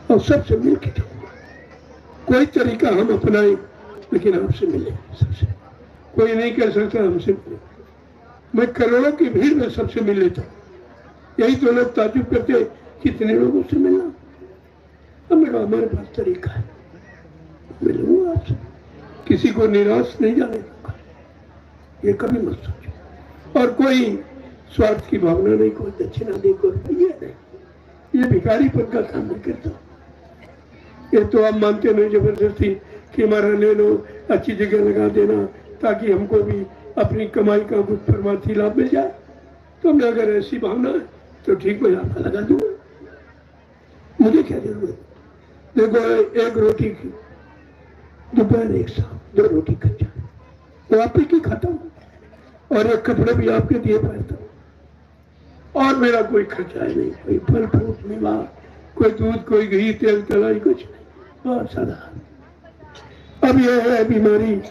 और सबसे मिल के जाऊंगा। कोई तरीका हम अपनाएं, लेकिन आपसे मिले सबसे, कोई नहीं कह सकता हमसे मिले। मैं करोड़ों की भीड़ में सबसे मिल लेता हूँ, यही तो लोग ताजुब करते कितने लोगों से मिलना। अब मेरा हमारे पास तरीका है, मिलूंगा आपसे, किसी को निराश नहीं जाने दूंगा, ये कभी मत सोचो। और कोई स्वार्थ की भावना नहीं, कोई दक्षिणा नहीं, कोई ये नहीं, ये भिखारीपन का काम नहीं करता। ये तो आप मानते नहीं जबरदस्ती कि हमारा ले लो, अच्छी जगह लगा देना, ताकि हमको भी अपनी कमाई का कुछ परमार्थी लाभ मिल जाए। तो मैं अगर ऐसी भावना है तो ठीक, मैं आपका लगा दूंगा, मुझे क्या जरूरत। देखो एक रोटी की दोपहर एक शाम 2 रोटी खर्चा, तो आप ही खाता हूँ, और एक कपड़े भी आपके दिए पहनता हूँ, और मेरा कोई खर्चा है नहीं, कोई फल फ्रूट मेवा, कोई दूध, कोई घी, तेल तलाई, कुछ नहीं, बहुत सादा। अब यह है बीमारी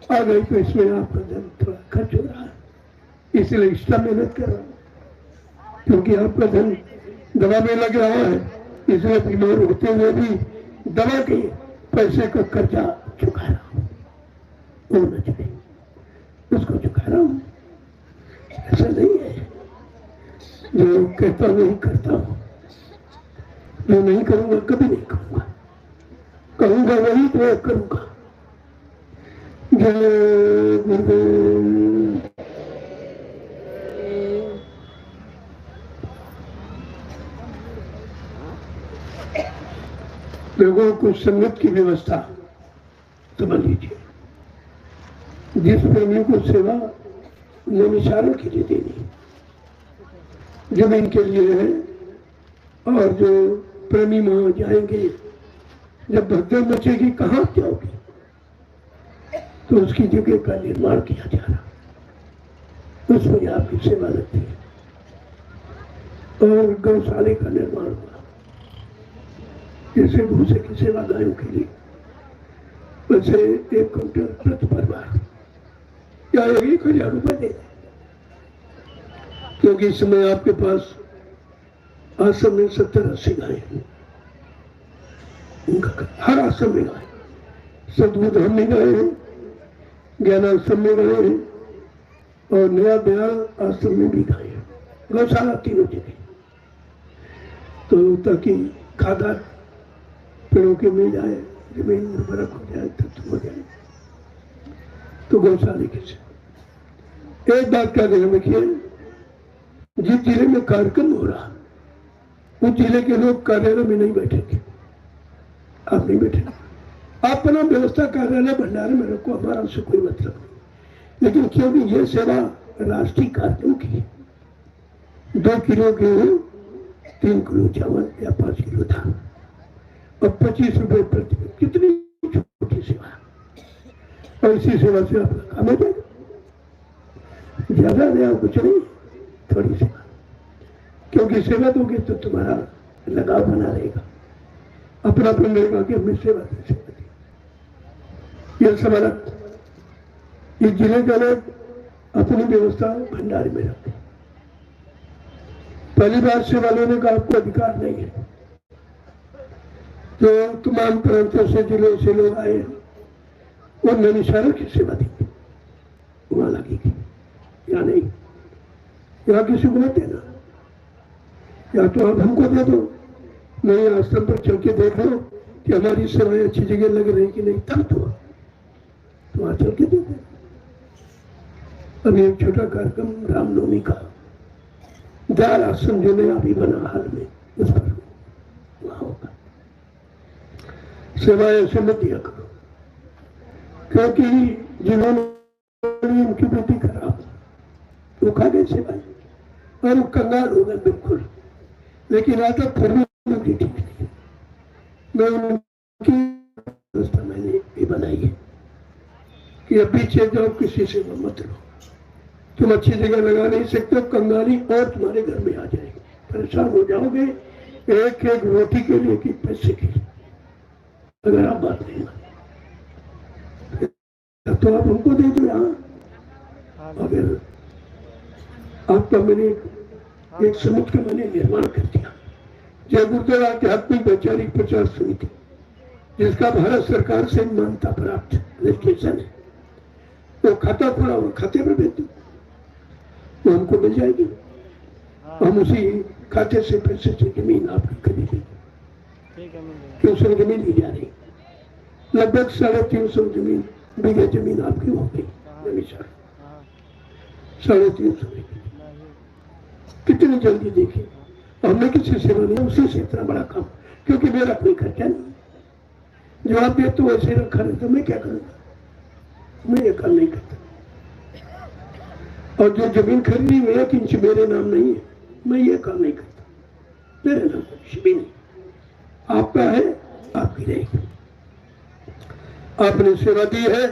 आ गई तो इसमें आपका धन थोड़ा खर्च हो रहा है, इसलिए एक्स्ट्रा मेहनत कर रहा हूँ, क्योंकि आपका धन दवा में लग रहा है, इसलिए बीमार होते हुए भी दवा के पैसे का कर्जा चुका रहा हूँ, होना चाहिए उसको चुका रहा हूँ। ऐसा नहीं है जो कहता नहीं करता हूँ, जो नहीं करूंगा कभी नहीं कहूंगा, कहूंगा वही तो करूंगा। जय गुरुदेव। लोगों को संगत की व्यवस्था समझ लीजिए, जिस प्रेमी को सेवा नैमिषारण्य के लिए देनी, जमीन के लिए है, और जो प्रेमी वहां जाएंगे, जब भगदड़ मचेगी कहाँ जाओगे, तो उसकी जगह का निर्माण किया जा रहा, उसमें आपकी सेवा लगती है, और गौशाले का निर्माण हुआ, जैसे भूसे की सेवा गायों के लिए, वैसे 1 क्विंटल प्रति परिवार या 1000 रुपए दे, क्योंकि इस समय आपके पास आश्रम में 70-80 गाय हैं, उनका हर आश्रम में गाय, सदबुद्ध धाम में गाय हैं, ज्ञानाश्रम में गाय हैं, और नया दया आश्रम में भी गाय हैं, गौशाला तीनों जगह, तो ताकि खादा पेड़ों के मिल जाए, जमीन उर्वरक हो जाए, तत्व हो जाए, तो गौशाले के से। एक बात का ध्यान रखिए, जिस जिले में कार्यक्रम हो रहा उस जिले के लोग कार्यालय में नहीं बैठेंगे, आप नहीं बैठेंगे, आप अपना व्यवस्था कार्यालय भंडारे में रखो, हमारा उससे कोई मतलब नहीं, लेकिन क्योंकि ये सेवा राष्ट्रीय कार्यक्रम की है, 2 किलो गेहूं, 3 किलो चावल या 5 किलो धान और 25 रुपए प्रति, कितनी छोटी सेवा, और इसी सेवा से आपका काम हो जाएगा, ज्यादा दया कुछ नहीं, थोड़ी सेवा, क्योंकि सेवा दोगे तो तुम्हारा लगाव बना रहेगा, अपनापन रहेगा कि हमें सेवा दी, सेवा दी। यह सवाल इस जिले का लोग अपनी व्यवस्था भंडारे में रखते, पहली बार सेवा लेने का आपको अधिकार नहीं है, जो तमाम प्रांतों से जिलों से लोग आए वो नैमिषारण्य की सेवा देंगे, वहां लगेगी, या नहीं, यहाँ किसी को मत देना, या तो आप हमको दे दो, नहीं आश्रम पर चल के देख लो कि हमारी सेवाएं अच्छी जगह लग रही कि नहीं, तब तो वहां चल के दे दो। अभी एक छोटा कार्यक्रम रामनवमी का दयाल आश्रम जो नया अभी बना हाल में, उस पर वहां होगा, सेवाएं ऐसे मत दिया करो, क्योंकि जिन्होंने उनकी बेटी खराब वो खा गए सेवाएं और वो कंगाल हो गए बिल्कुल, लेकिन आदत फिर भी उनकी ठीक नहीं, मैं उनकी व्यवस्था मैंने भी बनाई है कि अब पीछे जाओ, किसी से मत लो, तुम अच्छी जगह लगा नहीं सकते, कंगाली और तुम्हारे घर में आ जाएगी, परेशान हो जाओगे एक एक रोटी के लिए कि पैसे के लिए, अगर आप बात नहीं माने तो आप हमको दे दो यहाँ, अगर आपका मैंने एक समिति का मैंने निर्माण कर दिया, जय गुरुदेव आध्यात्मिक वैचारिक प्रचार समिति, जिसका भारत सरकार से मान्यता प्राप्त रजिस्ट्रेशन है, तो खाता खुला हुआ, खाते में भेज दो, वो हमको मिल जाएगी, हम उसी खाते से पैसे से जमीन आपकी खरीदेंगे, क्यों सर जमीन ली जा रही, लगभग 350 जमीन बीघे जमीन आपकी हो गई, 350 कितनी जल्दी देखिए, हमने किसी सेवा नहीं, उसी से इतना बड़ा काम, क्योंकि मेरा कोई खर्चा नहीं, जो आप ये तो वैसे रखा रहता, मैं क्या करूंगा, मैं ये काम नहीं करता, और जो जमीन खरीदी हुई 1 इंच मेरे नाम नहीं है, मैं ये काम नहीं करता, मेरे नाम कुछ भी नहीं, आपका है, आपकी रहेगी, आपने सेवा दी है,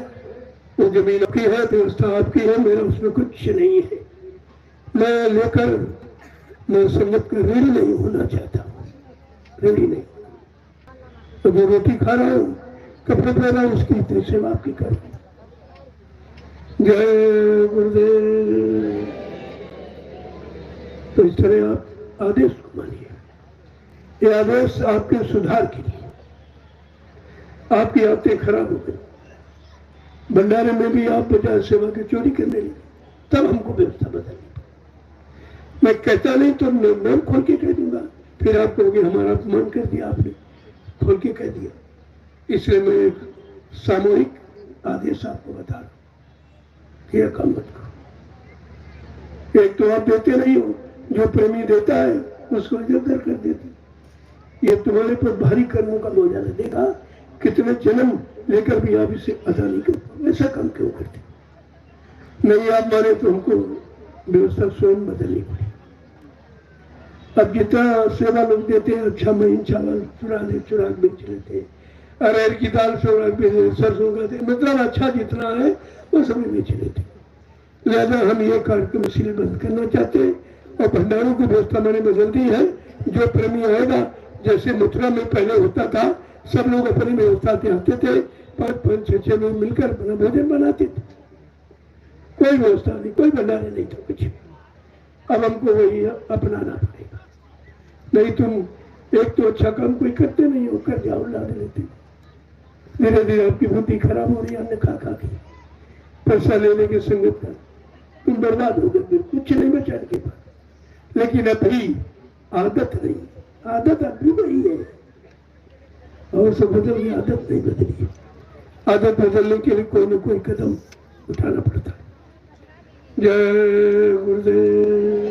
वो जमीन आपकी है, व्यवस्था आपकी है, मेरा उसमें कुछ नहीं है, मैं लेकर मैं संगत का ऋणी नहीं होना चाहता हूँ, ऋणी नहीं, तो वो रोटी खा रहा हूँ, कपड़े पहन रहा हूँ, उसकी इतनी सेवा आपकी कर, जय गुरुदेव। तो इस तरह आप आदेश को मानिए। ये आदेश आपके सुधार के लिए। आपकी आदतें खराब हो गई। भंडारे में भी आप बजाय सेवा की चोरी करने लगे, तब हमको व्यवस्था बदलनी। मैं कहता नहीं तो नाम खोल के कह दूंगा, फिर आप कहोगे हमारा अपमान कर दिया, आपने खोल के कह दिया। इसलिए मैं एक सामूहिक आदेश आपको बता रहा हूं, यह काम मत करो। एक तो आप देते नहीं हो, जो प्रेमी देता है उसको इधर कर देते। ये तुम्हारे पर भारी कर्मों का बोझा है। देखा कितने जन्म लेकर भी आप इसे अदा नहीं कर पाओ। ऐसा काम क्यों करते? नहीं आप माने तो हमको व्यवस्था स्वयं बदलनी पड़ी। अब जितना सेवा लोग देते हैं, अच्छा महीन चावल चुरा बेच लेते हैं, अरहर की दाल सरसों का तेल, मतलब अच्छा जितना है वो सभी बेच लेते हैं। लिहाजा हम ये कार्यक्रम इसलिए बंद करना चाहते हैं और भंडारों की व्यवस्था मैंने बदल दी है। जो प्रेमी आएगा, जैसे मथुरा में पहले होता था, सब लोग अपनी व्यवस्था से आते थे, 5-5, 6 लोग मिलकर अपना भोजन बनाते थे। कोई व्यवस्था नहीं, कोई भंडारे नहीं था कुछ। अब हमको वही अपनाना पड़ेगा। नहीं तुम एक तो अच्छा काम कोई करते नहीं हो, कर जाओ लाद लेते। धीरे धीरे आपकी बुद्धि खराब हो रही है, खा के पैसा लेने की संगत का तुम बर्बाद हो गए, कुछ नहीं बचा के पास। लेकिन अभी आदत नहीं, आदत अभी वही है और सब बदल की आदत नहीं बदली। आदत बदलने के लिए कोई न कोई कदम उठाना पड़ता है। जय गुरुदेव।